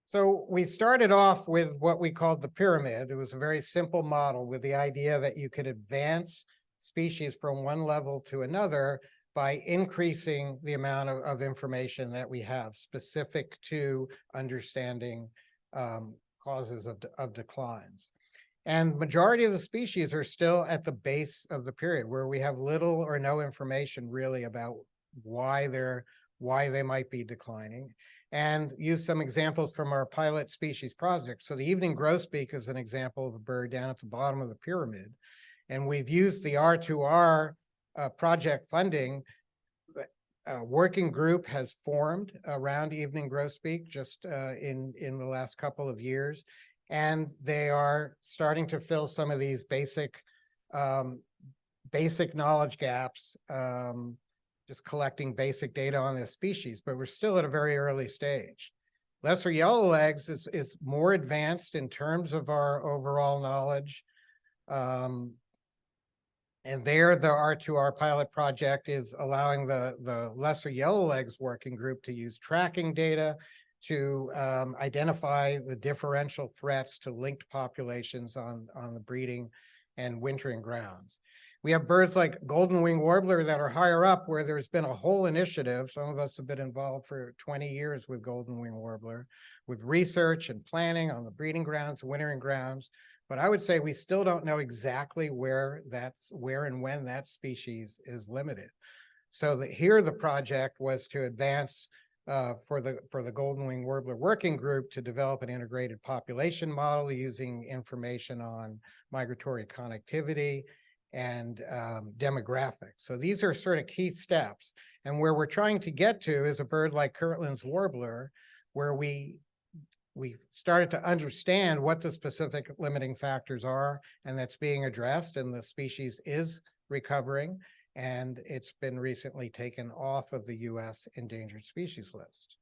So we started off with what we called the pyramid. It was a very simple model with the idea that you could advance species from one level to another by increasing the amount of information that we have specific to understanding causes of declines. And majority of the species are still at the base of the period where we have little or no information really about why they might be declining, and use some examples from our pilot species project. So the evening grosbeak is an example of a bird down at the bottom of the pyramid. And we've used the R2R project funding. A working group has formed around evening grosbeak just in the last couple of years. And they are starting to fill some of these basic knowledge gaps, just collecting basic data on this species, but we're still at a very early stage. Lesser yellowlegs is more advanced in terms of our overall knowledge. And there, the R2R pilot project is allowing the lesser yellowlegs working group to use tracking data to identify the differential threats to linked populations on the breeding and wintering grounds. We have birds like golden wing warbler that are higher up where there's been a whole initiative. Some of us have been involved for 20 years with golden wing warbler, with research and planning on the breeding grounds, wintering grounds. But I would say we still don't know exactly where and when that species is limited. So here the project was to advance for the golden wing warbler working group to develop an integrated population model using information on migratory connectivity and demographics. So these are sort of key steps. And where we're trying to get to is a bird like Kirtland's warbler, where we started to understand what the specific limiting factors are, and that's being addressed, and the species is recovering, and it's been recently taken off of the US endangered species list.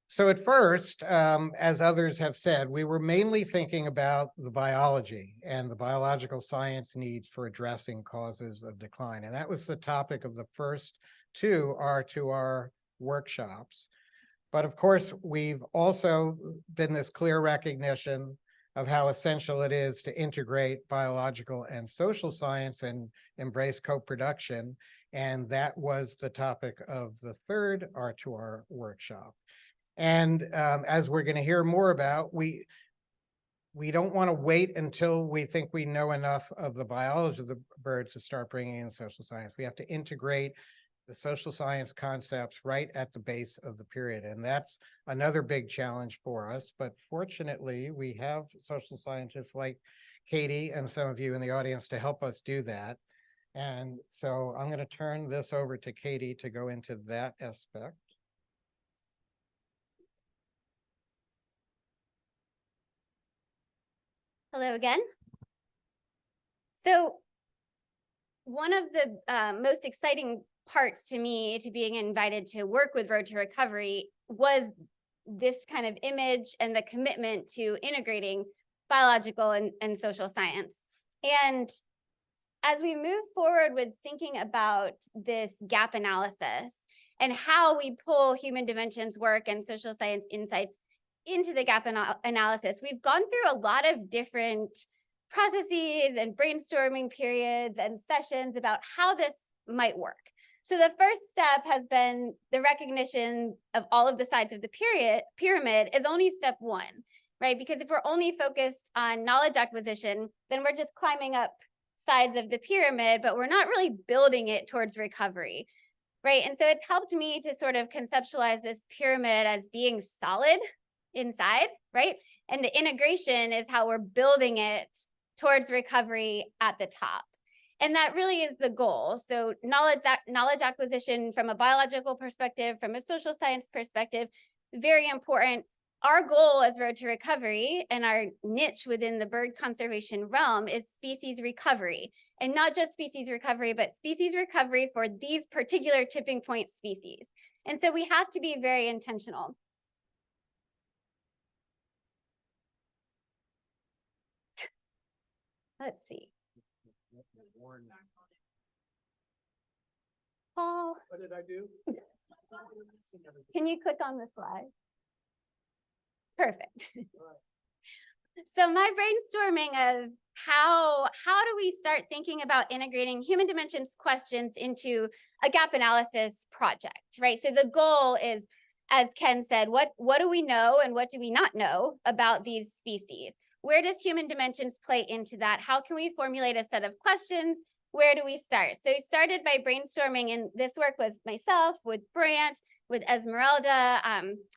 So at first, as others have said, we were mainly thinking about the biology and the biological science needs for addressing causes of decline. And that was the topic of the first 2 R2R workshops. But of course, we've also been this clear recognition of how essential it is to integrate biological and social science and embrace co-production. And that was the topic of the third R2R workshop. And as we're going to hear more about, we don't want to wait until we think we know enough of the biology of the birds to start bringing in social science. We have to integrate the social science concepts right at the base of the period. And that's another big challenge for us. But fortunately, we have social scientists like Katie and some of you in the audience to help us do that. And so I'm going to turn this over to Katie to go into that aspect. Hello again. So one of the most exciting parts to me to being invited to work with Road to Recovery was this kind of image and the commitment to integrating biological and social science. And as we move forward with thinking about this gap analysis and how we pull human dimensions work and social science insights into the gap analysis, we've gone through a lot of different processes and brainstorming periods and sessions about how this might work. So the first step has been the recognition of all of the sides of the pyramid is only step one, right? Because if we're only focused on knowledge acquisition, then we're just climbing up sides of the pyramid, but we're not really building it towards recovery, right? And so it's helped me to sort of conceptualize this pyramid as being solid inside, right? And the integration is how we're building it towards recovery at the top. And that really is the goal. So knowledge acquisition from a biological perspective, from a social science perspective, very important. Our goal as Road to Recovery and our niche within the bird conservation realm is species recovery. And not just species recovery, but species recovery for these particular tipping point species. And so we have to be very intentional. Let's see. Paul, What did I do? can you click on the slide? Perfect. So my brainstorming of how do we start thinking about integrating human dimensions questions into a gap analysis project, right? So the goal is, as Ken said, what do we know and what do we not know about these species? Where does human dimensions play into that? How can we formulate a set of questions? Where do we start? So we started by brainstorming, and this work was myself, with Brant, with Esmeralda,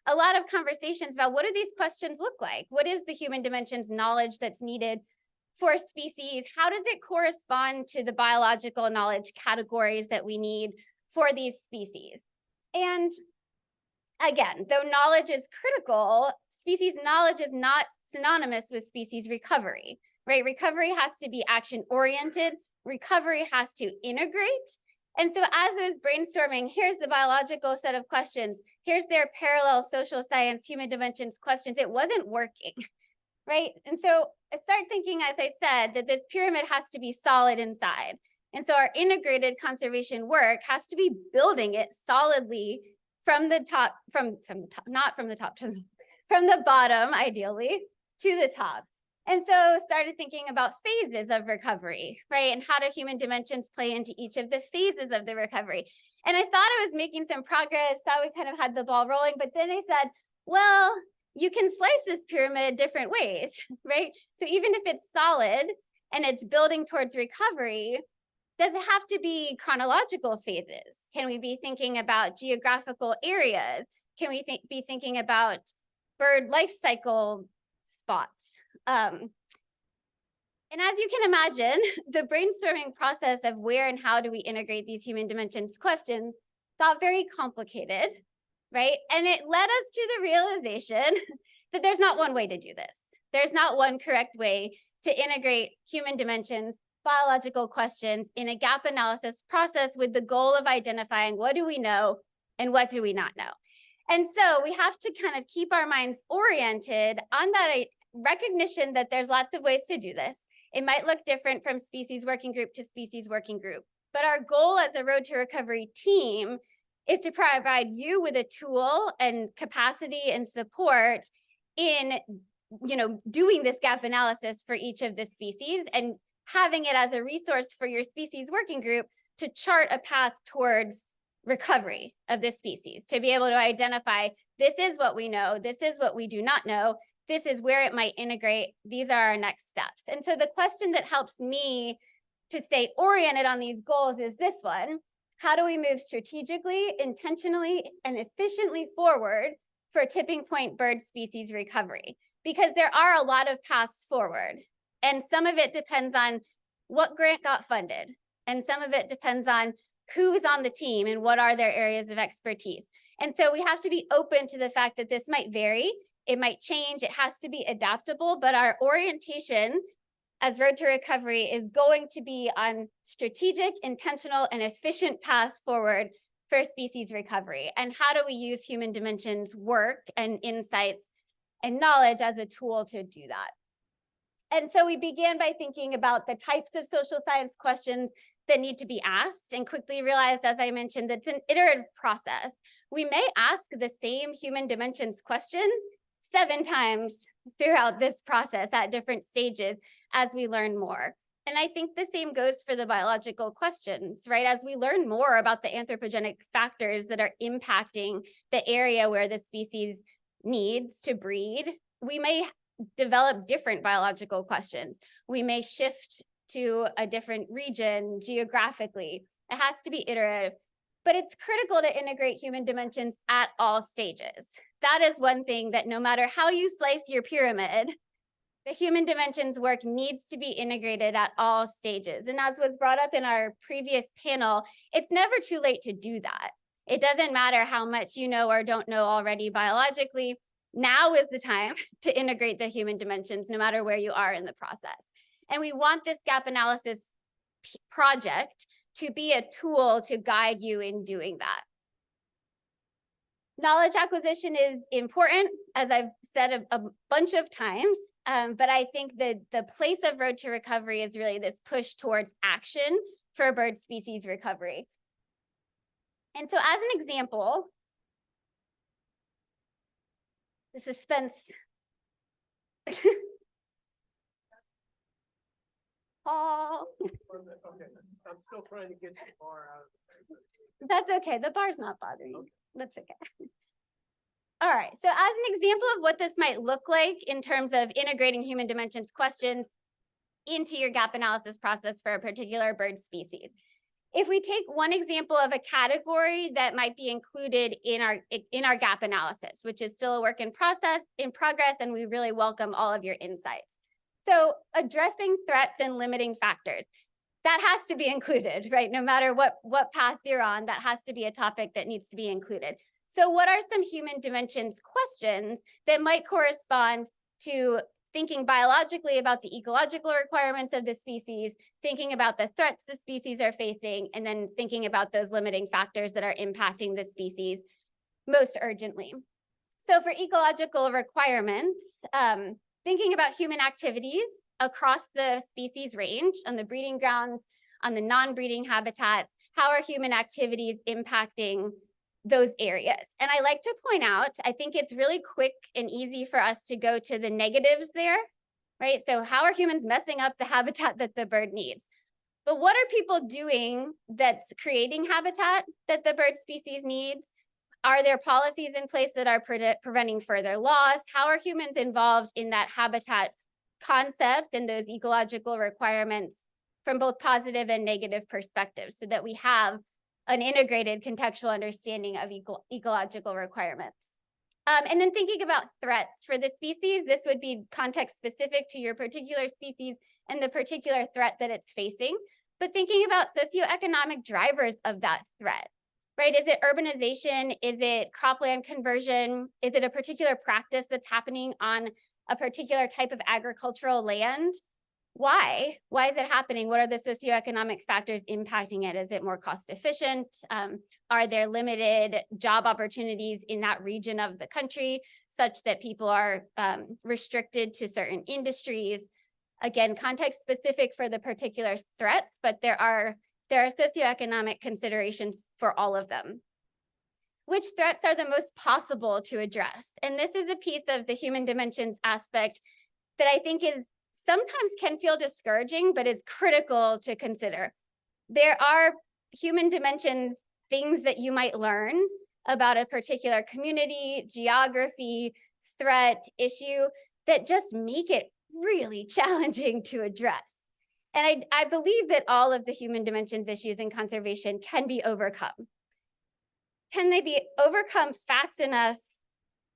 a lot of conversations about what do these questions look like? What is the human dimensions knowledge that's needed for species? How does it correspond to the biological knowledge categories that we need for these species? And again, though knowledge is critical, species knowledge is not synonymous with species recovery, right? Recovery has to be action-oriented. Recovery has to integrate. And so as I was brainstorming, here's the biological set of questions. Here's their parallel social science, human dimensions questions. It wasn't working, right? And so I started thinking, as I said, that this pyramid has to be solid inside. And so our integrated conservation work has to be building it solidly from the top, from the top, not from the top to the, from the bottom, ideally, to the top. And so started thinking about phases of recovery, right? And how do human dimensions play into each of the phases of the recovery? And I thought I was making some progress, thought we kind of had the ball rolling, but then I said, well, you can slice this pyramid different ways, right? So even if it's solid and it's building towards recovery, does it have to be chronological phases? Can we be thinking about geographical areas? Can we be thinking about bird life cycle spots? And as you can imagine, the brainstorming process of where and how do we integrate these human dimensions questions got very complicated, right? And it led us to the realization that there's not one way to do this. There's not one correct way to integrate human dimensions, biological questions in a gap analysis process with the goal of identifying what do we know and what do we not know. And so we have to kind of keep our minds oriented on that recognition that there's lots of ways to do this. It might look different from species working group to species working group, but our goal as a Road to Recovery team is to provide you with a tool and capacity and support in doing this gap analysis for each of the species and having it as a resource for your species working group to chart a path towards recovery of the species, to be able to identify, this is what we know, this is what we do not know, this is where it might integrate, these are our next steps. And so the question that helps me to stay oriented on these goals is this one: how do we move strategically, intentionally, and efficiently forward for tipping point bird species recovery? Because there are a lot of paths forward, and some of it depends on what grant got funded, and some of it depends on who's on the team and what are their areas of expertise. And so we have to be open to the fact that this might vary, it might change, it has to be adaptable, but our orientation as Road to Recovery is going to be on strategic, intentional, and efficient paths forward for species recovery. And how do we use human dimensions work and insights and knowledge as a tool to do that? And so we began by thinking about the types of social science questions that need to be asked, and quickly realized, as I mentioned, that it's an iterative process. We may ask the same human dimensions question 7 times throughout this process at different stages as we learn more. And I think the same goes for the biological questions, right? As we learn more about the anthropogenic factors that are impacting the area where the species needs to breed, we may develop different biological questions. We may shift to a different region geographically. It has to be iterative, but it's critical to integrate human dimensions at all stages. That is one thing that no matter how you slice your pyramid, the human dimensions work needs to be integrated at all stages. And as was brought up in our previous panel, it's never too late to do that. It doesn't matter how much you know or don't know already biologically. Now is the time to integrate the human dimensions, no matter where you are in the process. And we want this gap analysis project to be a tool to guide you in doing that. Knowledge acquisition is important, as I've said a bunch of times, but I think that the place of Road to Recovery is really this push towards action for bird species recovery. And so as an example, the suspense. Oh. Okay, I'm still trying to get the bar out of the That's okay. The bar's not bothering you. That's okay. All right. So as an example of what this might look like in terms of integrating human dimensions questions into your gap analysis process for a particular bird species. If we take one example of a category that might be included in our gap analysis, which is still a work in progress, and we really welcome all of your insights. So addressing threats and limiting factors, that has to be included, right? No matter what path you're on, that has to be a topic that needs to be included. So what are some human dimensions questions that might correspond to thinking biologically about the ecological requirements of the species, thinking about the threats the species are facing, and then thinking about those limiting factors that are impacting the species most urgently? So for ecological requirements, thinking about human activities across the species range, on the breeding grounds, on the non-breeding habitats, how are human activities impacting those areas? And I like to point out, I think it's really quick and easy for us to go to the negatives there, right? So how are humans messing up the habitat that the bird needs? But what are people doing that's creating habitat that the bird species needs? Are there policies in place that are preventing further loss? How are humans involved in that habitat concept and those ecological requirements from both positive and negative perspectives, so that we have an integrated contextual understanding of ecological requirements? And then thinking about threats for the species, this would be context specific to your particular species and the particular threat that it's facing, but thinking about socioeconomic drivers of that threat, right? Is it urbanization? Is it cropland conversion? Is it a particular practice that's happening on a particular type of agricultural land? Why? Why is it happening? What are the socioeconomic factors impacting it? Is it more cost efficient? Are there limited job opportunities in that region of the country such that people are restricted to certain industries? Again, context specific for the particular threats, but there are socioeconomic considerations for all of them. which threats are the most possible to address. And this is a piece of the human dimensions aspect that I think is sometimes can feel discouraging, but is critical to consider. There are human dimensions things that you might learn about a particular community, geography, threat, issue that just make it really challenging to address. And I believe that all of the human dimensions issues in conservation can be overcome. Can they be overcome fast enough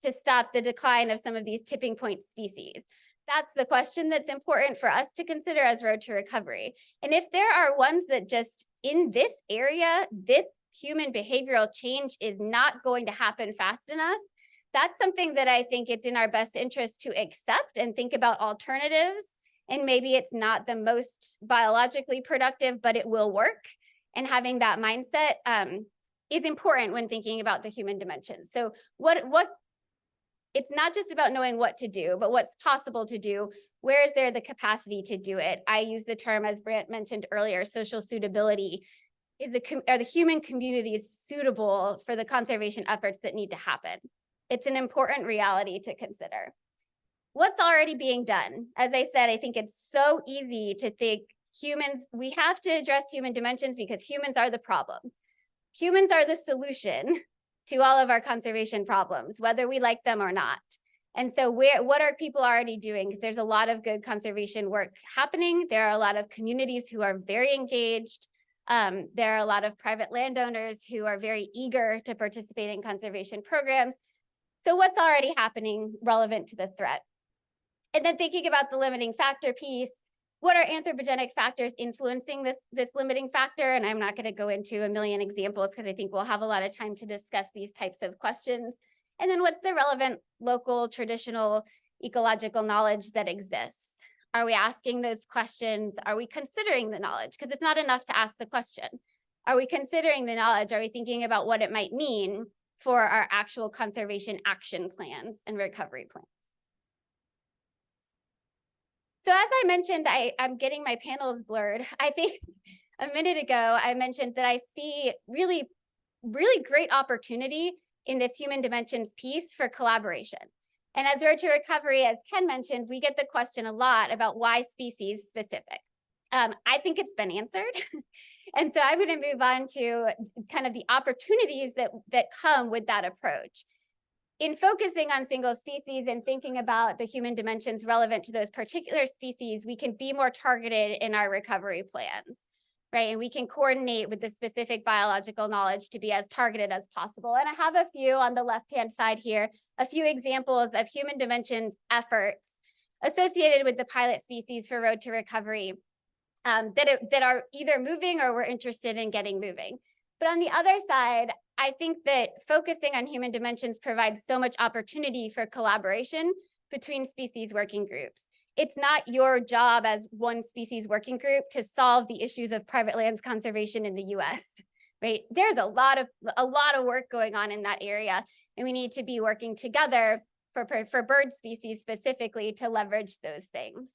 to stop the decline of some of these tipping point species? That's the question that's important for us to consider as Road to Recovery. And if there are ones that just in this area, this human behavioral change is not going to happen fast enough, that's something that I think it's in our best interest to accept and think about alternatives. And maybe it's not the most biologically productive, but it will work. And having that mindset is important when thinking about the human dimensions. So it's not just about knowing what to do, but what's possible to do. Where is there the capacity to do it? I use the term, as Brant mentioned earlier, social suitability. Are the human communities suitable for the conservation efforts that need to happen? It's an important reality to consider. What's already being done? As I said, I think it's so easy to think humans, we have to address human dimensions because humans are the problem. Humans are the solution to all of our conservation problems, whether we like them or not. And so what are people already doing? There's a lot of good conservation work happening. There are a lot of communities who are very engaged. There are a lot of private landowners who are very eager to participate in conservation programs. So what's already happening relevant to the threat? And then thinking about the limiting factor piece, what are anthropogenic factors influencing this limiting factor? And I'm not going to go into a million examples because I think we'll have a lot of time to discuss these types of questions. And then what's the relevant local, traditional, ecological knowledge that exists? Are we asking those questions? Are we considering the knowledge? Because it's not enough to ask the question. Are we considering the knowledge? Are we thinking about what it might mean for our actual conservation action plans and recovery plans? So as I mentioned, I'm getting my panels blurred. I think a minute ago, I mentioned that I see really, really great opportunity in this human dimensions piece for collaboration. And as Road to Recovery, as Ken mentioned, we get the question a lot about why species specific. I think it's been answered. And so I'm going to move on to kind of the opportunities that come with that approach. In focusing on single species and thinking about the human dimensions relevant to those particular species, we can be more targeted in our recovery plans, right? And we can coordinate with the specific biological knowledge to be as targeted as possible. And I have a few on the left-hand side here, a few examples of human dimensions efforts associated with the pilot species for Road to Recovery that are either moving or we're interested in getting moving. But on the other side, I think that focusing on human dimensions provides so much opportunity for collaboration between species working groups. It's not your job as one species working group to solve the issues of private lands conservation in the US, right? There's a lot of work going on in that area, and we need to be working together for bird species specifically to leverage those things.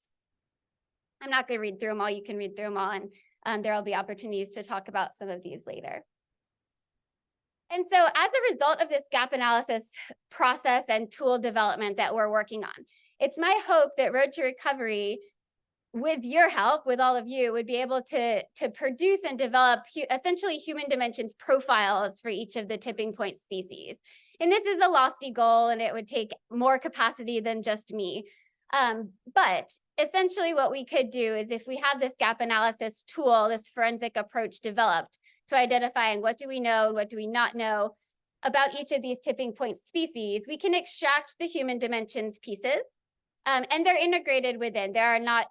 I'm not going to read through them all. You can read through them all, and there will be opportunities to talk about some of these later. And so as a result of this gap analysis process and tool development that we're working on, it's my hope that Road to Recovery, with your help, with all of you, would be able to produce and develop essentially human dimensions profiles for each of the tipping point species. And this is a lofty goal, and it would take more capacity than just me. But essentially what we could do is, if we have this gap analysis tool, this forensic approach developed to identifying what do we know and what do we not know about each of these tipping point species, we can extract the human dimensions pieces, and they're integrated within. There are not,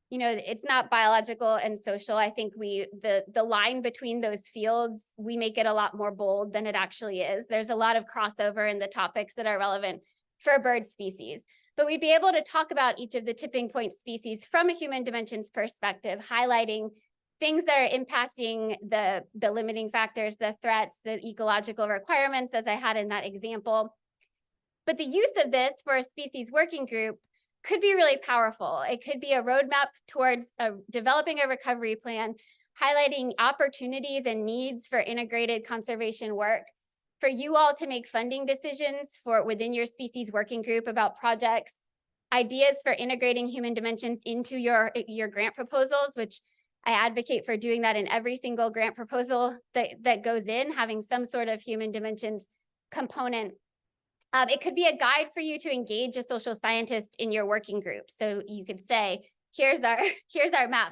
it's not biological and social. I think the line between those fields, we make it a lot more bold than it actually is. There's a lot of crossover in the topics that are relevant for bird species. But we'd be able to talk about each of the tipping point species from a human dimensions perspective, highlighting things that are impacting the limiting factors, the threats, the ecological requirements, as I had in that example. But the use of this for a species working group could be really powerful. It could be a roadmap towards developing a recovery plan, highlighting opportunities and needs for integrated conservation work, for you all to make funding decisions for within your species working group about projects, ideas for integrating human dimensions into your grant proposals, which I advocate for doing that in every single grant proposal that goes in, having some sort of human dimensions component. It could be a guide for you to engage a social scientist in your working group. So you could say, here's our map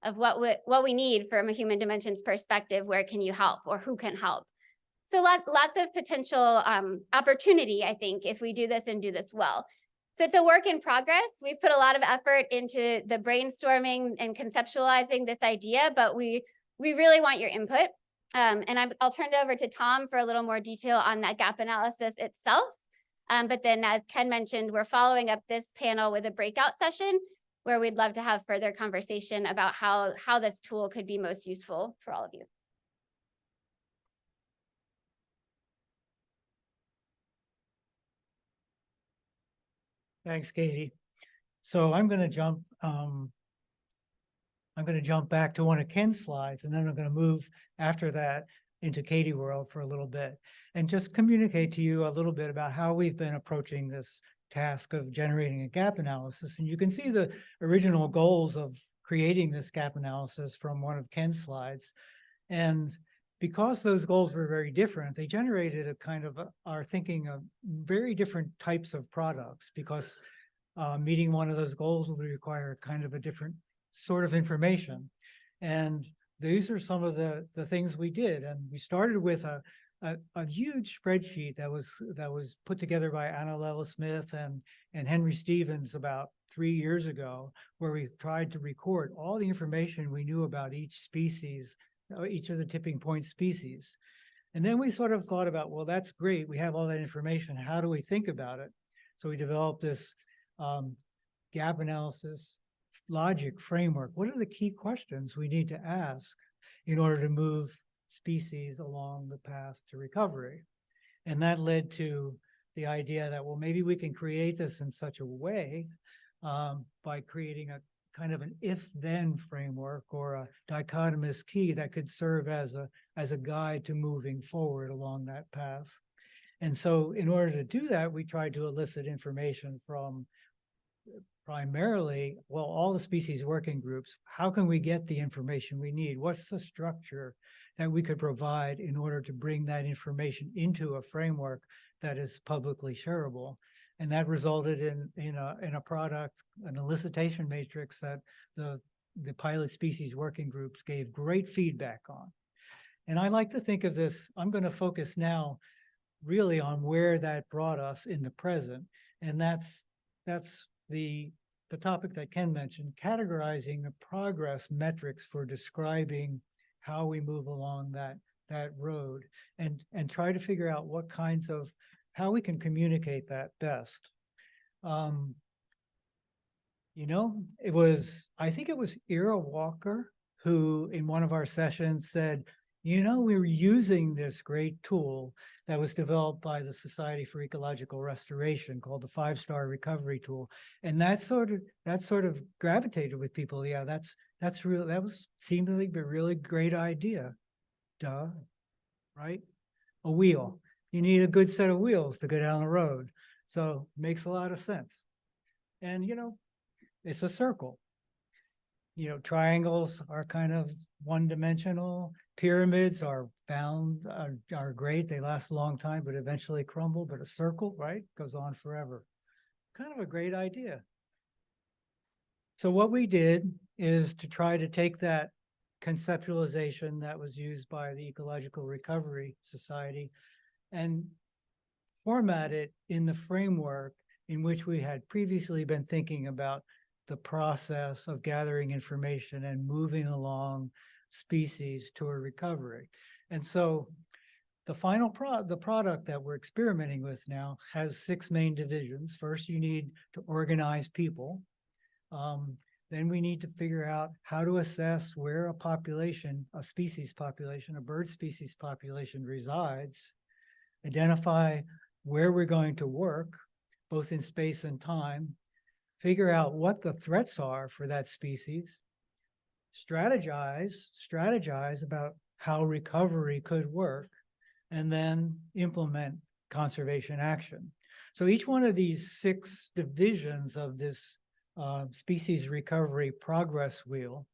of what we need from a human dimensions perspective. Where can you help, or who can help? So lots of potential opportunity, I think, if we do this and do this well. So it's a work in progress. We've put a lot of effort into the brainstorming and conceptualizing this idea, but we really want your input. And I'll turn it over to Tom for a little more detail on that gap analysis itself. But then, as Ken mentioned, we're following up this panel with a breakout session where we'd love to have further conversation about how this tool could be most useful for all of you. Thanks, Katie. So I'm going to jump back to one of Ken's slides, and then I'm going to move after that into Katie world for a little bit and just communicate to you a little bit about how we've been approaching this task of generating a gap analysis. And you can see the original goals of creating this gap analysis from one of Ken's slides. And because those goals were very different, they generated a kind of our thinking of very different types of products, because meeting one of those goals will require kind of a different sort of information. And these are some of the things we did. And we started with a huge spreadsheet that was put together by Anna Lella-Smith and Henry Stevens about 3 years ago, where we tried to record all the information we knew about each species, each of the tipping point species. And then we sort of thought about, well, that's great. We have all that information. How do we think about it? So we developed this gap analysis logic framework. What are the key questions we need to ask in order to move species along the path to recovery? And that led to the idea that, well, maybe we can create this in such a way by creating a kind of an if-then framework or a dichotomous key that could serve as a guide to moving forward along that path. And so in order to do that, we tried to elicit information from primarily, well, all the species working groups. How can we get the information we need? What's the structure that we could provide in order to bring that information into a framework that is publicly shareable? And that resulted in a product, an elicitation matrix that the pilot species working groups gave great feedback on. And I like to think of this, I'm going to focus now really on where that brought us in the present. And that's the topic that Ken mentioned, categorizing the progress metrics for describing how we move along that road, and try to figure out what kinds of, how we can communicate that best. You know, I think it was Ira Walker who in one of our sessions said, you know, we were using this great tool that was developed by the Society for Ecological Restoration called the 5-Star Recovery Tool. And that sort of gravitated with people. Yeah, that's real. Seemed like a really great idea. Duh, right? A wheel. You need a good set of wheels to go down the road. So it makes a lot of sense. And, you know, it's a circle. You know, triangles are kind of one-dimensional. Pyramids are great. They last a long time, but eventually crumble. But a circle, right, goes on forever. Kind of a great idea. So what we did is to try to take that conceptualization that was used by the Ecological Recovery Society and format it in the framework in which we had previously been thinking about the process of gathering information and moving along species to a recovery. And so the final the product that we're experimenting with now has 6 main divisions. First, you need to organize people. Then we need to figure out how to assess where a population, a species population, a bird species population resides, identify where we're going to work, both in space and time, figure out what the threats are for that species, strategize about how recovery could work, and then implement conservation action. So each one of these 6 divisions of this species recovery progress wheel,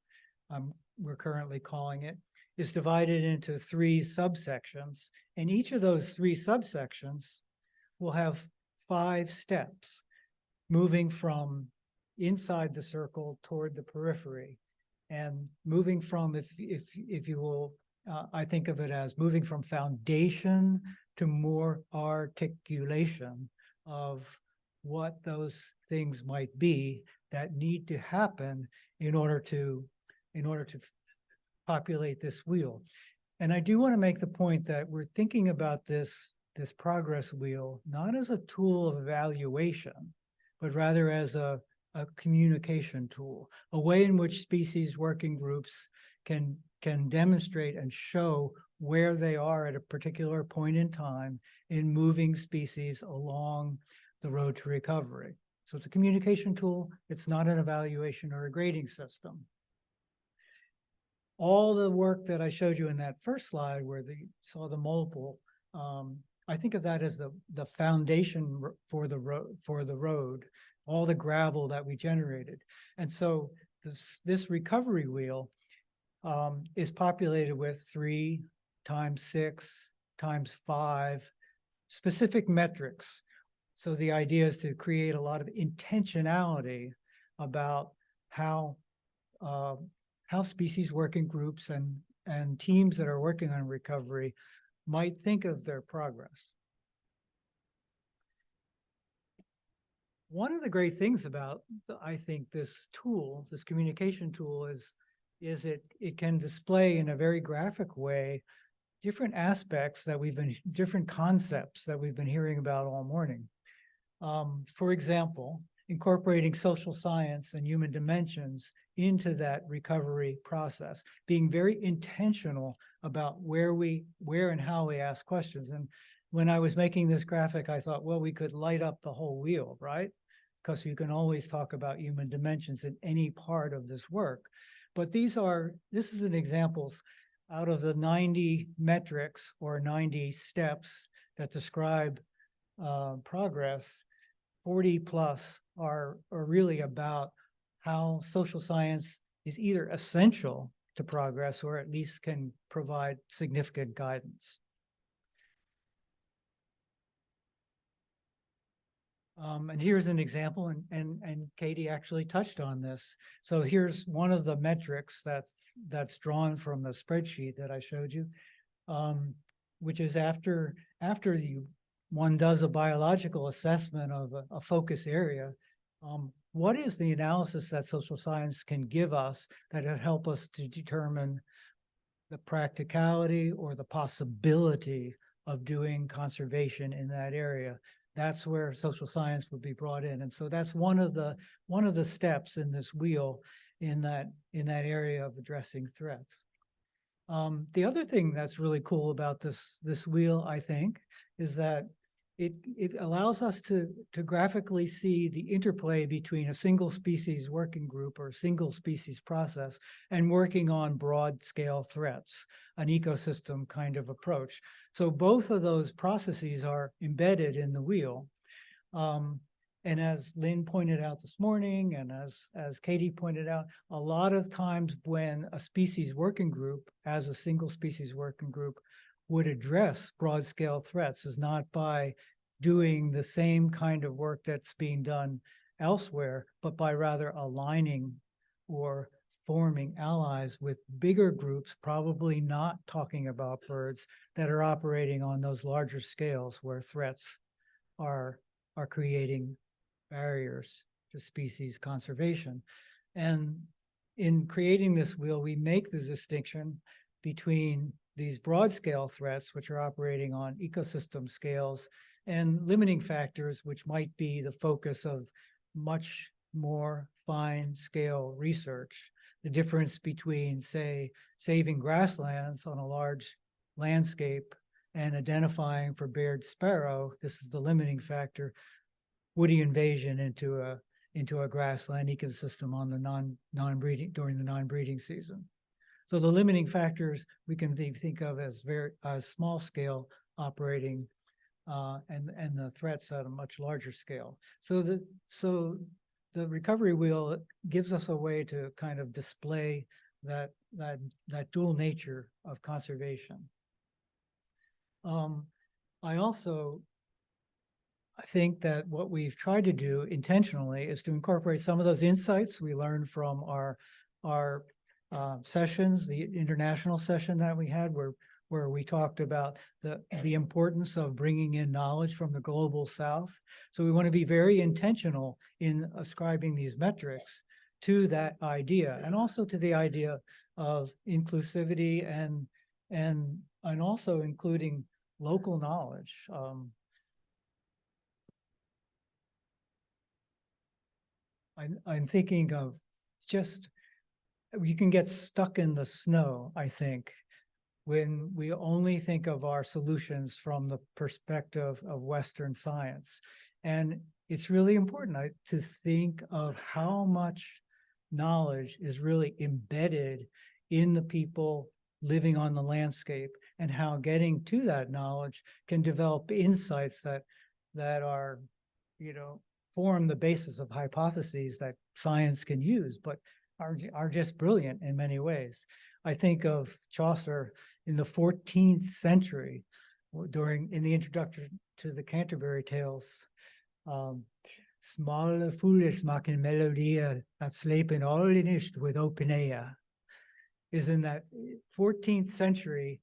we're currently calling it, is divided into 3 subsections. And each of those 3 subsections will have 5 steps, moving from inside the circle toward the periphery, and moving from, if you will, I think of it as moving from foundation to more articulation of what those things might be that need to happen in order to populate this wheel. And I do want to make the point that we're thinking about this progress wheel not as a tool of evaluation, but rather as a communication tool, a way in which species working groups can demonstrate and show where they are at a particular point in time in moving species along the road to recovery. So it's a communication tool. It's not an evaluation or a grading system. All the work that I showed you in that first slide where you saw the multiple, I think of that as the foundation for the road, all the gravel that we generated. And so this recovery wheel is populated with 3 times 6 times 5 specific metrics. So the idea is to create a lot of intentionality about how species working groups and teams that are working on recovery might think of their progress. One of the great things about, I think, this tool, this communication tool, is it can display in a very graphic way different aspects that different concepts that we've been hearing about all morning. For example, incorporating social science and human dimensions into that recovery process, being very intentional about where and how we ask questions. And when I was making this graphic, I thought, well, we could light up the whole wheel, right? Because you can always talk about human dimensions in any part of this work. But this is an examples out of the 90 metrics or 90 steps that describe progress. 40 plus are really about how social science is either essential to progress or at least can provide significant guidance. And here's an example, and Katie actually touched on this. So here's one of the metrics that's drawn from the spreadsheet that I showed you, which is after one does a biological assessment of a focus area, what is the analysis that social science can give us that will help us to determine the practicality or the possibility of doing conservation in that area? That's where social science would be brought in. And so that's one of the steps in this wheel in that area of addressing threats. The other thing that's really cool about this wheel, I think, is that it allows us to graphically see the interplay between a single species working group or single species process and working on broad scale threats, an ecosystem kind of approach. So both of those processes are embedded in the wheel. And as Lynn pointed out this morning, and as Katie pointed out, a lot of times when a species working group, as a single species working group, would address broad scale threats is not by doing the same kind of work that's being done elsewhere, but by rather aligning or forming allies with bigger groups, probably not talking about birds, that are operating on those larger scales where threats are creating barriers to species conservation. And in creating this wheel, we make the distinction between these broad scale threats, which are operating on ecosystem scales, and limiting factors, which might be the focus of much more fine scale research. The difference between, say, saving grasslands on a large landscape and identifying for Baird sparrow, this is the limiting factor, woody invasion into a grassland ecosystem on the non-breeding during the non-breeding season. So the limiting factors we can think of as very small scale operating and the threats at a much larger scale. So the recovery wheel gives us a way to kind of display that dual nature of conservation. I think that what we've tried to do intentionally is to incorporate some of those insights we learned from our sessions, the international session that we had where we talked about the importance of bringing in knowledge from the global south. So we want to be very intentional in ascribing these metrics to that idea, and also to the idea of inclusivity and also including local knowledge. I'm thinking of just, you can get stuck in the snow, I think, when we only think of our solutions from the perspective of Western science. And it's really important to think of how much knowledge is really embedded in the people living on the landscape, and how getting to that knowledge can develop insights that are, form the basis of hypotheses that science can use, but are just brilliant in many ways. I think of Chaucer in the 14th century, in the introduction to the Canterbury Tales. Smale fools maken melodie that slepen all inisht with open air. Is in that 14th century,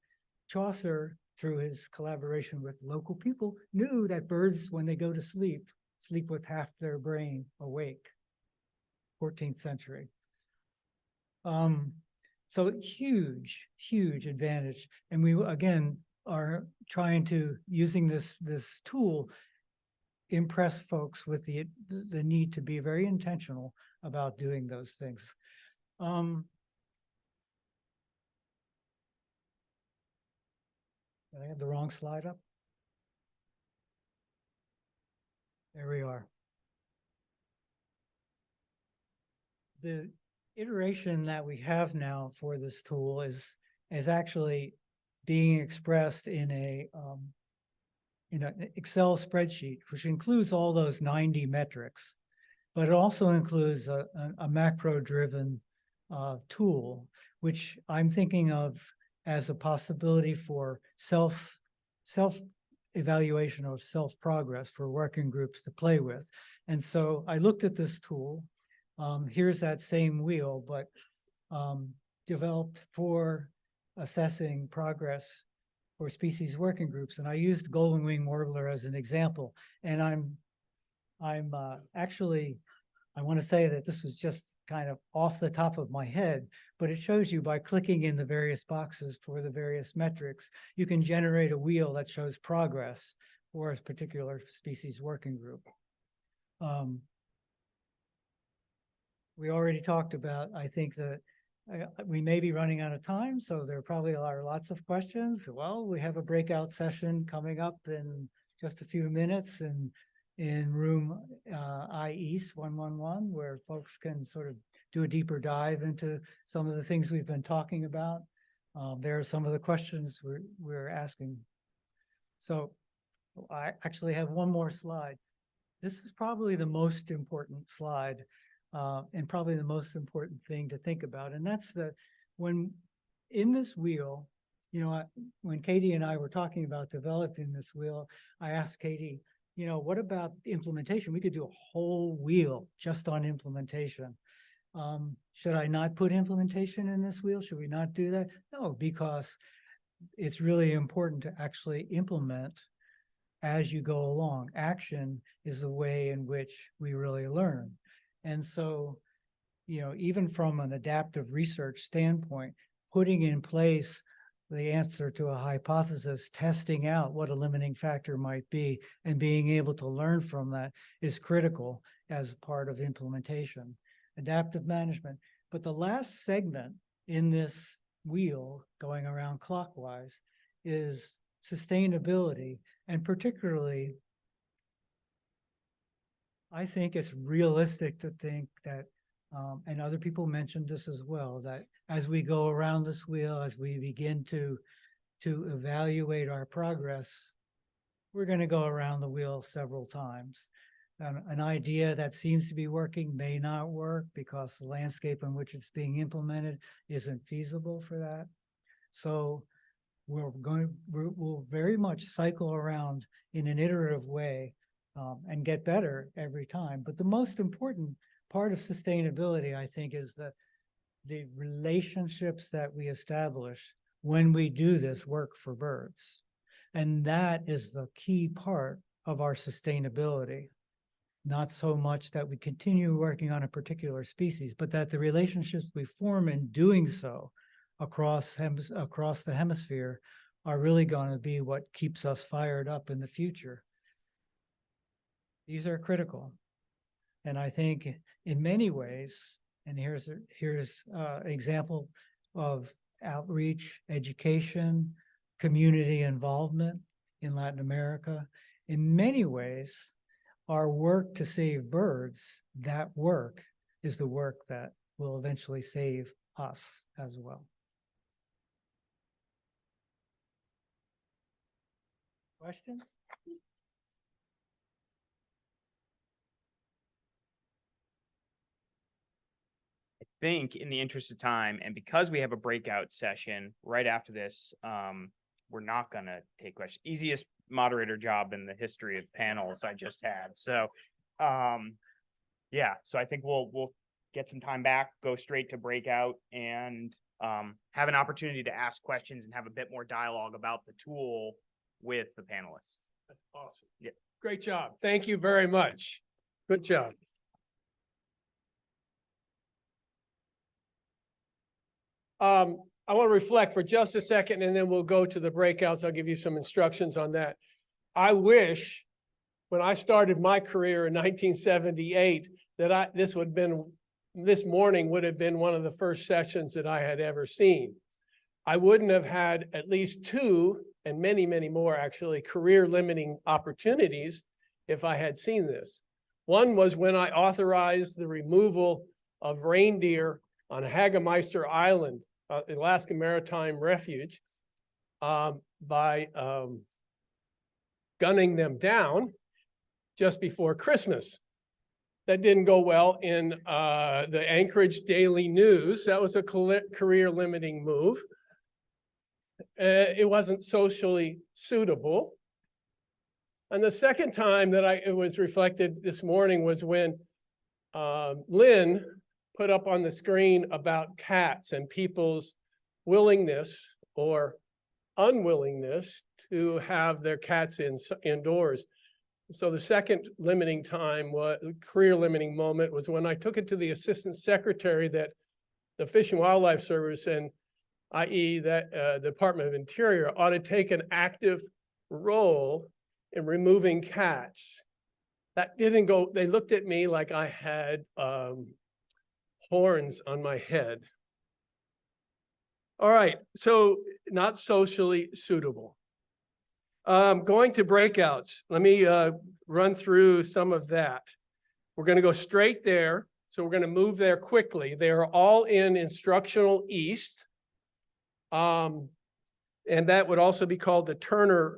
Chaucer, through his collaboration with local people, knew that birds, when they go to sleep with half their brain awake. 14th century. So huge advantage. And we, again, are trying to, using this tool, impress folks with the need to be very intentional about doing those things. Did I have the wrong slide up? There we are. The iteration that we have now for this tool is actually being expressed in an Excel spreadsheet, which includes all those 90 metrics, but it also includes a macro-driven tool, which I'm thinking of as a possibility for self-evaluation or self-progress for working groups to play with. And so I looked at this tool. Here's that same wheel, but developed for assessing progress for species working groups. And I used golden wing warbler as an example. And I'm actually, I want to say that this was just kind of off the top of my head, but it shows you by clicking in the various boxes for the various metrics, you can generate a wheel that shows progress for a particular species working group. We already talked about, I think that we may be running out of time, so there probably are lots of questions. Well, we have a breakout session coming up in just a few minutes in room I East 111, where folks can sort of do a deeper dive into some of the things we've been talking about. There are some of the questions we're asking. So I actually have one more slide. This is probably the most important slide. And probably the most important thing to think about. And that's when in this wheel, when Katie and I were talking about developing this wheel, I asked Katie, what about implementation? We could do a whole wheel just on implementation. Should I not put implementation in this wheel? Should we not do that? No, because it's really important to actually implement as you go along. Action is the way in which we really learn. And so, even from an adaptive research standpoint, putting in place the answer to a hypothesis, testing out what a limiting factor might be, and being able to learn from that is critical as part of implementation. Adaptive management. But the last segment in this wheel going around clockwise is sustainability, and particularly I think it's realistic to think that, and other people mentioned this as well, that as we go around this wheel, as we begin to to evaluate our progress, we're going to go around the wheel several times. An idea that seems to be working may not work because the landscape in which it's being implemented isn't feasible for that. So we'll very much cycle around in an iterative way and get better every time. But the most important part of sustainability, I think, is the relationships that we establish when we do this work for birds. And that is the key part of our sustainability. Not so much that we continue working on a particular species, but that the relationships we form in doing so across the hemisphere are really going to be what keeps us fired up in the future. These are critical. And I think in many ways, and here's an example of outreach, education, community involvement in Latin America. In many ways, our work to save birds, that work is the work that will eventually save us as well. Question? I think in the interest of time, and because we have a breakout session right after this, we're not going to take questions. Easiest moderator job in the history of panels I just had. So, yeah, so I think we'll get some time back, go straight to breakout, and have an opportunity to ask questions and have a bit more dialogue about the tool with the panelists. That's awesome. Yeah. Great job. Thank you very much. Good job. I want to reflect for just a second, and then we'll go to the breakouts. I'll give you some instructions on that. I wish when I started my career in 1978 that this morning would have been one of the first sessions that I had ever seen. I wouldn't have had at least two, and many, many more actually, career limiting opportunities if I had seen this. One was when I authorized the removal of reindeer on Hagemeister Island, Alaska Maritime Refuge, by gunning them down just before Christmas. That didn't go well in the Anchorage Daily News. That was a career limiting move. It wasn't socially suitable. And the second time that it was reflected this morning was when Lynn put up on the screen about cats and people's willingness or unwillingness to have their cats indoors. So the second limiting time, career limiting moment, was when I took it to the Assistant Secretary that the Fish and Wildlife Service, and i.e. that the Department of Interior, ought to take an active role in removing cats. That didn't go. They looked at me like I had horns on my head. All right, so not socially suitable. Going to breakouts. Let me run through some of that. We're going to go straight there. So we're going to move there quickly. They are all in Instructional East. And that would also be called the Turner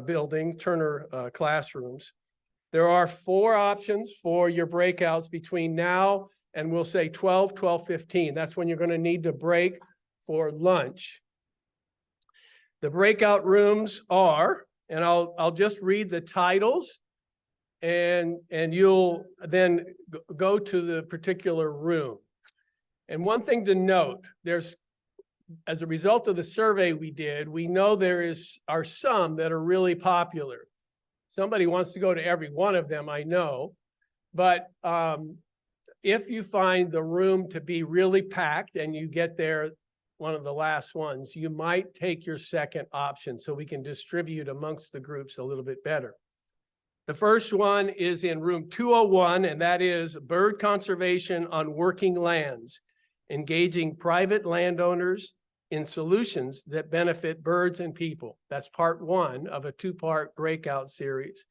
building, Turner classrooms. There are 4 options for your breakouts between now and we'll say 12:15. That's when you're going to need to break for lunch. The breakout rooms are, and I'll just read the titles, and you'll then go to the particular room. And one thing to note, as a result of the survey we did, we know are some that are really popular. Somebody wants to go to every one of them, I know, but if you find the room to be really packed and you get there one of the last ones, you might take your second option so we can distribute amongst the groups a little bit better. The first one is in room 201, and that is bird conservation on working lands, engaging private landowners in solutions that benefit birds and people. That's part 1 of a 2-part breakout series.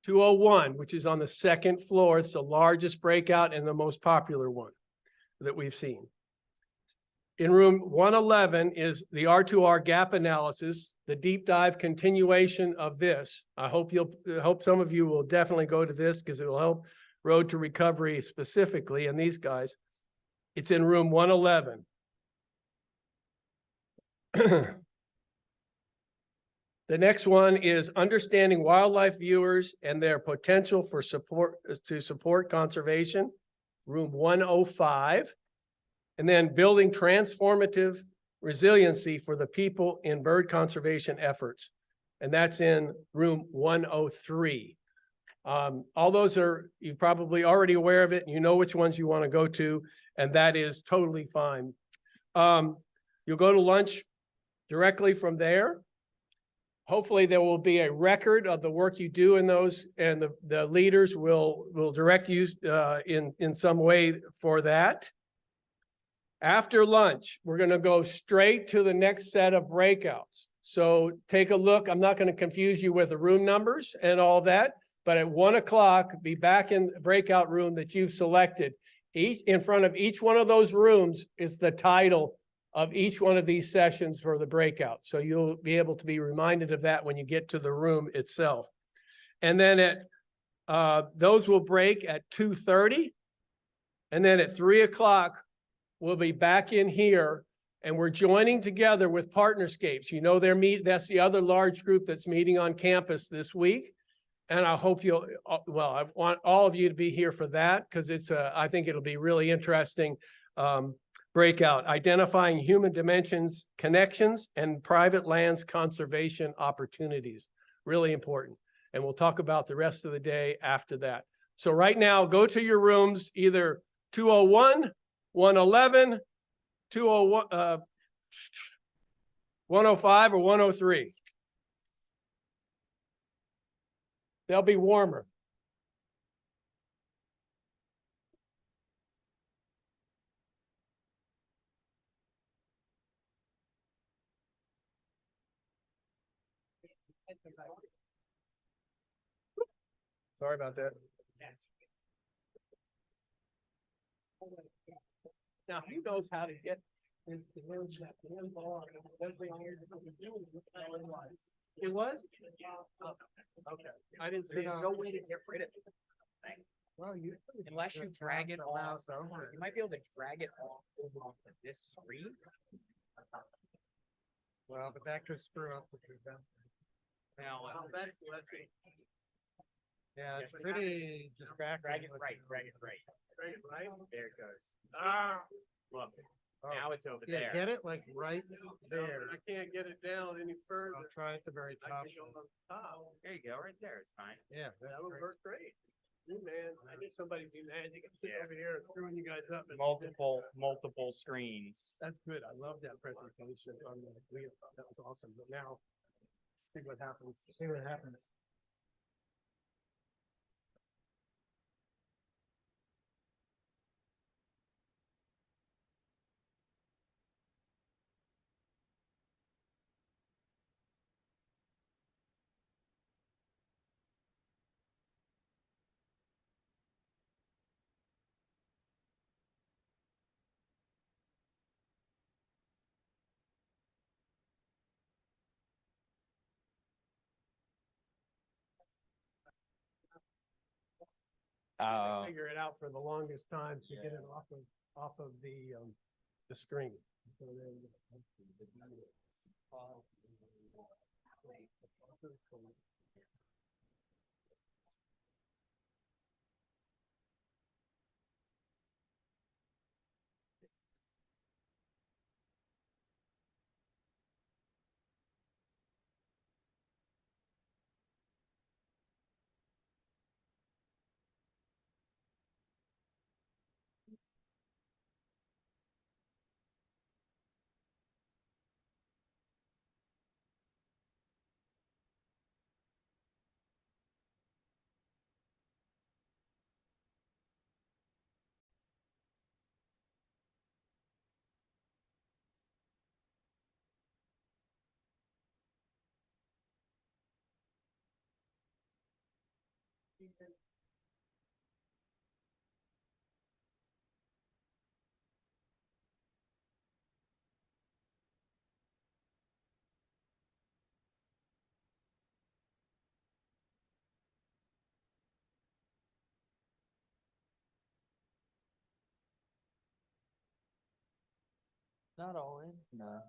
201, which is on the 2nd floor. It's the largest breakout and the most popular one that we've seen. in room 111 is the R2R gap analysis, the deep dive continuation of this. I hope some of you will definitely go to this because it will help Road to Recovery specifically, and these guys. It's in room 111. The next one is understanding wildlife viewers and their potential for support to support conservation, room 105. And then building transformative resiliency for the people in bird conservation efforts. And that's in room 103. All those are, you're probably already aware of it and you know which ones you want to go to, and that is totally fine. You'll go to lunch directly from there. Hopefully there will be a record of the work you do in those, and the leaders will direct you in some way for that. After lunch, we're going to go straight to the next set of breakouts. So take a look. I'm not going to confuse you with the room numbers and all that, but at 1 o'clock, be back in the breakout room that you've selected. In front of each one of those rooms is the title of each one of these sessions for the breakout. So you'll be able to be reminded of that when you get to the room itself. And then those will break at 2:30. And then at 3 o'clock, we'll be back in here, and we're joining together with Partnerscapes. You know, that's the other large group that's meeting on campus this week. And I hope I want all of you to be here for that, because I think it'll be really interesting breakout, identifying human dimensions, connections, and private lands conservation opportunities. Really important. And we'll talk about the rest of the day after that. So right now, go to your rooms, either 201, 111, 201, 105, or 103. They'll be warmer. Sorry about that. Now, who knows how to get into the rooms that handball? It was? Okay. I didn't see. There's no way to get rid of it. Well, Unless you drag it off. You might be able to drag it off of this screen. Well, but that could screw up what you've done. Now, Yeah, it's pretty distracting. drag it right. Right? There it goes. Look, Oh, now it's over yeah, there. get it like right there. I can't get it down any further. I'll try at the very I top. can go on top. There you go, right there. It's fine. Yeah. That would work great. New man, I need somebody to do magic. I'm sitting Yeah. over here screwing you guys up. Multiple screens. That's good. I love that presentation on the wheel. That was awesome. But now, see what happens. See what happens. Figure it out for the longest time to get it off of the screen. So then, Not all in? No.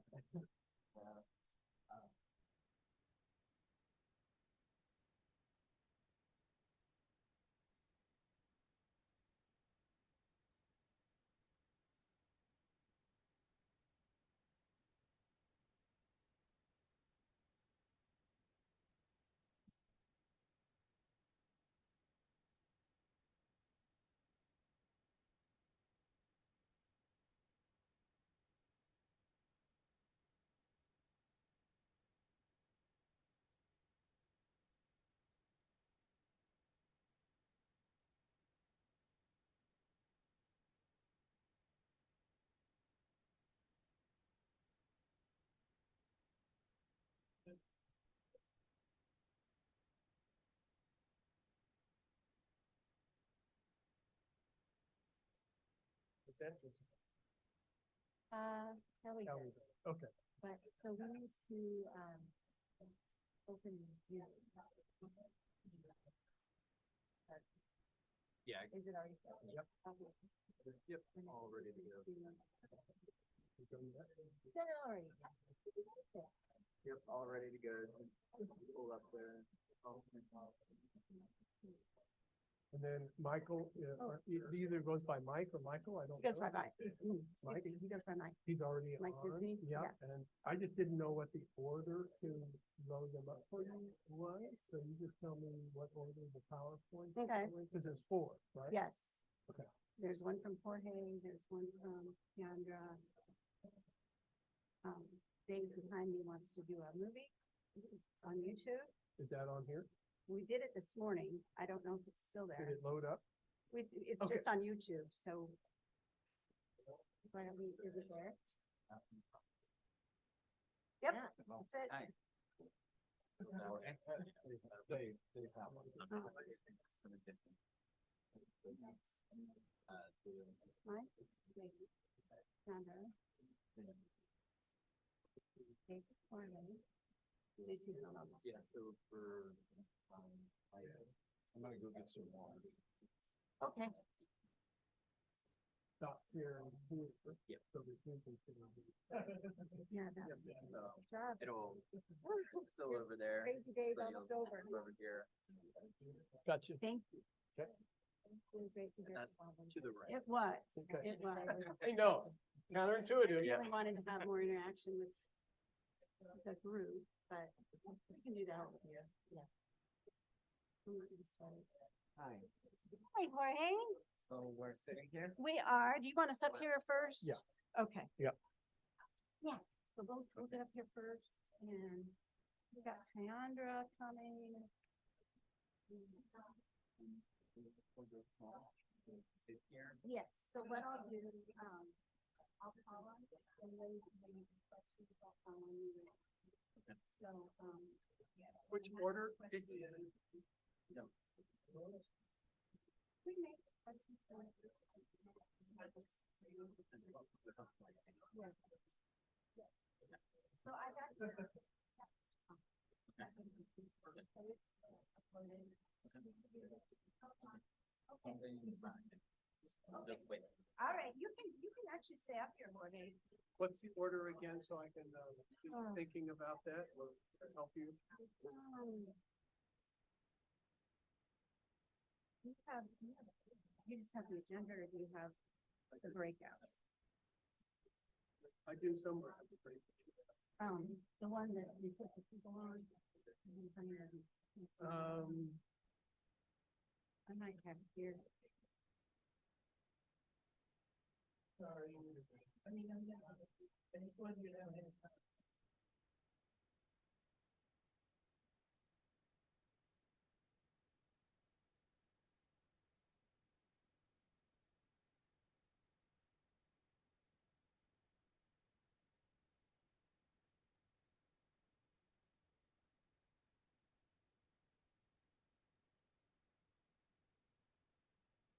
It's interesting. Kelly, Okay. but so we need to, open. Yeah. Is it already? Set? Yep. Okay. Yep, all ready to go. Then already. Yep, all ready to go. Pull up there. And then Michael, it either goes by Mike or Michael, I don't know. Goes by Mike. Mike, He goes by Mike. he's already Mike on. Disney? Yeah, and I just didn't know what the order to load them up for you was, so you just tell me what order the PowerPoint. Okay. Because there's 4, right? Yes. Okay. There's one from Jorge, there's one from Keandra. Dave behind me wants to do a movie on YouTube. Is that on here? We did it this morning. I don't know if it's still Did there. it load up? It's Okay. just on YouTube, so. Why don't we, is it there? Yep, that's it. Mike? Keandra? Dave, Jorge. Lucy's not on this. Yeah, so for, I'm gonna go get some water. Okay. Stop here and do it. Yeah. So we can continue. Yeah, that, So good job. it'll still over there. Crazy days so almost you'll over. come over here. Gotcha. Thank you. Okay. It's been great to hear That's from you. to the right. It was, Okay. it was. I know, counterintuitive. I really wanted to have more interaction with the group, but we can do that over here. Yeah. I'm not gonna start. Hi. Hi, Jorge. So we're sitting here? We are. Do you want us up here first? Yeah. Okay. Yeah. Yeah, so we'll get up here first, and we got Keandra coming. Sit here. Yes, so what I'll do, I'll call on, and then maybe questions about following you. So, Which order did you? No. we make questions. Yeah. So I got. Just wait. All right, you can actually stay up here more days. What's the order again, so I can, be Oh. thinking about that, or help you? You just have the agenda, or do you have the breakouts? I do somewhere. The one that you put the people on. I might have it here. Sorry.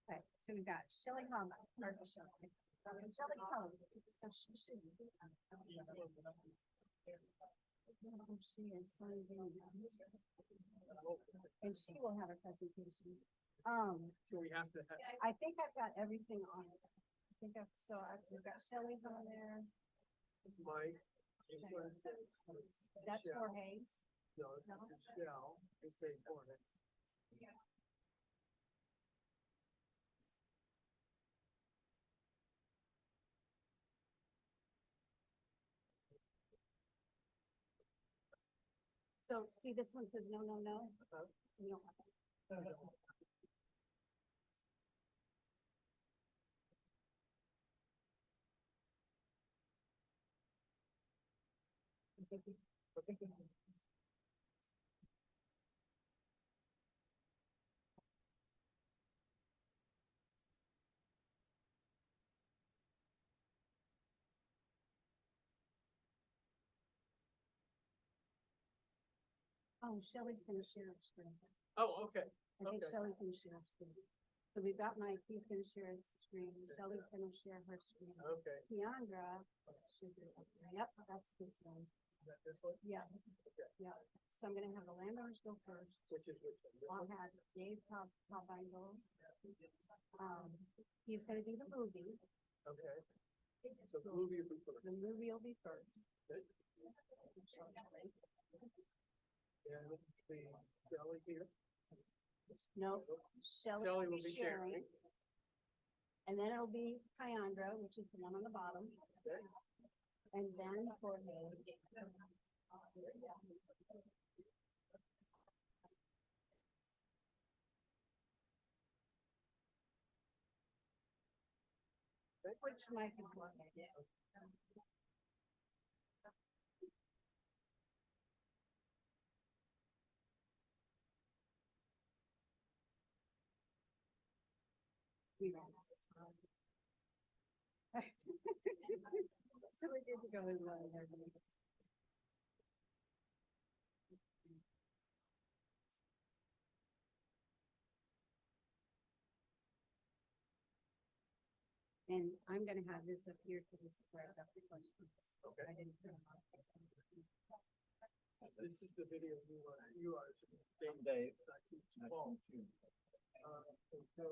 Okay, so we've got Shelley Hall, or Shelley. Shelley Hall. So she should. She is signed in. And she will have a presentation. So we have to have, I think I've got everything on it. We've got Shelley's on there. Mike. This one says. That's Michelle. Jorge's. No, it's Michelle. They say Jorge. So see, this one says no, no, no. You don't have that. Oh, Shelley's gonna share her screen. Oh, okay. I think Okay. Shelley's gonna share her screen. So we've got Mike, he's gonna share his screen. Shelley's gonna share her screen. Okay. Keandra should be up there. Yep, that's this one. Is that this one? Yeah, yeah. So I'm gonna have the landowners go first. Which is which one? This I'll one? have Dave Top-Angle. He's gonna do the movie. Okay. So the movie will be first. The movie will be first. Okay. And the Shelley here. No, Shelley will be sharing. And then it'll be Keandra, which is the one on the bottom. Okay. And then Jorge. Which mic is Jorge? We ran out of time. So we're good to go in one there. And I'm gonna have this up here because this is where I got the questions. Okay. I didn't put them up. This is the video you are same day. Fall. And so.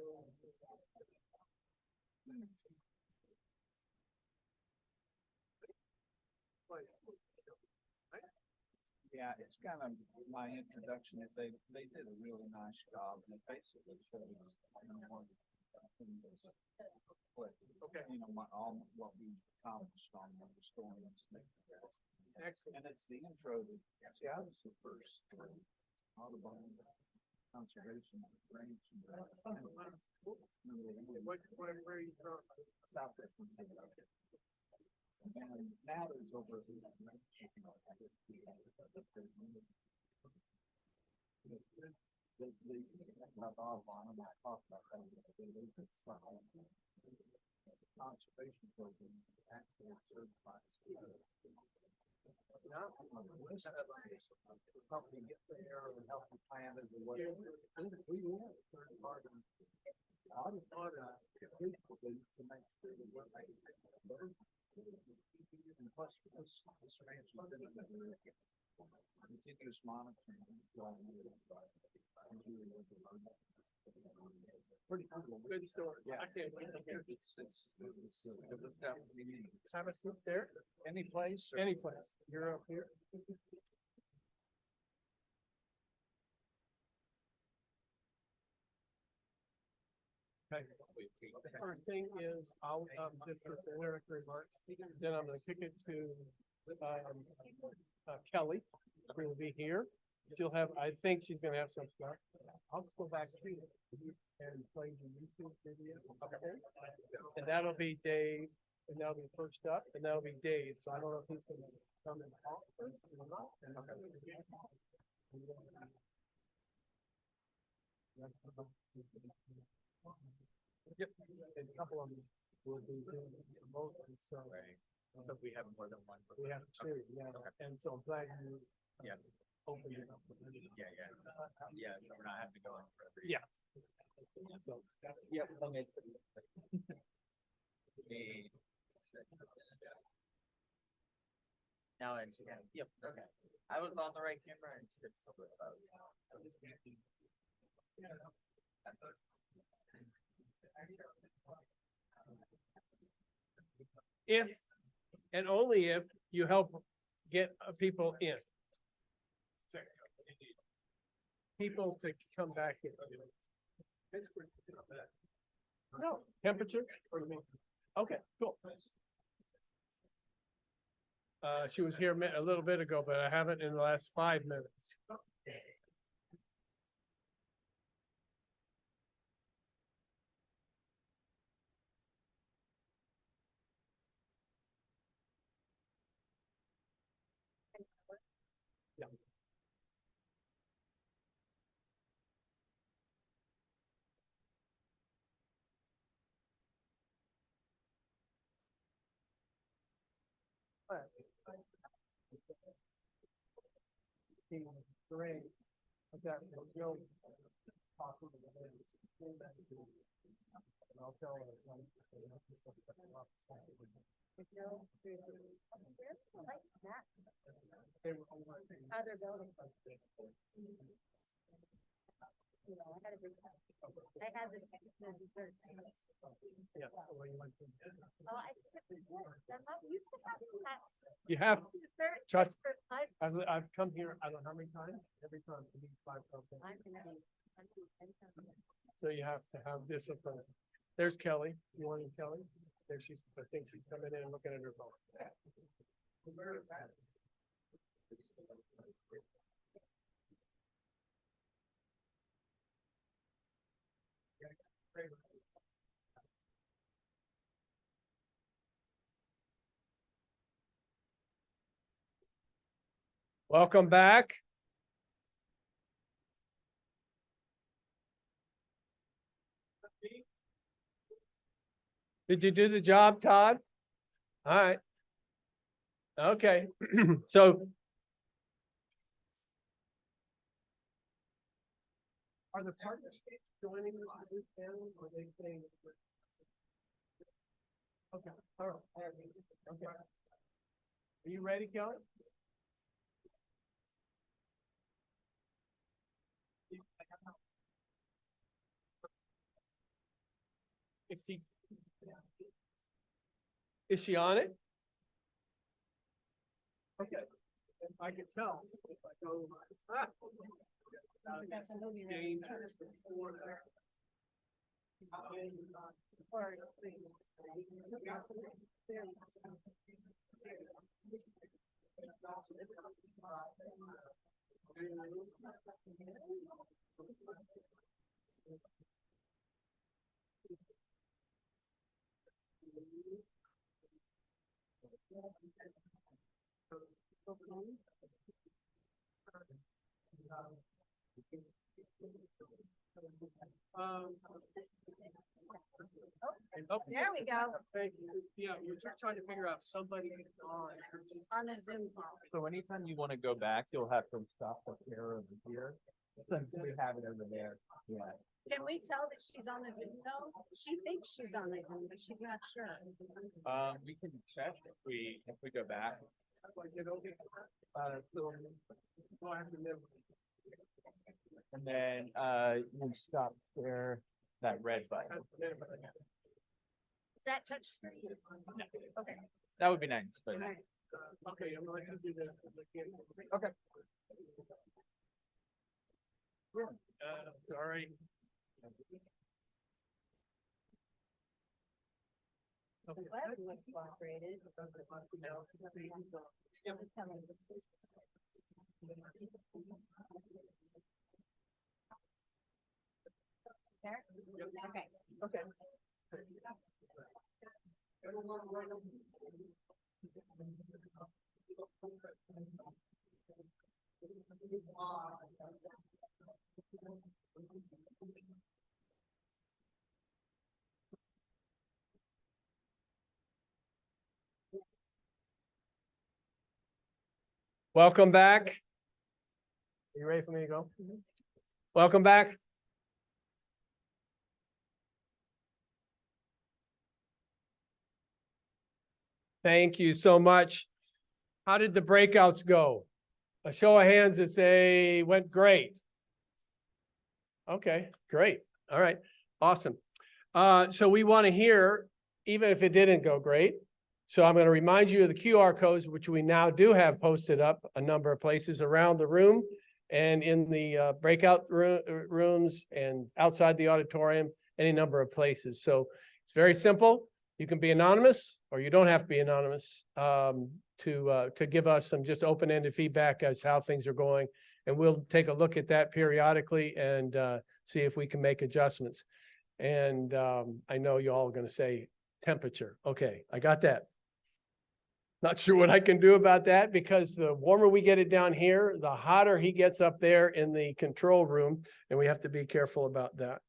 Yeah, it's kind of my introduction. They did a really nice job. And it basically shows, Okay. what we accomplished on the restoring this thing. Excellent. And it's the intro to, see, I was the first Audubon conservation range. Where are you from? South Africa. And now there's over. About Audubon, I talked about that. Conservation program actually certifies. Help you get there or help you plan it or whatever. We have third party. I just thought to make sure that we're making better. And plus, this ranch has been under continuous monitoring. Pretty cool. Good story. Yeah. I can't wait to hear it. It's definitely neat. Let's have a seat there. Any place? or- Any place. You're up here. Okay. The first thing is I'll just give some introductory remarks. Then I'm gonna kick it to Kelly, who will be here. She'll have, I think she's gonna have some stuff. I'll just go back to you and play the YouTube video. Okay. And that'll be Dave, and that'll be first up, and that'll be Dave. So I don't know if he's gonna come and talk first or not. Yep, and a couple of them will be doing remotely, so. So we have more than one. We have two, yeah, and so I'm glad you. Yeah. Opened it up. Yeah, so we're not having to go in for every. Yeah. So, Yep. Now, and she yep, okay. I was on the right camera and she did something about it. and only if you help get people in. People to come back in. No, temperature? What do you mean? Okay, cool. She was here a little bit ago, but I haven't in the last 5 minutes. Yeah. Great. Okay, Joe. I'll tell her. Other buildings. I had this. Yeah. Well, you went to- Oh, I think it's good. I'm not used to having that. You have, Dessert trust, for five. I've come here, I don't know how many times, every time to eat 5 something. So you have to have discipline. There's Kelly. You want Kelly? There she's, I think she's coming in and looking at her phone. Welcome back. Did you do the job, Todd? All right. Okay, so. Are the partners joining this panel or are they staying? Okay, all right. Okay. Are you ready, Kelly? Is she on it? Okay, I can tell. If I go, dangerous. There we go. Thank you. Yeah, we're just trying to figure out somebody On a Zoom call. So anytime you want to go back, you'll have to stop the camera over here. Since we have it over there. Yeah. Can we tell that she's on the Zoom though? She thinks she's on the Zoom, but she's not sure. We can check if we go back. And then you stop there, that red button. Is that touch screen? Okay. That would be nice, but Okay, I'm gonna let you do this. Okay. Sorry. Glad we cooperated. There? Okay. Okay. Welcome back. Are you ready for me to go? Welcome back. Thank you so much. How did the breakouts go? A show of hands that say went great. Okay, great. All right, awesome. So we want to hear, even if it didn't go great, So I'm going to remind you of the QR codes, which we now do have posted up a number of places around the room and in the breakout rooms and outside the auditorium, any number of places. So it's very simple. You can be anonymous or you don't have to be anonymous to give us some just open-ended feedback as how things are going. And we'll take a look at that periodically and see if we can make adjustments. And I know you all are going to say temperature. Okay, I got that. Not sure what I can do about that because the warmer we get it down here, the hotter he gets up there in the control room, and we have to be careful about that.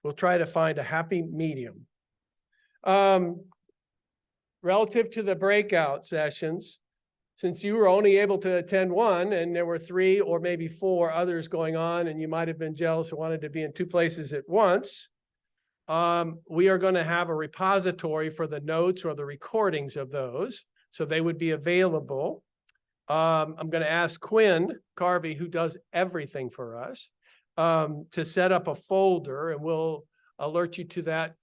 We'll try to find a happy medium. Relative to the breakout sessions, since you were only able to attend one and there were 3 or maybe 4 others going on and you might have been jealous or wanted to be in 2 places at once, we are going to have a repository for the notes or the recordings of those. So they would be available. I'm going to ask Quinn Carvey, who does everything for us, to set up a folder, and we'll alert you to that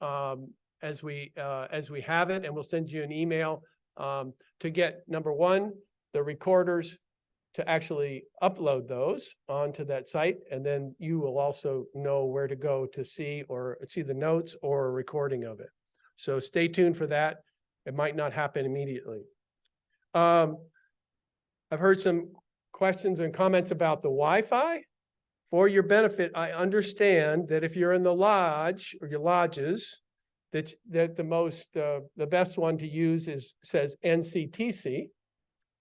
as we have it, and we'll send you an email to get, number 1, the recorders to actually upload those onto that site, and then you will also know where to go to see the notes or a recording of it. So stay tuned for that. It might not happen immediately. I've heard some questions and comments about the Wi-Fi. For your benefit, I understand that if you're in the lodge or your lodges, that the best one to use says NCTC.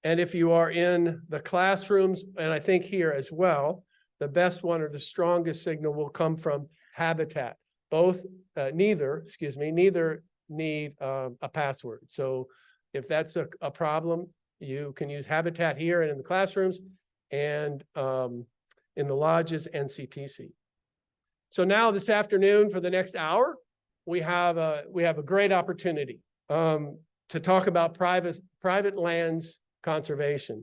And if you are in the classrooms, and I think here as well, the best one or the strongest signal will come from Habitat. Neither need a password. So if that's a problem, you can use Habitat here and in the classrooms and in the lodges and NCTC. So now this afternoon for the next hour, we have a great opportunity to talk about private lands conservation.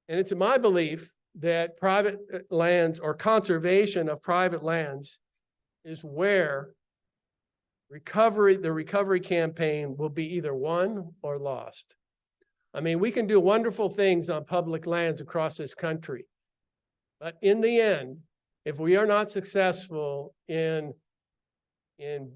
And it's my belief that private lands or conservation of private lands is where the recovery campaign will be either won or lost. I mean, we can do wonderful things on public lands across this country, but in the end, if we are not successful in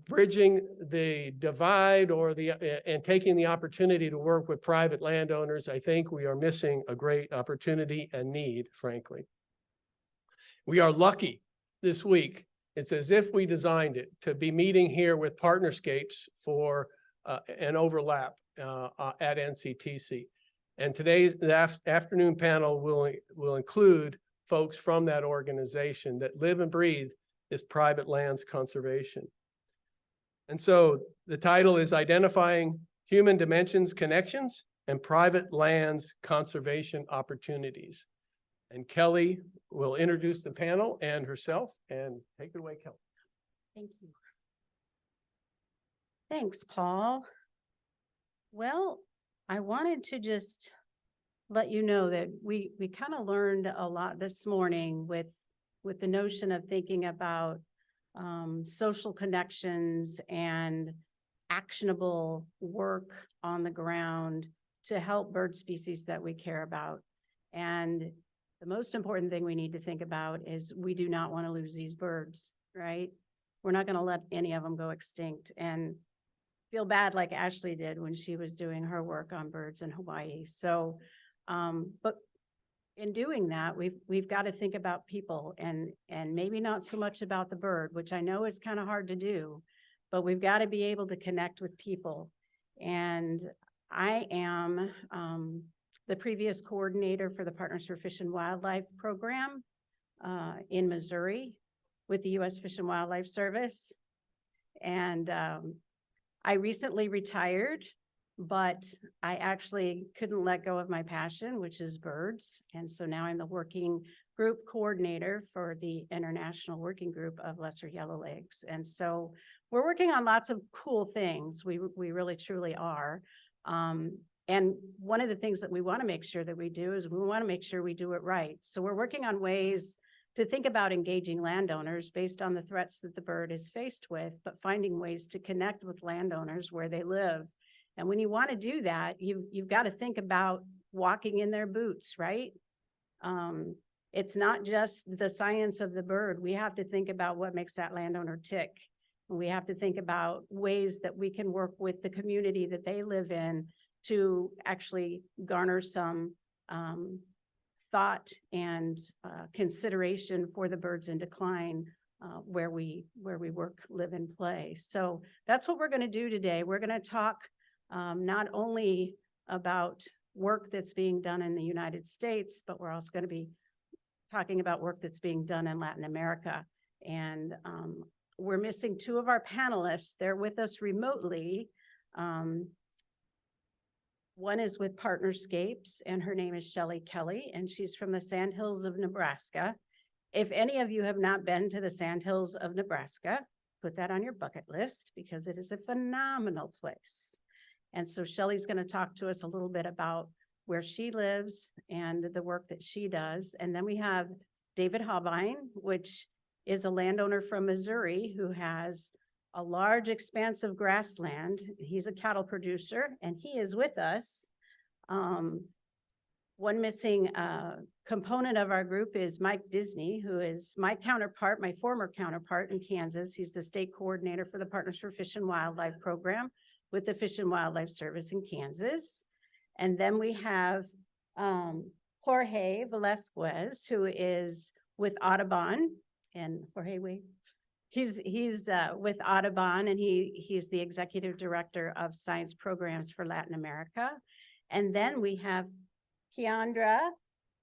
bridging the divide and taking the opportunity to work with private landowners, I think we are missing a great opportunity and need, frankly. We are lucky this week. It's as if we designed it to be meeting here with Partnerscapes for an overlap at NCTC. And today's afternoon panel will include folks from that organization that live and breathe this private lands conservation. And so the title is Identifying Human Dimensions Connections and Private Lands Conservation Opportunities. And Kelly will introduce the panel and herself, and take it away, Kelly. Thank you. Thanks, Paul. Well, I wanted to just let you know that we kind of learned a lot this morning with the notion of thinking about social connections and actionable work on the ground to help bird species that we care about. And the most important thing we need to think about is we do not want to lose these birds, right? We're not going to let any of them go extinct and feel bad like Ashley did when she was doing her work on birds in Hawaii. So, but in doing that, we've got to think about people and maybe not so much about the bird, which I know is kind of hard to do, but we've got to be able to connect with people. And I am the previous coordinator for the Partners for Fish and Wildlife program in Missouri with the U.S. Fish and Wildlife Service. And I recently retired, but I actually couldn't let go of my passion, which is birds. And so now I'm the working group coordinator for the International Working Group of Lesser Yellowlegs. And so we're working on lots of cool things. We really truly are. And one of the things that we want to make sure that we do is we want to make sure we do it right. So we're working on ways to think about engaging landowners based on the threats that the bird is faced with, but finding ways to connect with landowners where they live And when you want to do that, you've got to think about walking in their boots, right? It's not just the science of the bird. We have to think about what makes that landowner tick. We have to think about ways that we can work with the community that they live in to actually garner some thought and consideration for the birds in decline where we work, live, and play. So that's what we're going to do today. We're going to talk not only about work that's being done in the United States, but we're also going to be talking about work that's being done in Latin America. And we're missing two of our panelists. They're with us remotely. One is with Partnerscapes, and her name is Shelley Kelly, and she's from the Sandhills of Nebraska. If any of you have not been to the Sandhills of Nebraska, put that on your bucket list because it is a phenomenal place. And so Shelley's going to talk to us a little bit about where she lives and the work that she does. And then we have David Hobine, which is a landowner from Missouri who has a large expanse of grassland. He's a cattle producer and he is with us. One missing component of our group is Mike Disney, who is my counterpart, my former counterpart in Kansas. He's the state coordinator for the Partners for Fish and Wildlife program with the Fish and Wildlife Service in Kansas. And then we have Jorge Velasquez, who is with Audubon. And Jorge, he's with Audubon, and he's the executive director of science programs for Latin America. And then we have Keandra,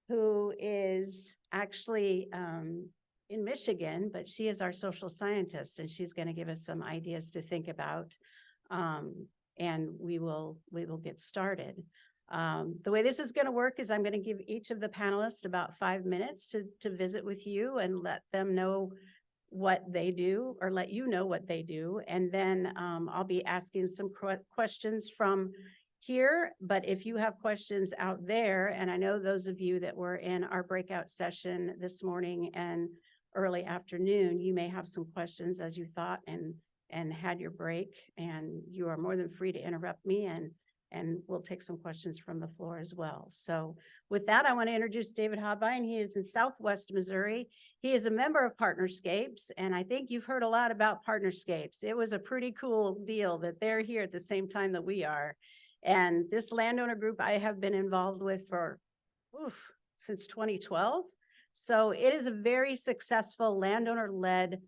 who is actually in Michigan, but she is our social scientist, and she's going to give us some ideas to think about. And we will get started. The way this is going to work is I'm going to give each of the panelists about 5 minutes to visit with you and let them know what they do, or let you know what they do. And then I'll be asking some questions from here, but if you have questions out there, and I know those of you that were in our breakout session this morning and early afternoon, you may have some questions as you thought and had your break, and you are more than free to interrupt me, and we'll take some questions from the floor as well. So with that, I want to introduce David Hobine. He is in Southwest Missouri. He is a member of Partnerscapes, and I think you've heard a lot about Partnerscapes. It was a pretty cool deal that they're here at the same time that we are. And this landowner group I have been involved with for since 2012. So it is a very successful landowner-led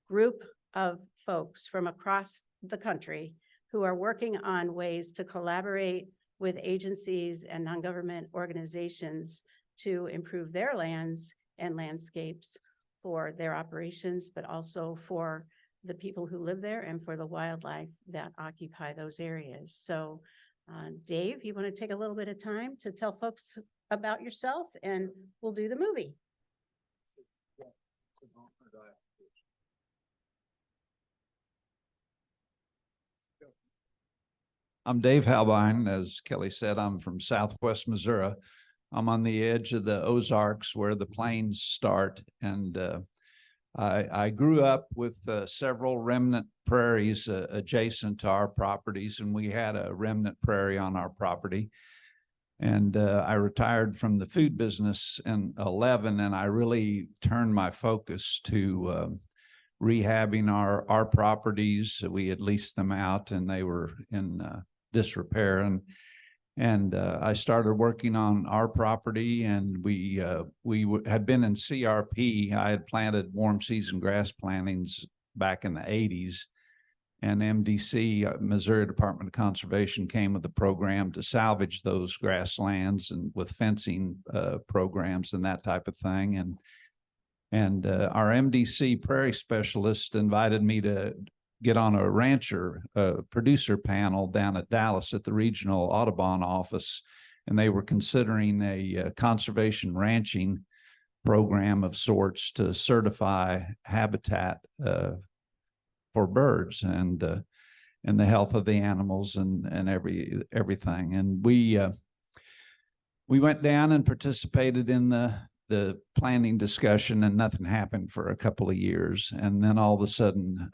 group of folks from across the country who are working on ways to collaborate with agencies and non-government organizations to improve their lands and landscapes for their operations, but also for the people who live there and for the wildlife that occupy those areas. So Dave, you want to take a little bit of time to tell folks about yourself, and we'll do the movie. I'm Dave Halbine. As Kelly said, I'm from Southwest Missouri. I'm on the edge of the Ozarks where the plains start. And I grew up with several remnant prairies adjacent to our properties, and we had a remnant prairie on our property. And I retired from the food business in 2011, and I really turned my focus to rehabbing our properties. We had leased them out, and they were in disrepair. And I started working on our property, and we had been in CRP. I had planted warm season grass plantings back in the 80s, and MDC, Missouri Department of Conservation, came with a program to salvage those grasslands and with fencing programs and that type of thing. And our MDC prairie specialist invited me to get on a rancher producer panel down at Dallas at the regional Audubon office, and they were considering a conservation ranching program of sorts to certify habitat for birds and the health of the animals and everything. And we went down and participated in the planning discussion, and nothing happened for a couple of years. And then all of a sudden,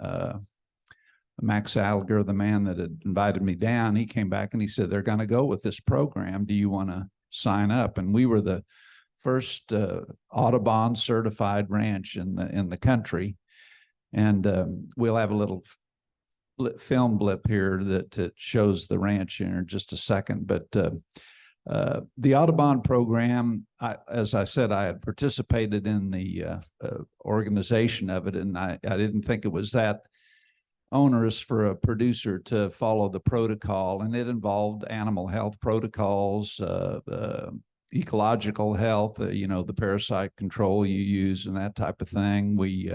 Max Alger, the man that had invited me down, he came back and he said, they're going to go with this program. Do you want to sign up? And we were the first Audubon certified ranch in the country. And we'll have a little film blip here that shows the ranch here in just a second. But the Audubon program, as I said, I had participated in the organization of it, and I didn't think it was that onerous for a producer to follow the protocol, and it involved animal health protocols, ecological health, the parasite control you use and that type of thing. We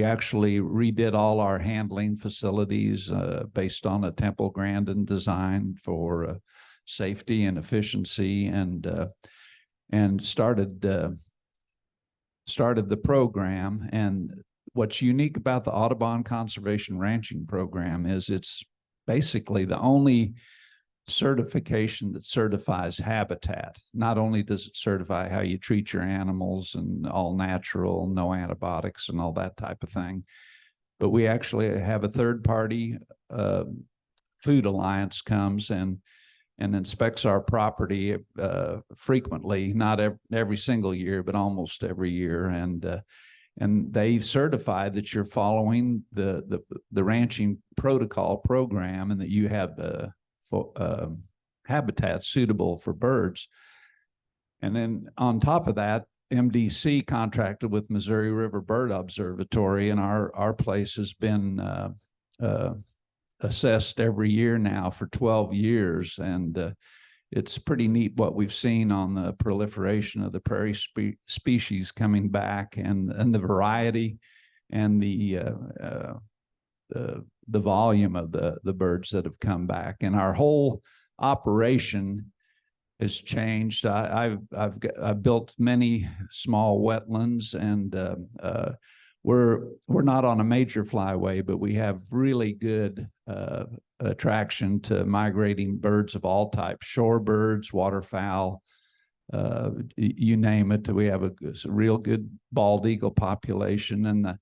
actually redid all our handling facilities based on a Temple Grandin design for safety and efficiency, and started the program. And what's unique about the Audubon Conservation Ranching Program is it's basically the only certification that certifies habitat. Not only does it certify how you treat your animals and all natural, no antibiotics and all that type of thing, but we actually have a third party food alliance comes and inspects our property frequently, not every single year, but almost every year. And they certify that you're following the ranching protocol program and that you have habitat suitable for birds. And then on top of that, MDC contracted with Missouri River Bird Observatory, and our place has been assessed every year now for 12 years. And it's pretty neat what we've seen on the proliferation of the prairie species coming back, and the variety and the volume of the birds that have come back. And our whole operation has changed. I've built many small wetlands, and we're not on a major flyway, but we have really good attraction to migrating birds of all types, shorebirds, waterfowl, you name it. We have a real good bald eagle population, and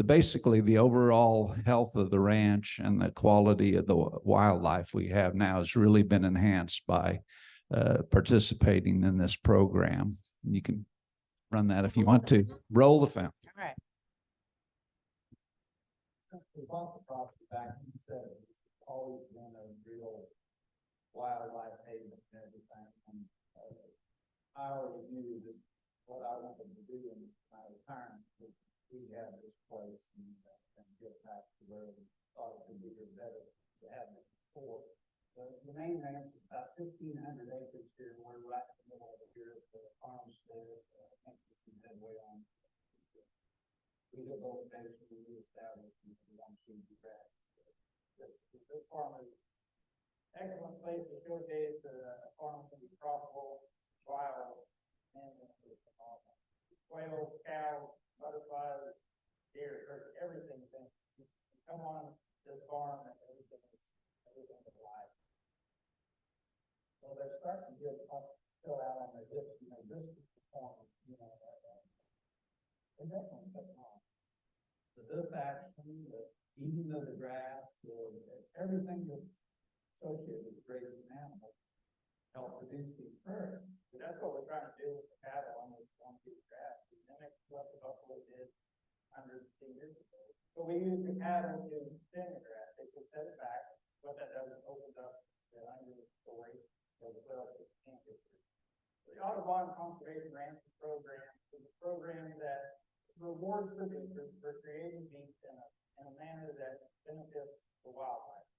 basically the overall health of the ranch and the quality of the wildlife we have now has really been enhanced by participating in this program. You can run that if you want to. Roll the film. All right. Since we bought the property back in the 70s, it's always been a real wildlife haven and everything. And I already knew that what I wanted to do in my retirement was rehab this place and get back to where we thought it could be better to have it before. The main ranch is about 1,500 acres here. We're right in the middle of it here at the farmstead. I think we can headway on. Rehabilitation, reestablishment, we want to do that. This farm is an excellent place to showcase a farm can be profitable, wild, and quail, cows, butterflies, deer, everything. You come on this farm and everything is alive. So they're starting to get fill out on their hips, this is the farm, they definitely took on. The earth action, the eating of the grass, everything that's associated with raising animals help produce these birds. So that's what we're trying to do with the cattle on this grass. We mimic what the buffalo did hundreds of years ago. So we use the cattle to thin the grass. They can set it back. What that does is opens up the under the weight of the quail that can't get through. The Audubon Conservation Ranching Program is a program that rewards producers for creating meat in a manner that benefits the wildlife.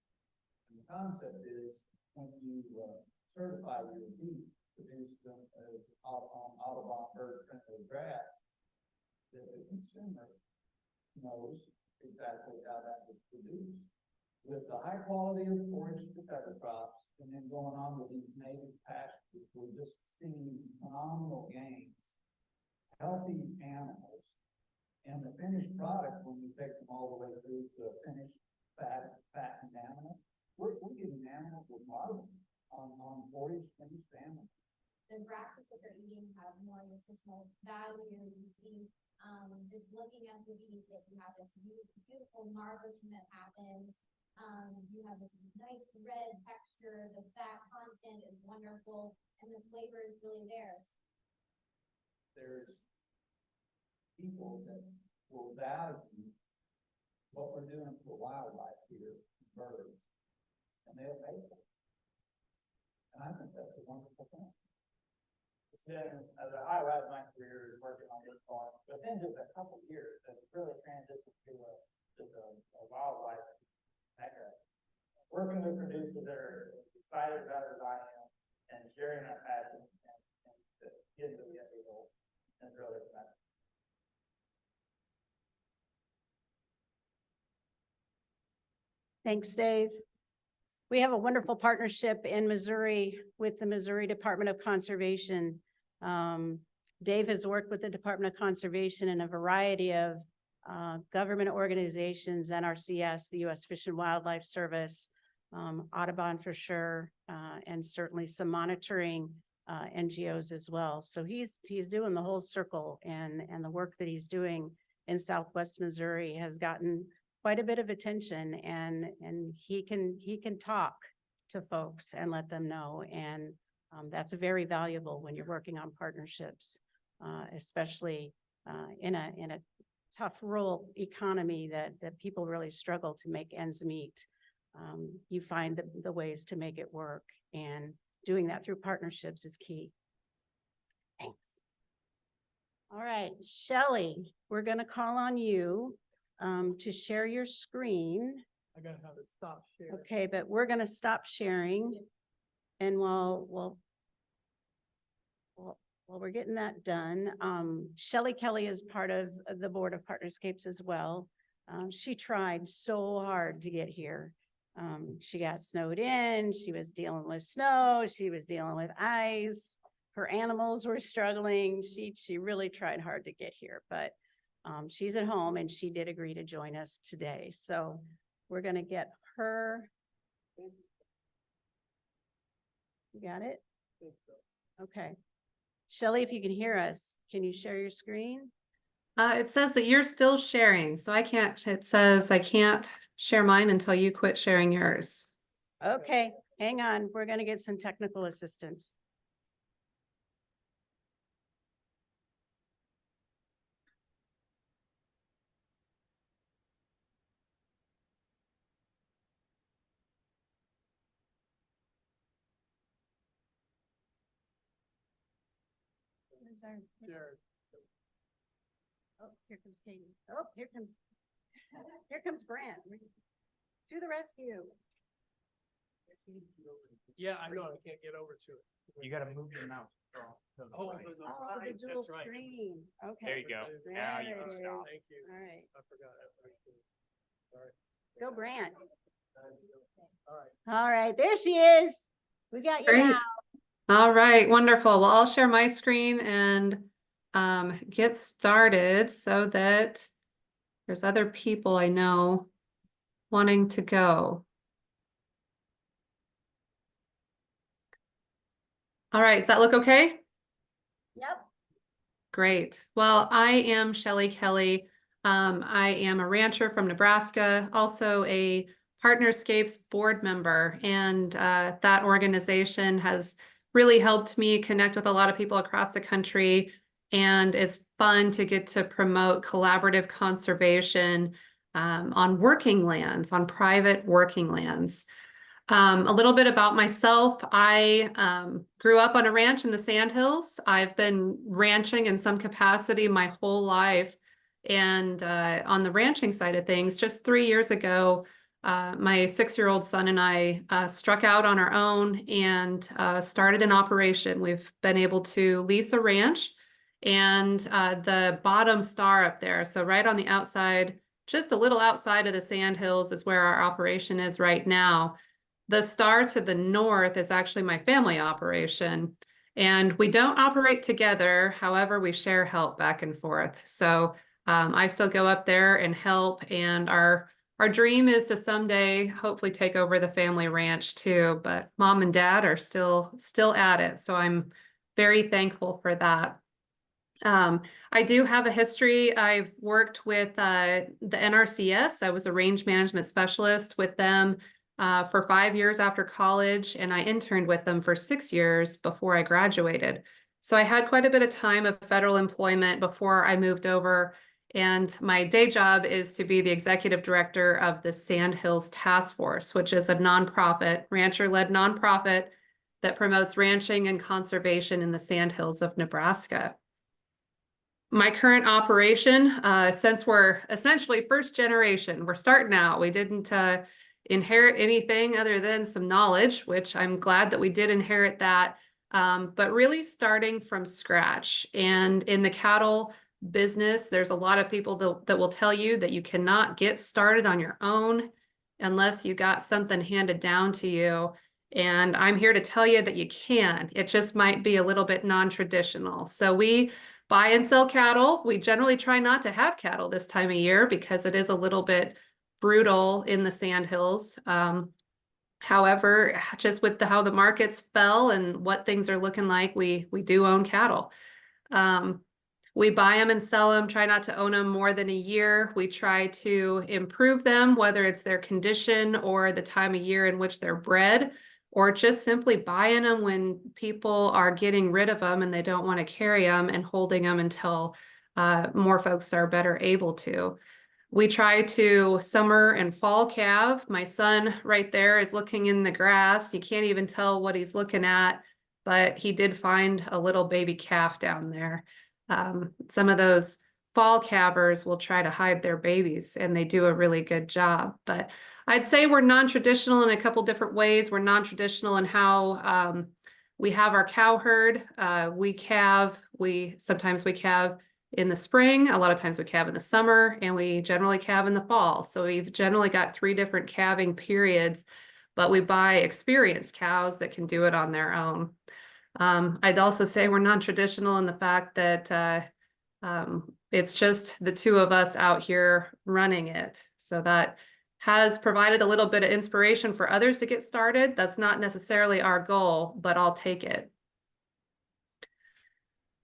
And the concept is when you certify your beef produced as Audubon bird-friendly grass, that the consumer knows exactly how that was produced. With the high quality of forage to cover crops, and then going on with these native pastures, we're just seeing phenomenal gains. Healthy animals. And the finished product, when we take them all the way through to a finished fattened animal, we're getting animals with marbles on forage finished animals. the grasses that they're eating have more nutritional value. You see, just looking at the beef, that you have this beautiful marbling that happens. You have this nice red texture, the fat content is wonderful, and the flavor is really there. There's people that will value what we're doing for wildlife here, birds, and they'll pay for it. And I think that's a wonderful thing. It's been, as a highlight of my career is working on this farm, but then just a couple of years, it's really transitioned to a wildlife mecca. Working with producers that are excited about it as I am, and sharing that passion and to get to the end result is really exciting. Thanks, Dave. We have a wonderful partnership in Missouri with the Missouri Department of Conservation. Dave has worked with the Department of Conservation in a variety of government organizations, NRCS, the U.S. Fish and Wildlife Service, Audubon for sure, and certainly some monitoring NGOs as well. So he's doing the whole circle, and the work that he's doing in Southwest Missouri has gotten quite a bit of attention, and he can talk to folks and let them know, and that's very valuable when you're working on partnerships, especially in a tough rural economy that people really struggle to make ends meet. You find the ways to make it work, and doing that through partnerships is key. Thanks. All right, Shelley, we're going to call on you to share your screen. I gotta have it stop sharing. Okay, but we're going to stop sharing, and while we're getting that done, Shelley Kelly is part of the Board of Partnerscapes as well. She tried so hard to get here. She got snowed in, she was dealing with snow, she was dealing with ice, her animals were struggling. She really tried hard to get here, but she's at home and she did agree to join us today. So we're gonna get her. You got it? Okay. Shelley, if you can hear us, can you share your screen? It says that you're still sharing, so it says I can't share mine until you quit sharing yours. Okay, hang on. We're gonna get some technical assistance. Oh, here comes Katie. Oh, here comes Grant. To the rescue. Yeah, I know, I can't get over to it. You gotta move your mouse. Oh, The dual that's right. screen. Okay. There you go. Now you There can it stop. is. Thank you. All right, I forgot. Sorry. go Grant. All right. All right, there she is. We got you now. Great. All right, wonderful. Well, I'll share my screen and get started so that there's other people I know wanting to go. All right, does that look okay? Yep. Great. Well, I am Shelley Kelly. I am a rancher from Nebraska, also a Partnerscapes board member, and that organization has really helped me connect with a lot of people across the country, and it's fun to get to promote collaborative conservation on working lands, on private working lands. A little bit about myself. I grew up on a ranch in the Sandhills. I've been ranching in some capacity my whole life. And on the ranching side of things, just 3 years ago, my 6-year-old son and I struck out on our own and started an operation. We've been able to lease a ranch, and the bottom star up there, so right on the outside, just a little outside of the Sandhills, is where our operation is right now. The star to the north is actually my family operation, and we don't operate together. However, we share help back and forth. So I still go up there and help, and our dream is to someday hopefully take over the family ranch too, but mom and dad are still at it. So I'm very thankful for that. I do have a history. I've worked with the NRCS. I was a range management specialist with them for 5 years after college, and I interned with them for 6 years before I graduated. So I had quite a bit of time of federal employment before I moved over. And my day job is to be the executive director of the Sandhills Task Force, which is a nonprofit, rancher-led nonprofit that promotes ranching and conservation in the Sandhills of Nebraska. My current operation, since we're essentially first generation, we're starting out. We didn't inherit anything other than some knowledge, which I'm glad that we did inherit that, but really starting from scratch. And in the cattle business, there's a lot of people that will tell you that you cannot get started on your own unless you got something handed down to you. And I'm here to tell you that you can. It just might be a little bit non-traditional. So we buy and sell cattle. We generally try not to have cattle this time of year because it is a little bit brutal in the Sandhills. However, just with how the markets fell and what things are looking like, we do own cattle. We buy them and sell them, try not to own them more than a year. We try to improve them, whether it's their condition or the time of year in which they're bred, or just simply buying them when people are getting rid of them and they don't want to carry them and holding them until more folks are better able to. We try to summer and fall calve. My son right there is looking in the grass. You can't even tell what he's looking at, but he did find a little baby calf down there. Some of those fall calvers will try to hide their babies, and they do a really good job. But I'd say we're non-traditional in a couple different ways. We're non-traditional in how we have our cow herd. Sometimes we calve in the spring. A lot of times we calve in the summer, and we generally calve in the fall. So we've generally got 3 different calving periods, but we buy experienced cows that can do it on their own. I'd also say we're non-traditional in the fact that it's just the 2 of us out here running it. So that has provided a little bit of inspiration for others to get started. That's not necessarily our goal, but I'll take it.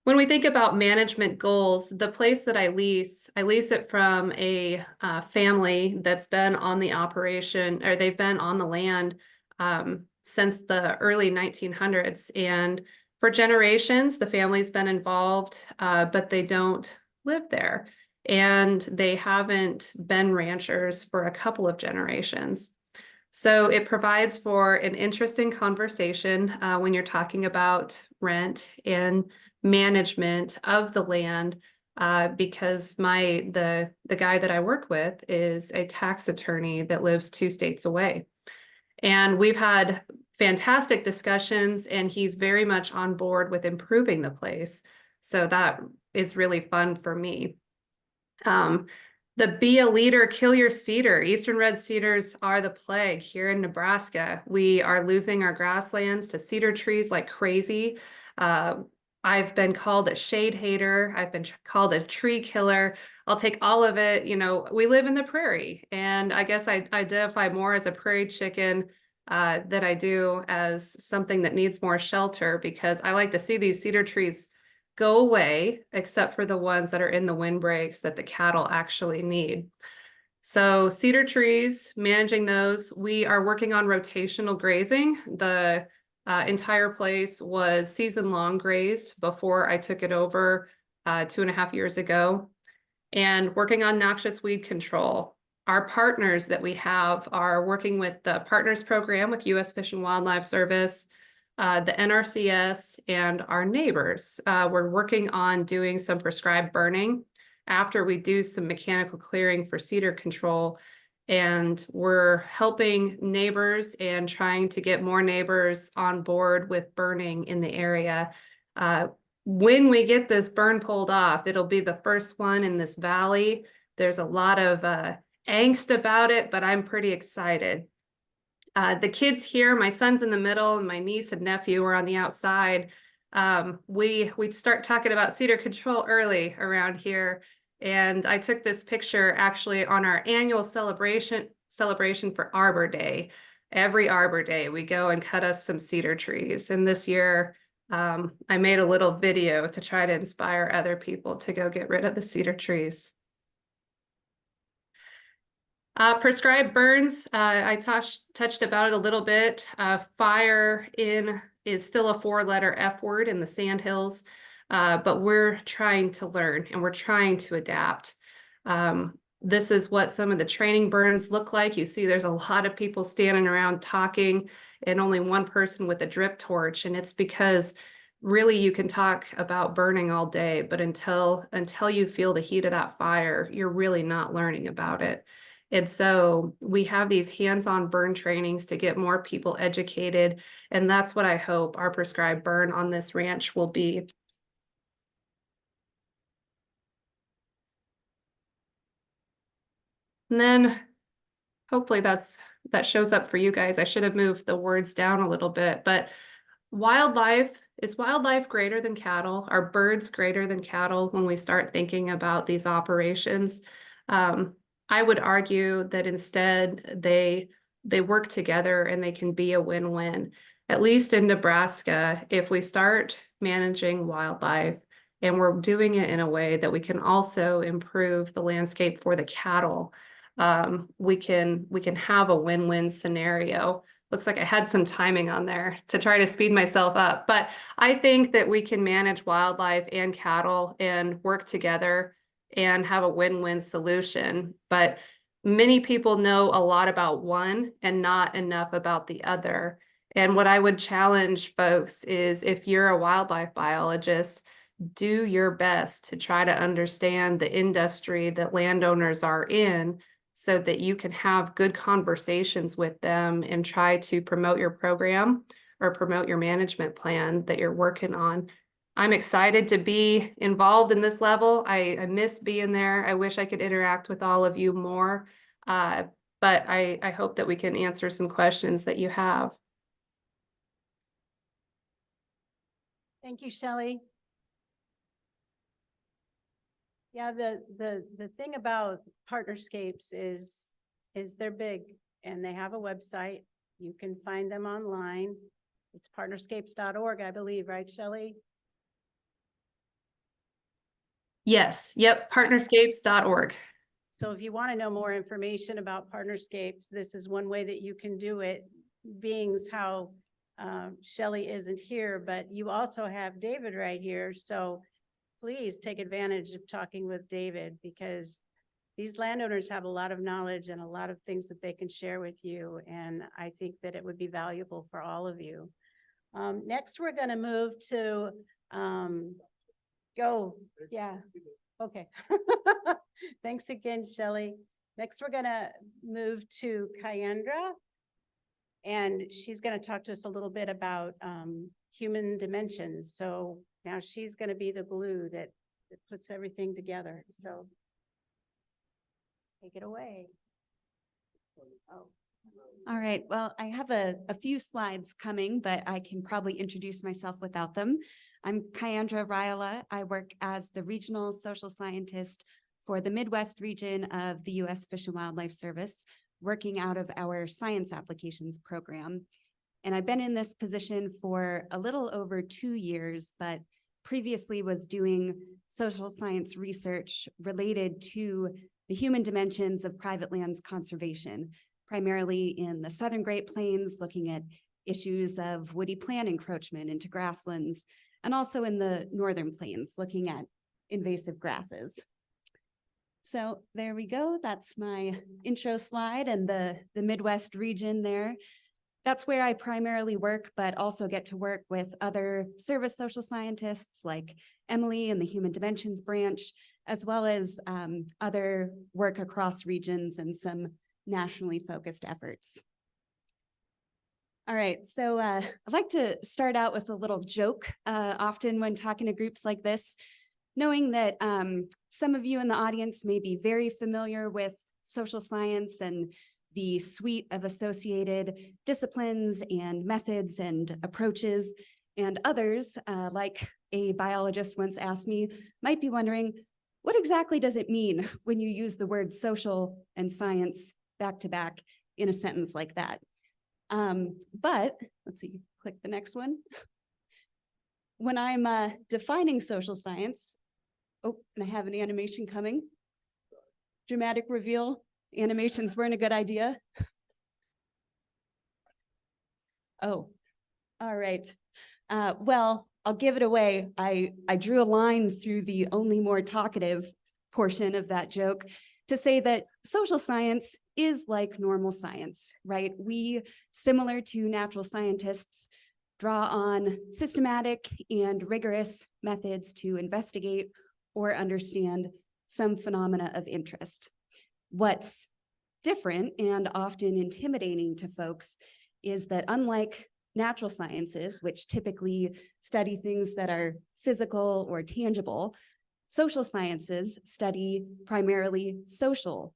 When we think about management goals, the place that I lease it from a family that's been on the operation, or they've been on the land since the early 1900s. And for generations, the family's been involved, but they don't live there. And they haven't been ranchers for a couple of generations. So it provides for an interesting conversation when you're talking about rent and management of the land, because the guy that I work with is a tax attorney that lives 2 states away. And we've had fantastic discussions, and he's very much on board with improving the place. So that is really fun for me. The be a leader, kill your cedar. Eastern red cedars are the plague here in Nebraska. We are losing our grasslands to cedar trees like crazy. I've been called a shade hater. I've been called a tree killer. I'll take all of it. You know, we live in the prairie, and I guess I identify more as a prairie chicken than I do as something that needs more shelter, because I like to see these cedar trees go away, except for the ones that are in the windbreaks that the cattle actually need. So cedar trees, managing those, we are working on rotational grazing. The entire place was season-long grazed before I took it over 2.5 years ago, and working on noxious weed control. Our partners that we have are working with the Partners Program with U.S. Fish and Wildlife Service, the NRCS, and our neighbors. We're working on doing some prescribed burning after we do some mechanical clearing for cedar control. And we're helping neighbors and trying to get more neighbors on board with burning in the area. When we get this burn pulled off, it'll be the first one in this valley. There's a lot of angst about it, but I'm pretty excited. The kids here, my son's in the middle, and my niece and nephew are on the outside. We start talking about cedar control early around here. And I took this picture actually on our annual celebration for Arbor Day. Every Arbor Day, we go and cut us some cedar trees. And this year, I made a little video to try to inspire other people to go get rid of the cedar trees. Prescribed burns, I touched about it a little bit. Fire is still a 4-letter F word in the Sandhills, but we're trying to learn and we're trying to adapt. This is what some of the training burns look like. You see there's a lot of people standing around talking and only one person with a drip torch. And it's because really you can talk about burning all day, but until you feel the heat of that fire, you're really not learning about it. And so we have these hands-on burn trainings to get more people educated. And that's what I hope our prescribed burn on this ranch will be. And then hopefully that shows up for you guys. I should have moved the words down a little bit, but is wildlife greater than cattle? Are birds greater than cattle when we start thinking about these operations? I would argue that instead they work together and they can be a win-win. At least in Nebraska, if we start managing wildlife and we're doing it in a way that we can also improve the landscape for the cattle, we can have a win-win scenario. Looks like I had some timing on there to try to speed myself up, but I think that we can manage wildlife and cattle and work together and have a win-win solution. But many people know a lot about one and not enough about the other. And what I would challenge folks is, if you're a wildlife biologist, do your best to try to understand the industry that landowners are in so that you can have good conversations with them and try to promote your program or promote your management plan that you're working on. I'm excited to be involved in this level. I miss being there. I wish I could interact with all of you more, but I hope that we can answer some questions that you have. Thank you, Shelley. Yeah, the thing about Partnerscapes is they're big and they have a website. You can find them online. It's partnerscapes.org, I believe, right, Shelley? Yes, yep, partnerscapes.org. So if you want to know more information about Partnerscapes, this is one way that you can do it, being how Shelley isn't here, but you also have David right here. So please take advantage of talking with David, because these landowners have a lot of knowledge and a lot of things that they can share with you. And I think that it would be valuable for all of you. Next, we're going to move to okay. Thanks again, Shelley. Next, we're going to move to Kyandra. And she's going to talk to us a little bit about human dimensions. So now she's going to be the glue that puts everything together. So take it away. Oh. All right, well, I have a few slides coming, but I can probably introduce myself without them. I'm Kyandra Ryala. I work as the regional social scientist for the Midwest region of the U.S. Fish and Wildlife Service, working out of our science applications program. And I've been in this position for a little over 2 years, but previously was doing social science research related to the human dimensions of private lands conservation, primarily in the Southern Great Plains, looking at issues of woody plant encroachment into grasslands, and also in the Northern Plains, looking at invasive grasses. So there we go. That's my intro slide and the Midwest region there. That's where I primarily work, but also get to work with other service social scientists like Emily in the Human Dimensions branch, as well as other work across regions and some nationally focused efforts. All right, so I'd like to start out with a little joke, often when talking to groups like this, knowing that some of you in the audience may be very familiar with social science and the suite of associated disciplines and methods and approaches, and others, like a biologist once asked me, might be wondering, what exactly does it mean when you use the word social and science back to back in a sentence like that? But let's see, click the next one. when I'm defining social science, oh, and I have an animation coming. Dramatic reveal, animations weren't a good idea. Oh, all right. Well, I'll give it away. I drew a line through the only more talkative portion of that joke to say that social science is like normal science, right? We, similar to natural scientists, draw on systematic and rigorous methods to investigate or understand some phenomena of interest. What's different and often intimidating to folks is that unlike natural sciences, which typically study things that are physical or tangible, social sciences study primarily social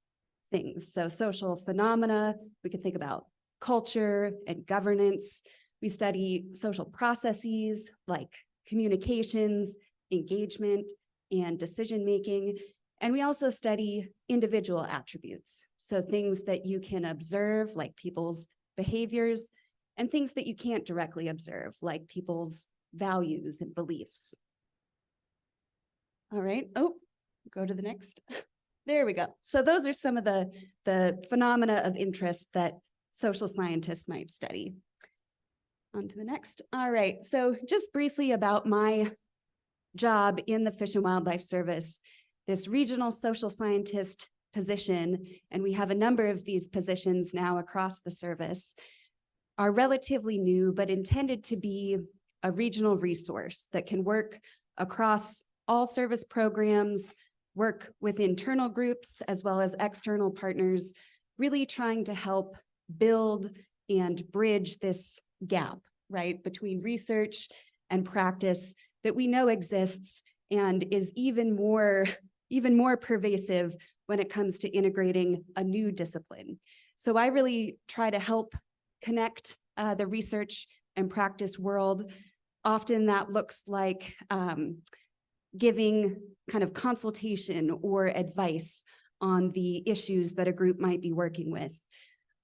things. So social phenomena, we can think about culture and governance. We study social processes like communications, engagement, and decision-making. And we also study individual attributes. So things that you can observe, like people's behaviors, and things that you can't directly observe, like people's values and beliefs. All right, oh, go to the next. There we go. So those are some of the phenomena of interest that social scientists might study. On to the next. All right, so just briefly about my job in the Fish and Wildlife Service, this regional social scientist position, and we have a number of these positions now across the service, are relatively new, but intended to be a regional resource that can work across all service programs, work with internal groups as well as external partners, really trying to help build and bridge this gap, right, between research and practice that we know exists and is even more pervasive when it comes to integrating a new discipline. So I really try to help connect the research and practice world. Often that looks like giving kind of consultation or advice on the issues that a group might be working with.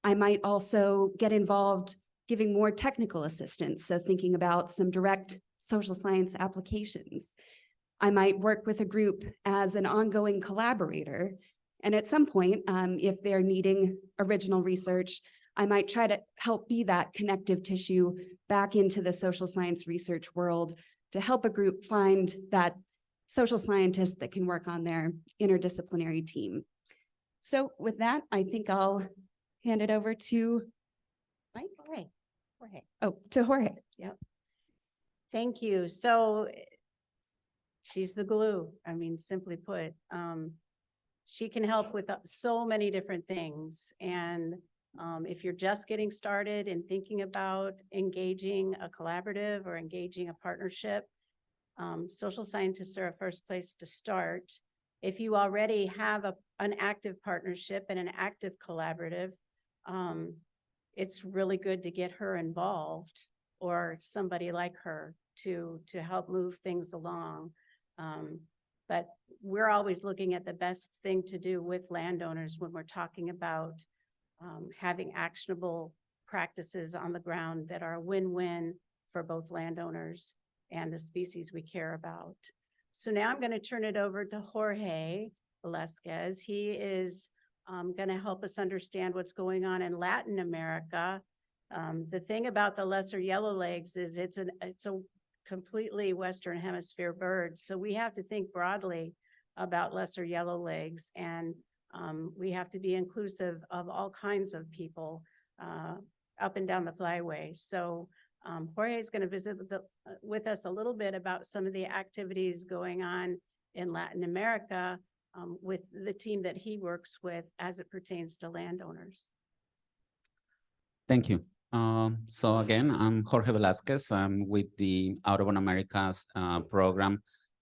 I might also get involved giving more technical assistance, so thinking about some direct social science applications. I might work with a group as an ongoing collaborator, and at some point, if they're needing original research, I might try to help be that connective tissue back into the social science research world to help a group find that social scientist that can work on their interdisciplinary team. So with that, I think I'll hand it over to Mike. Jorge. Oh, to Jorge. Yep. Thank you. So she's the glue. I mean, simply put, she can help with so many different things. And if you're just getting started and thinking about engaging a collaborative or engaging a partnership, social scientists are a first place to start. If you already have an active partnership and an active collaborative, it's really good to get her involved or somebody like her to help move things along. But we're always looking at the best thing to do with landowners when we're talking about having actionable practices on the ground that are a win-win for both landowners and the species we care about. So now I'm going to turn it over to Jorge Velasquez. He is going to help us understand what's going on in Latin America. The thing about the lesser yellowlegs is it's a completely Western Hemisphere bird. So we have to think broadly about lesser yellowlegs, and we have to be inclusive of all kinds of people up and down the flyway. So Jorge is going to visit with us a little bit about some of the activities going on in Latin America with the team that he works with as it pertains to landowners. Thank you. So again, I'm Jorge Velasquez. I'm with the Audubon Americas program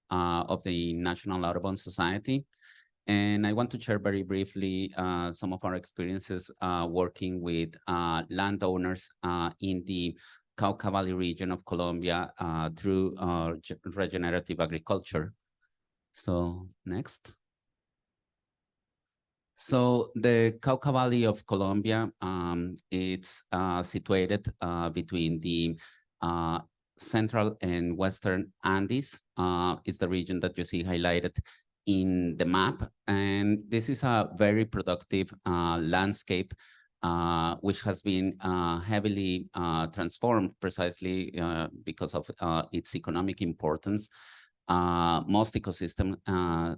of the National Audubon Society. And I want to share very briefly some of our experiences working with landowners in the Cauca Valley region of Colombia through regenerative agriculture. So next. So the Cauca Valley of Colombia, it's situated between the Central and Western Andes is the region that you see highlighted in the map. And this is a very productive landscape which has been heavily transformed precisely because of its economic importance. Most ecosystems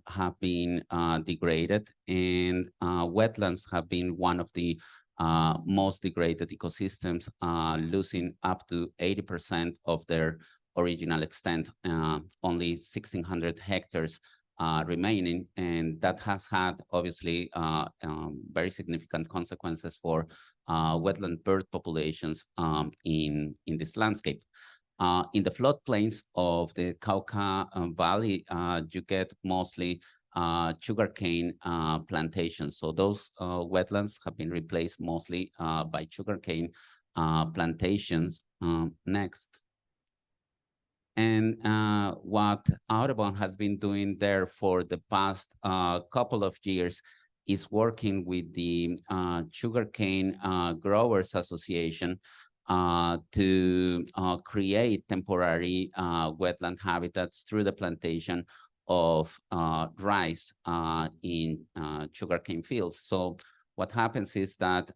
have been degraded, and wetlands have been one of the most degraded ecosystems, losing up to 80% of their original extent, only 1,600 hectares remaining, and that has had obviously very significant consequences for wetland bird populations in this landscape. In the floodplains of the Cauca Valley, you get mostly sugarcane plantations. So those wetlands have been replaced mostly by sugarcane plantations. Next. And what Audubon has been doing there for the past couple of years is working with the Sugarcane Growers Association to create temporary wetland habitats through the plantation of rice in sugarcane fields. So what happens is that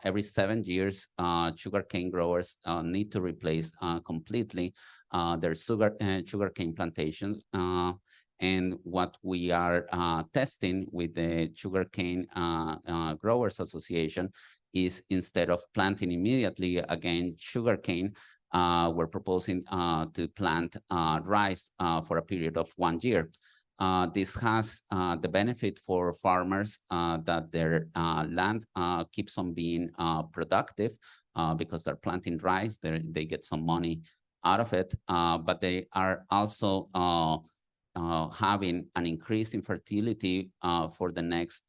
every 7 years, sugarcane growers need to replace completely their sugarcane plantations. And what we are testing with the Sugarcane Growers Association is, instead of planting immediately again sugarcane, we're proposing to plant rice for a period of 1 year. This has the benefit for farmers that their land keeps on being productive because they're planting rice, they get some money out of it, but they are also having an increase in fertility for the next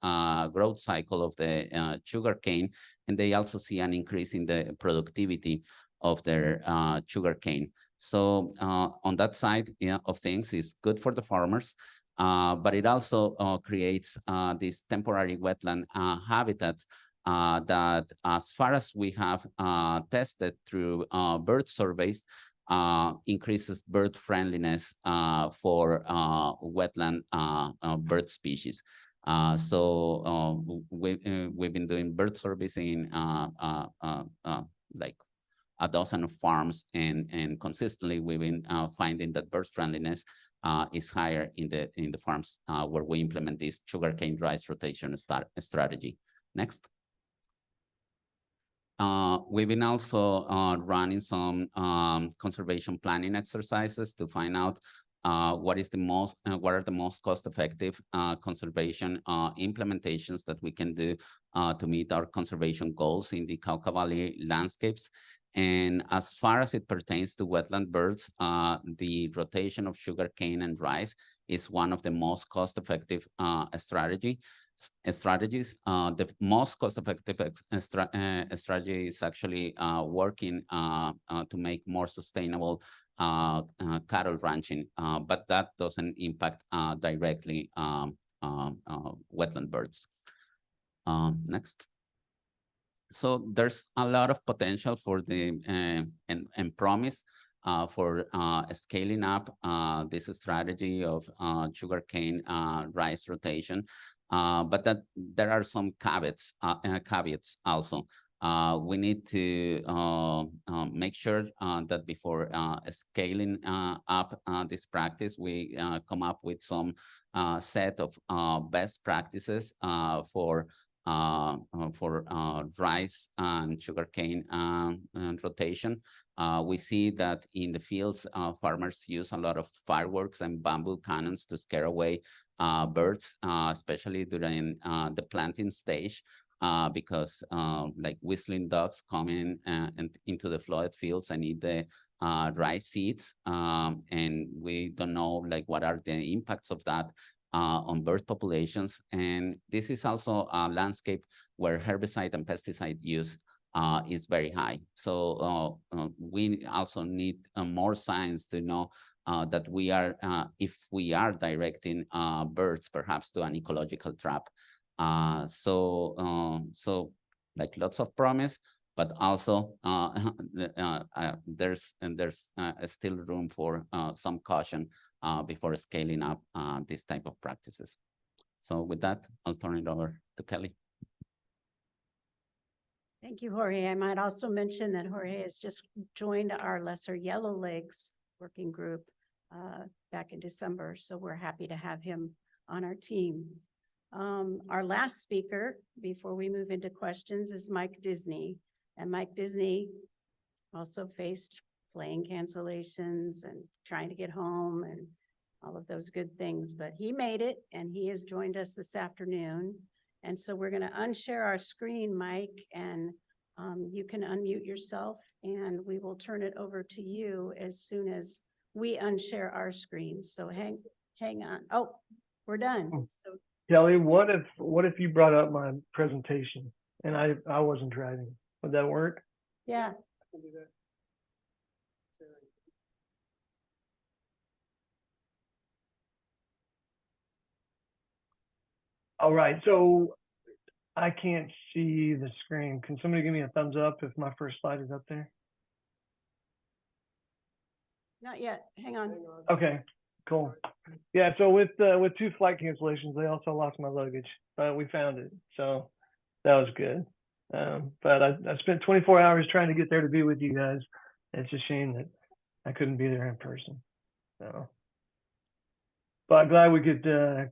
growth cycle of the sugarcane, and they also see an increase in the productivity of their sugarcane. So on that side of things, is good for the farmers, but it also creates this temporary wetland habitat that, as far as we have tested through bird surveys, increases bird friendliness for wetland bird species. So we've been doing bird surveys in like a dozen of farms, and consistently we've been finding that bird friendliness is higher in the farms where we implement this sugarcane rice rotation strategy. Next. We've been also running some conservation planning exercises to find out what are the most cost-effective conservation implementations that we can do to meet our conservation goals in the Cauca Valley landscapes. And as far as it pertains to wetland birds, the rotation of sugarcane and rice is one of the most cost-effective strategies. The most cost-effective strategy is actually working to make more sustainable cattle ranching, but that doesn't impact directly wetland birds. Next. So there's a lot of potential for the and promise for scaling up this strategy of sugarcane rice rotation, but that there are some caveats also. We need to make sure that before scaling up this practice, we come up with some set of best practices for rice and sugarcane rotation. We see that in the fields, farmers use a lot of fireworks and bamboo cannons to scare away birds, especially during the planting stage, because like whistling ducks come in into the flooded fields and eat the rice seeds, and we don't know like what are the impacts of that on bird populations. And this is also a landscape where herbicide and pesticide use is very high. So we also need more science to know that we are, if we are directing birds perhaps to an ecological trap. So like lots of promise, but also there's still room for some caution before scaling up this type of practices. So with that, I'll turn it over to Kelly. Thank you, Jorge. I might also mention that Jorge has just joined our Lesser Yellow Lakes working group back in December. So we're happy to have him on our team. Our last speaker, before we move into questions, is Mike Disney. And Mike Disney also faced plane cancellations and trying to get home and all of those good things, but he made it and he has joined us this afternoon. And so we're going to unshare our screen, Mike, and you can unmute yourself and we will turn it over to you as soon as we unshare our screen. So hang on. Oh, we're done. So Kelly, what if you brought up my presentation and I wasn't driving? Would that work? yeah. All right, so I can't see the screen. Can somebody give me a thumbs up if my first slide is up there? Not yet. Hang on. Okay, cool. Yeah, so with 2 flight cancellations, they also lost my luggage, but we found it, so that was good. But I spent 24 hours trying to get there to be with you guys. It's a shame that I couldn't be there in person. So, but glad we could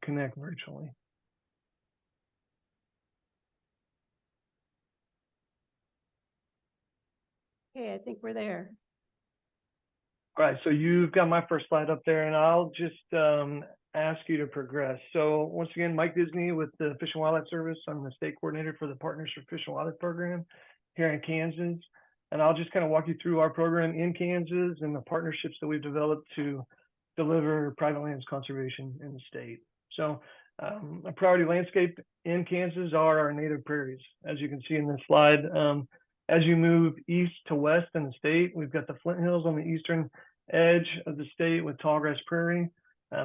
connect virtually. Okay, I think we're there. All right, so you've got my first slide up there, and I'll just ask you to progress. So once again, Mike Disney with the Fish and Wildlife Service. I'm the state coordinator for the Partners for Fish and Wildlife program here in Kansas. And I'll just kind of walk you through our program in Kansas and the partnerships that we've developed to deliver private lands conservation in the state. So a priority landscape in Kansas are our native prairies, as you can see in this slide. As you move east to west in the state, we've got the Flint Hills on the eastern edge of the state with tallgrass prairie,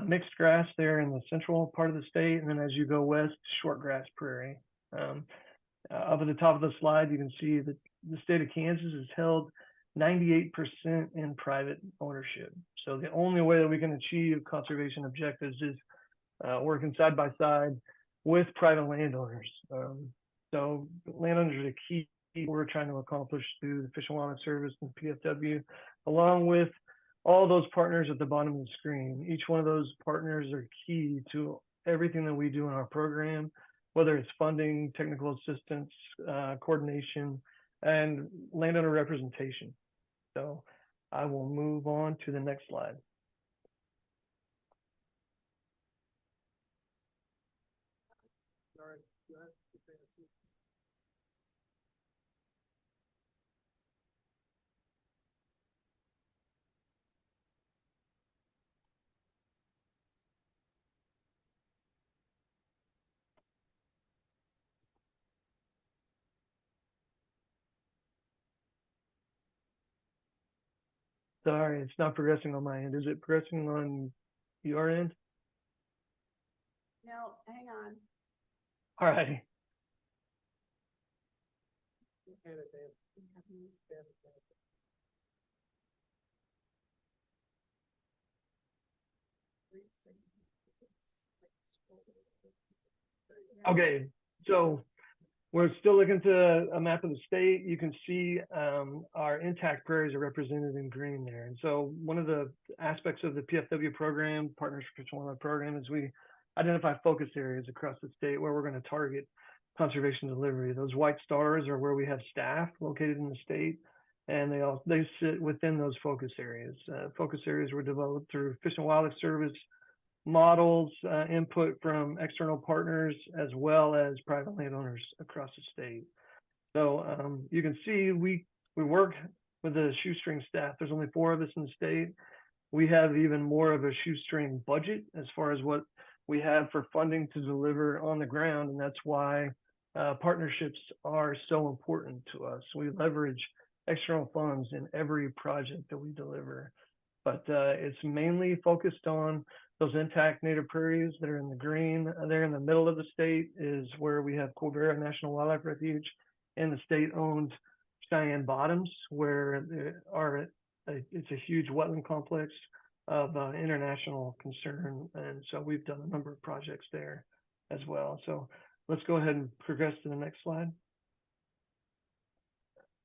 mixed grass there in the central part of the state, and then as you go west, shortgrass prairie. Up at the top of the slide, you can see that the state of Kansas is held 98% in private ownership. So the only way that we can achieve conservation objectives is working side by side with private landowners. So landowners are the key we're trying to accomplish through the Fish and Wildlife Service and PFW, along with all those partners at the bottom of the screen. Each one of those partners are key to everything that we do in our program, whether it's funding, technical assistance, coordination, and landowner representation. So I will move on to the next slide. Sorry, it's not progressing on my end. Is it progressing on your end? No, hang on. All right. Okay, so we're still looking to a map of the state. You can see our intact prairies are represented in green there. And so one of the aspects of the PFW program, Partners for Fish and Wildlife program, is we identify focus areas across the state where we're going to target conservation delivery. Those white stars are where we have staff located in the state, and they sit within those focus areas. Focus areas were developed through Fish and Wildlife Service models, input from external partners, as well as private landowners across the state. So you can see we work with a shoestring staff. There's only 4 of us in the state. We have even more of a shoestring budget as far as what we have for funding to deliver on the ground, and that's why partnerships are so important to us. We leverage external funds in every project that we deliver, but it's mainly focused on those intact native prairies that are in the green. There in the middle of the state is where we have Colbera National Wildlife Refuge and the state-owned Cheyenne Bottoms, where it's a huge wetland complex of international concern. And so we've done a number of projects there as well. So let's go ahead and progress to the next slide.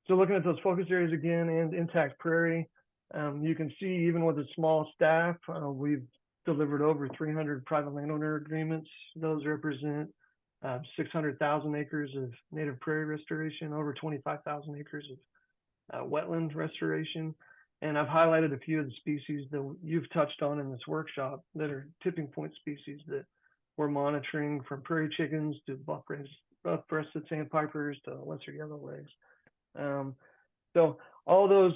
So looking at those focus areas again and intact prairie, you can see even with a small staff, we've delivered over 300 private landowner agreements. Those represent 600,000 acres of native prairie restoration, over 25,000 acres of wetland restoration. And I've highlighted a few of the species that you've touched on in this workshop that are tipping point species that we're monitoring, from prairie chickens to buff-breasted sandpipers to lesser yellowlegs. So all those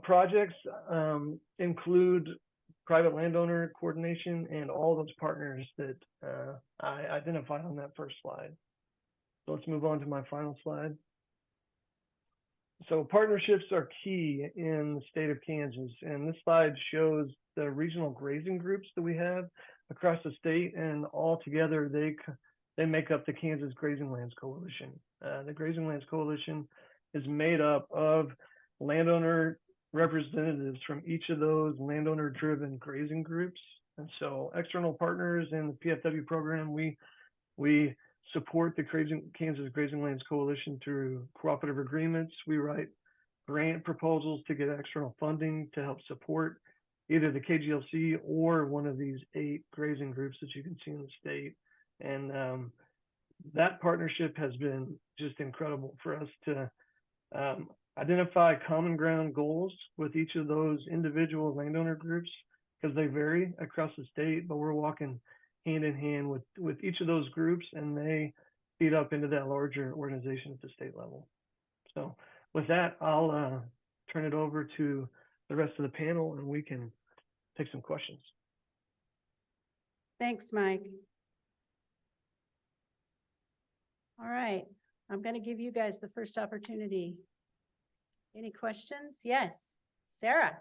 projects include private landowner coordination and all those partners that I identified on that first slide. So let's move on to my final slide. So partnerships are key in the state of Kansas, and this slide shows the regional grazing groups that we have across the state, and all together they make up the Kansas Grazing Lands Coalition. The Grazing Lands Coalition is made up of landowner representatives from each of those landowner-driven grazing groups. And so external partners in the PFW program, we support the Kansas Grazing Lands Coalition through cooperative agreements. We write grant proposals to get external funding to help support either the KGLC or one of these 8 grazing groups that you can see in the state. And that partnership has been just incredible for us to identify common ground goals with each of those individual landowner groups, because they vary across the state, but we're walking hand in hand with each of those groups, and they feed up into that larger organization at the state level. So with that, I'll turn it over to the rest of the panel and we can take some questions. Thanks, Mike. All right, I'm going to give you guys the first opportunity. Any questions? Yes, Sarah.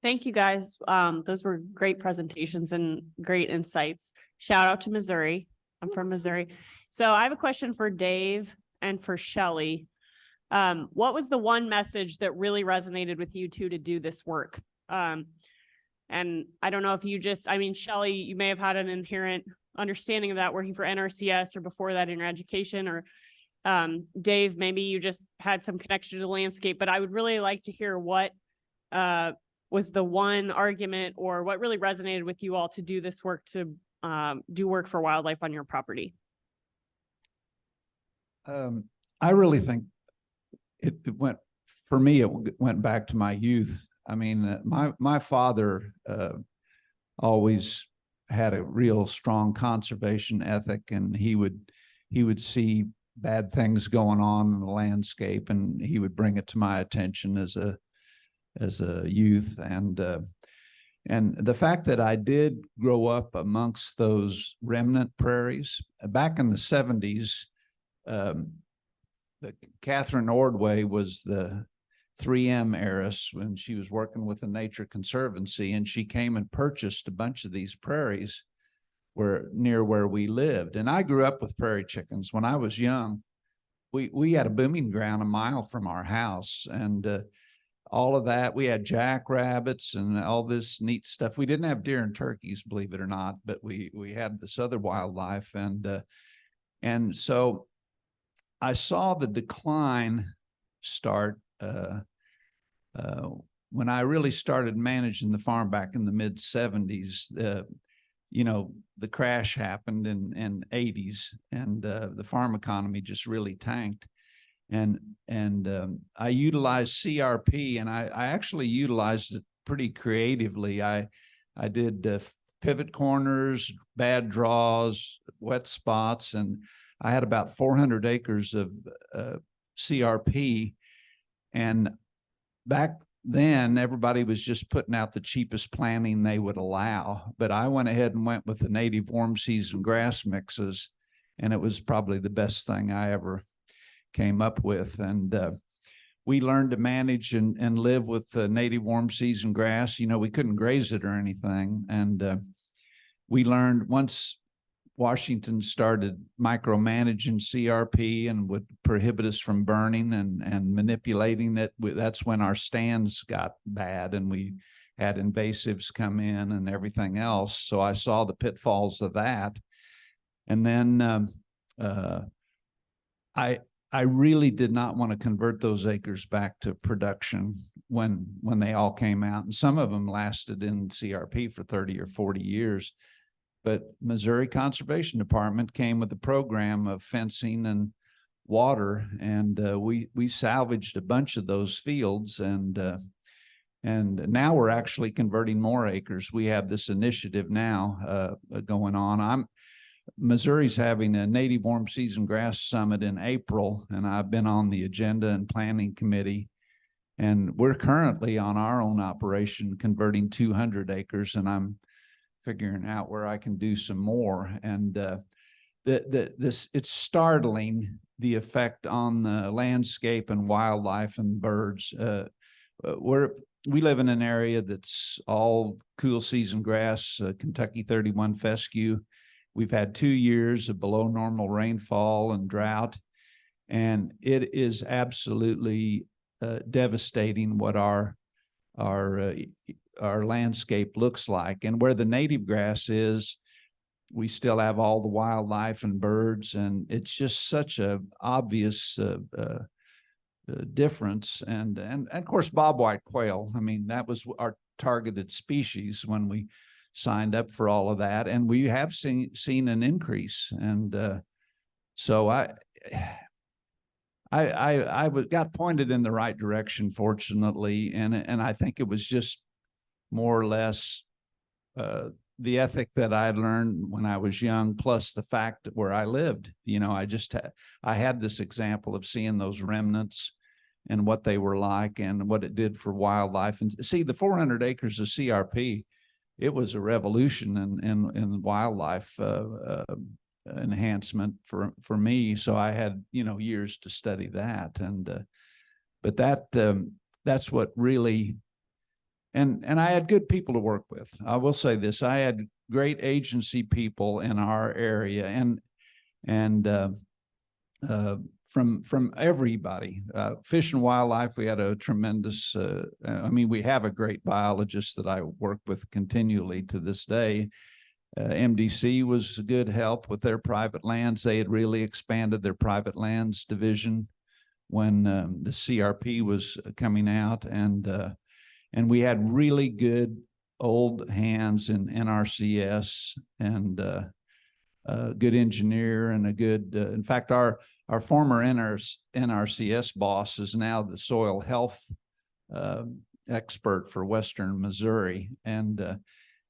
Thank you, guys. Those were great presentations and great insights. Shout out to Missouri. I'm from Missouri. So I have a question for Dave and for Shelley. What was the one message that really resonated with you two to do this work? And I don't know if you Shelley, you may have had an inherent understanding of that working for NRCS or before that in your education, or Dave, maybe you just had some connection to the landscape, but I would really like to hear what was the one argument or what really resonated with you all to do this work, to do work for wildlife on your property. I really think it went, for me, it went back to my youth. I mean, my father always had a real strong conservation ethic, and he would see bad things going on in the landscape, and he would bring it to my attention as a youth. And the fact that I did grow up amongst those remnant prairies back in the 70s, Catherine Ordway was the 3M heiress when she was working with the Nature Conservancy, and she came and purchased a bunch of these prairies near where we lived. And I grew up with prairie chickens. When I was young, we had a booming ground a mile from our house, and all of that. We had jackrabbits and all this neat stuff. We didn't have deer and turkeys, believe it or not, but we had this other wildlife. And so I saw the decline start when I really started managing the farm back in the mid 70s. The crash happened in 80s, and the farm economy just really tanked. And I utilized CRP, and I actually utilized it pretty creatively. I did pivot corners, bad draws, wet spots, and I had about 400 acres of CRP. And back then, everybody was just putting out the cheapest planting they would allow. But I went ahead and went with the native warm season grass mixes, and it was probably the best thing I ever came up with. And we learned to manage and live with the native warm season grass. We couldn't graze it or anything. And we learned once Washington started micromanaging CRP and would prohibit us from burning and manipulating it. That's when our stands got bad and we had invasives come in and everything else. So I saw the pitfalls of that. And then I really did not want to convert those acres back to production when they all came out. And some of them lasted in CRP for 30 or 40 years. But Missouri Conservation Department came with a program of fencing and water, and we salvaged a bunch of those fields, and now we're actually converting more acres. We have this initiative now going on. Missouri's having a native warm season grass summit in April, and I've been on the agenda and planning committee. And we're currently on our own operation converting 200 acres, and I'm figuring out where I can do some more. And it's startling, the effect on the landscape and wildlife and birds. We live in an area that's all cool season grass, Kentucky 31 fescue. We've had 2 years of below normal rainfall and drought, and it is absolutely devastating what our landscape looks like. And where the native grass is, we still have all the wildlife and birds, and it's just such a obvious difference. And of course, bobwhite quail. I mean, that was our targeted species when we signed up for all of that, and we have seen an increase. And so I got pointed in the right direction, fortunately, and I think it was just more or less the ethic that I had learned when I was young, plus the fact that where I lived, you know, I had this example of seeing those remnants and what they were like and what it did for wildlife. And see, the 400 acres of CRP, it was a revolution in wildlife enhancement for me. So I had, you know, years to study that. And but that's what really. And I had good people to work with. I will say this: I had great agency people in our area, and from everybody. Fish and Wildlife, we had a tremendous. I mean, we have a great biologist that I work with continually to this day. MDC was a good help with their private lands. They had really expanded their private lands division when the CRP was coming out, and we had really good old hands in NRCS, and a good engineer and a good, in fact, our former NRCS boss is now the soil health expert for Western Missouri. And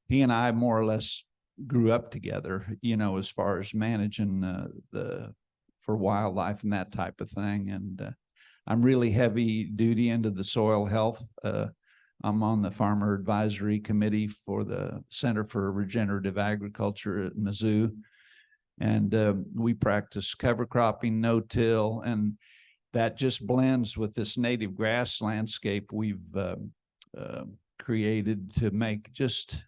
he and I more or less grew up together, you know, as far as managing for wildlife and that type of thing. And I'm really heavy duty into the soil health. I'm on the Farmer Advisory Committee for the Center for Regenerative Agriculture at Mizzou. And we practice cover cropping, no-till, and that just blends with this native grass landscape we've created to make, just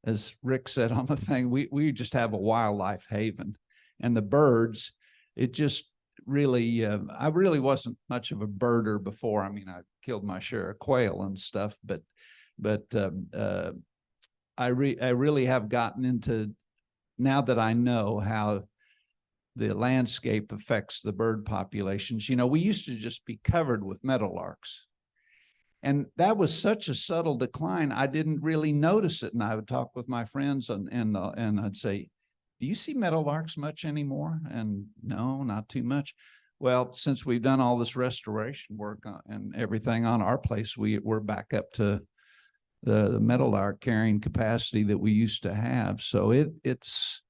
as Rick said on the thing, we just have a wildlife haven. And the birds, it just really, I really wasn't much of a birder before. I mean, I killed my share of quail and stuff, but I really have gotten into, now that I know how the landscape affects the bird populations. You know, we used to just be covered with meadowlarks, and that was such a subtle decline, I didn't really notice it. And I would talk with my friends and I'd say, do you see meadowlarks much anymore? And no, not too much. Well, since we've done all this restoration work and everything on our place, we're back up to the meadowlark carrying capacity that we used to have. So it's,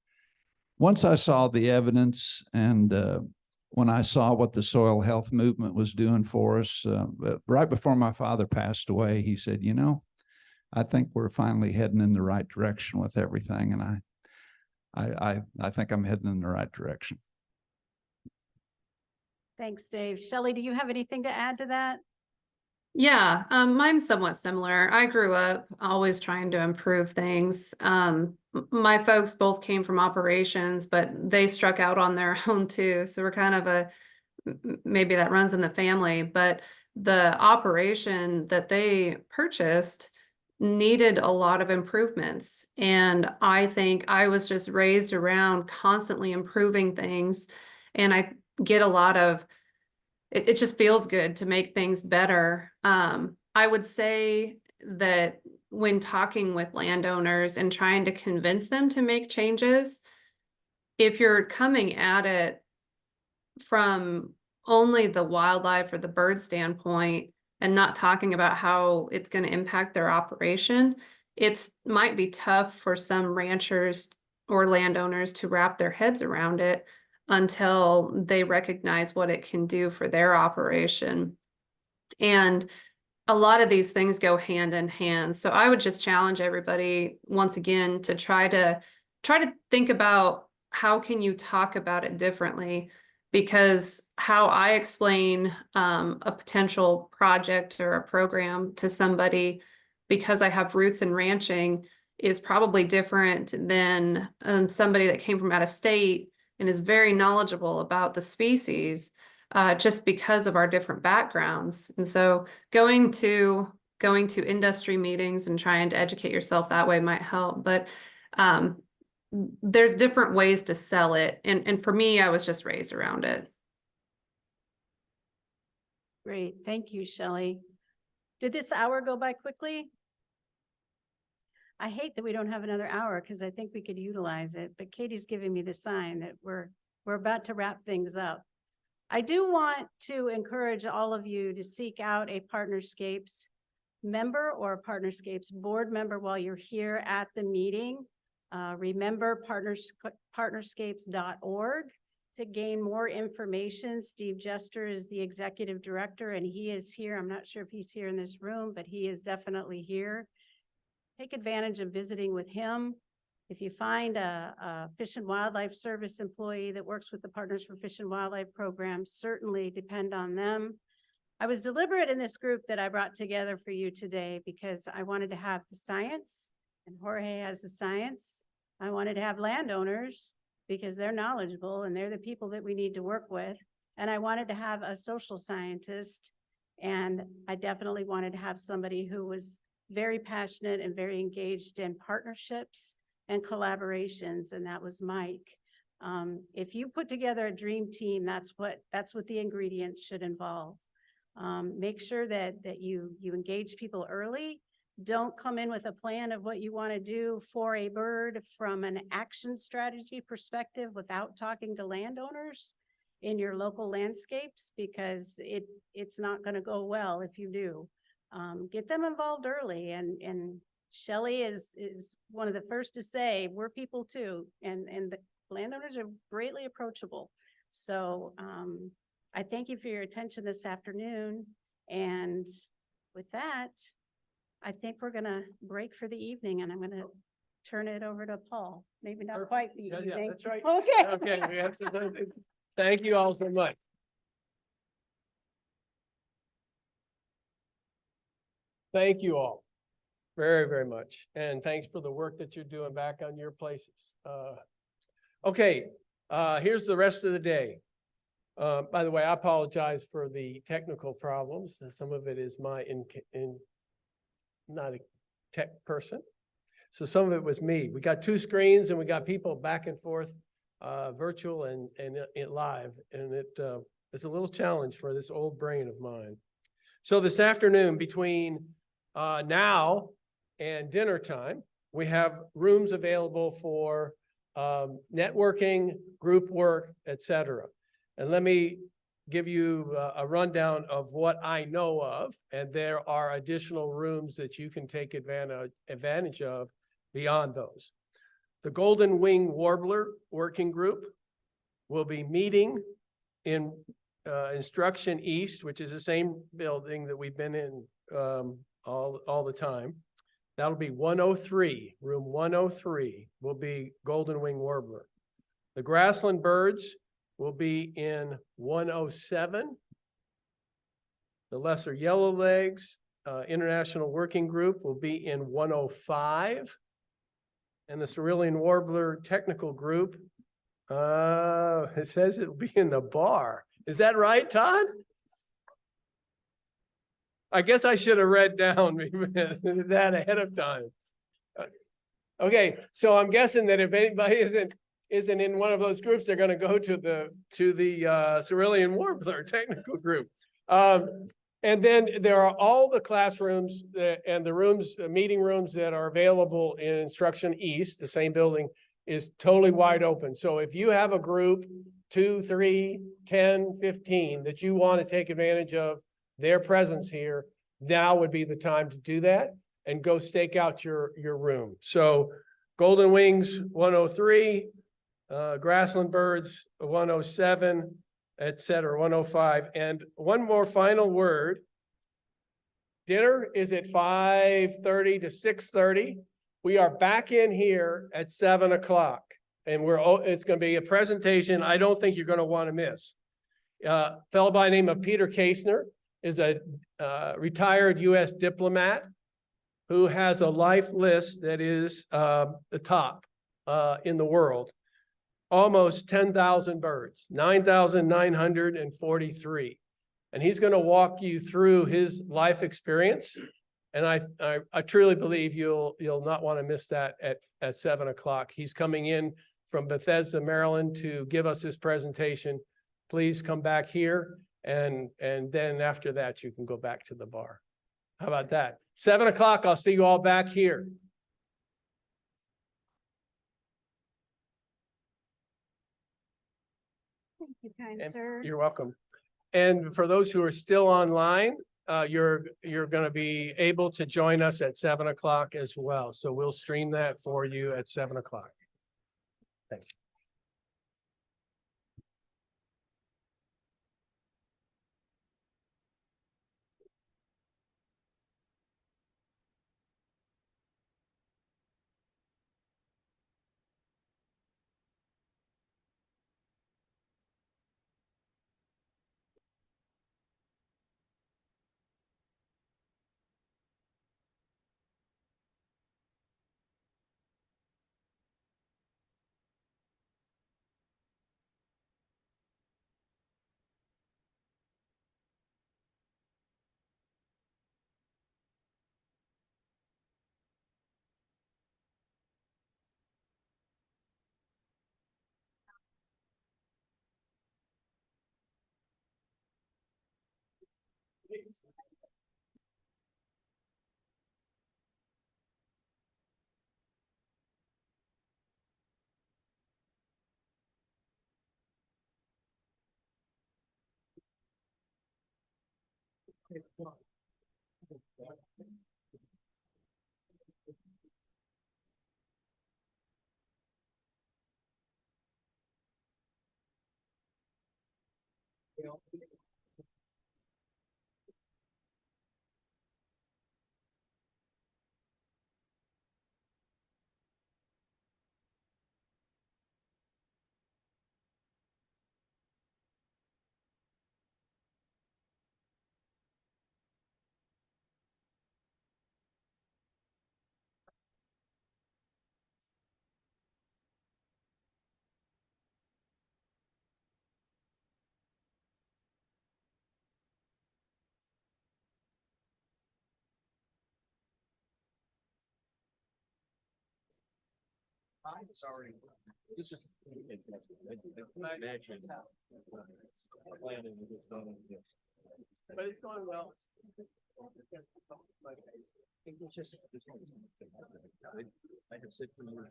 once I saw the evidence, and when I saw what the soil health movement was doing for us, right before my father passed away, he said, you know, I think we're finally heading in the right direction with everything. And I think I'm heading in the right direction. Thanks, Dave. Shelley, do you have anything to add to that? Yeah, mine's somewhat similar. I grew up always trying to improve things. my folks both came from operations, but they struck out on their own too. So we're kind of maybe that runs in the family, but the operation that they purchased needed a lot of improvements. And I think I was just raised around constantly improving things. And I get a lot of, it just feels good to make things better. I would say that when talking with landowners and trying to convince them to make changes, if you're coming at it from only the wildlife or the bird standpoint and not talking about how it's going to impact their operation, it's might be tough for some ranchers or landowners to wrap their heads around it until they recognize what it can do for their operation. And a lot of these things go hand in hand. So I would just challenge everybody once again to try to think about how can you talk about it differently, because how I explain a potential project or a program to somebody because I have roots in ranching is probably different than somebody that came from out of state and is very knowledgeable about the species. Just because of our different backgrounds. And so going to industry meetings and trying to educate yourself that way might help. But there's different ways to sell it. And for me, I was just raised around it. Great. Thank you, Shelley. Did this hour go by quickly? I hate that we don't have another hour because I think we could utilize it, but Katie's giving me the sign that we're about to wrap things up. I do want to encourage all of you to seek out a Partnerscapes member or a Partnerscapes board member while you're here at the meeting. Remember partnerscapes.org to gain more information. Steve Jester is the executive director and he is here. I'm not sure if he's here in this room, but he is definitely here. Take advantage of visiting with him. If you find a Fish and Wildlife Service employee that works with the Partners for Fish and Wildlife program, certainly depend on them. I was deliberate in this group that I brought together for you today because I wanted to have the science, and Jorge has the science. I wanted to have landowners because they're knowledgeable and they're the people that we need to work with. And I wanted to have a social scientist, and I definitely wanted to have somebody who was very passionate and very engaged in partnerships and collaborations, and that was Mike. If you put together a dream team, that's what the ingredients should involve. Make sure that you engage people early. Don't come in with a plan of what you want to do for a bird from an action strategy perspective without talking to landowners in your local landscapes, because it's not going to go well if you do. Get them involved early, and Shelley is one of the first to say we're people too, and the landowners are greatly approachable. So I thank you for your attention this afternoon, and with that, I think we're going to break for the evening, and I'm going to turn it over to Paul. Maybe not quite the evening. Yeah, that's right. Okay. Okay, we have to. Thank you all so much. Thank you all very, very much. And thanks for the work that you're doing back on your places. Okay, here's the rest of the day. By the way, I apologize for the technical problems. Some of it is my not a tech person. So some of it was me. We got two screens and we got people back and forth, virtual and live. And it's a little challenge for this old brain of mine. So this afternoon, between now and dinner time, we have rooms available for networking, group work, etc. And let me give you a rundown of what I know of, and there are additional rooms that you can take advantage of beyond those. The Golden Wing Warbler Working Group will be meeting in Instruction East, which is the same building that we've been in all the time. That'll be 103, room 103 will be Golden Wing Warbler. The Grassland Birds will be in 107. The Lesser Yellowlegs International Working Group will be in 105. and the Cerulean Warbler Technical Group. It says it'll be in the bar. Is that right, Todd? I guess I should have read down that ahead of time. Okay, so I'm guessing that if anybody isn't in one of those groups, they're going to go to the Cerulean Warbler Technical Group. And then there are all the classrooms and the rooms, meeting rooms that are available in Instruction East. The same building is totally wide open. So if you have a group, 2, 3, 10, 15, that you want to take advantage of their presence here, now would be the time to do that and go stake out your room. So Golden Wings 103, Grassland Birds 107, et cetera, 105. And one more final word. Dinner is at 5:30 to 6:30. We are back in here at 7 o'clock. And it's going to be a presentation I don't think you're going to want to miss. A fellow by the name of Peter Kasner is a retired U.S. diplomat who has a life list that is the top in the world. Almost 10,000 birds, 9,943. And he's going to walk you through his life experience. And I truly believe you'll not want to miss that at 7 o'clock. He's coming in from Bethesda, Maryland to give us his presentation. Please come back here. And then after that, you can go back to the bar. How about that? 7 o'clock, I'll see you all back here. Thank you, kind And sir. you're welcome. And for those who are still online, you're going to be able to join us at 7 o'clock as well. So we'll stream that for you at 7 o'clock. Thanks. Sorry. This is imagine planning is done. But it's going well.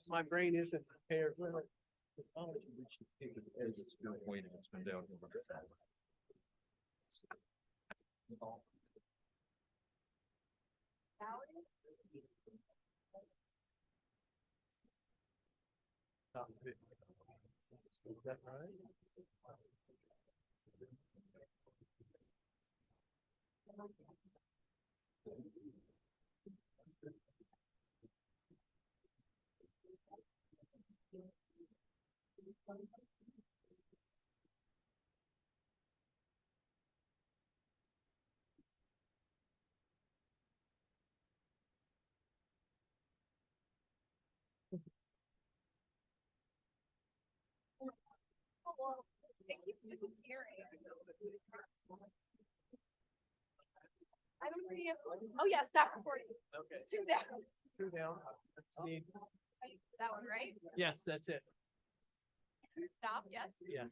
My brain isn't prepared. It's been pointing, it's been down. Is that right? disappearing. I don't see it. Oh yeah, stop recording. Okay. 2 down. 2 down. Let's see. That one, right? Yes, that's it. Stop, yes. Yes.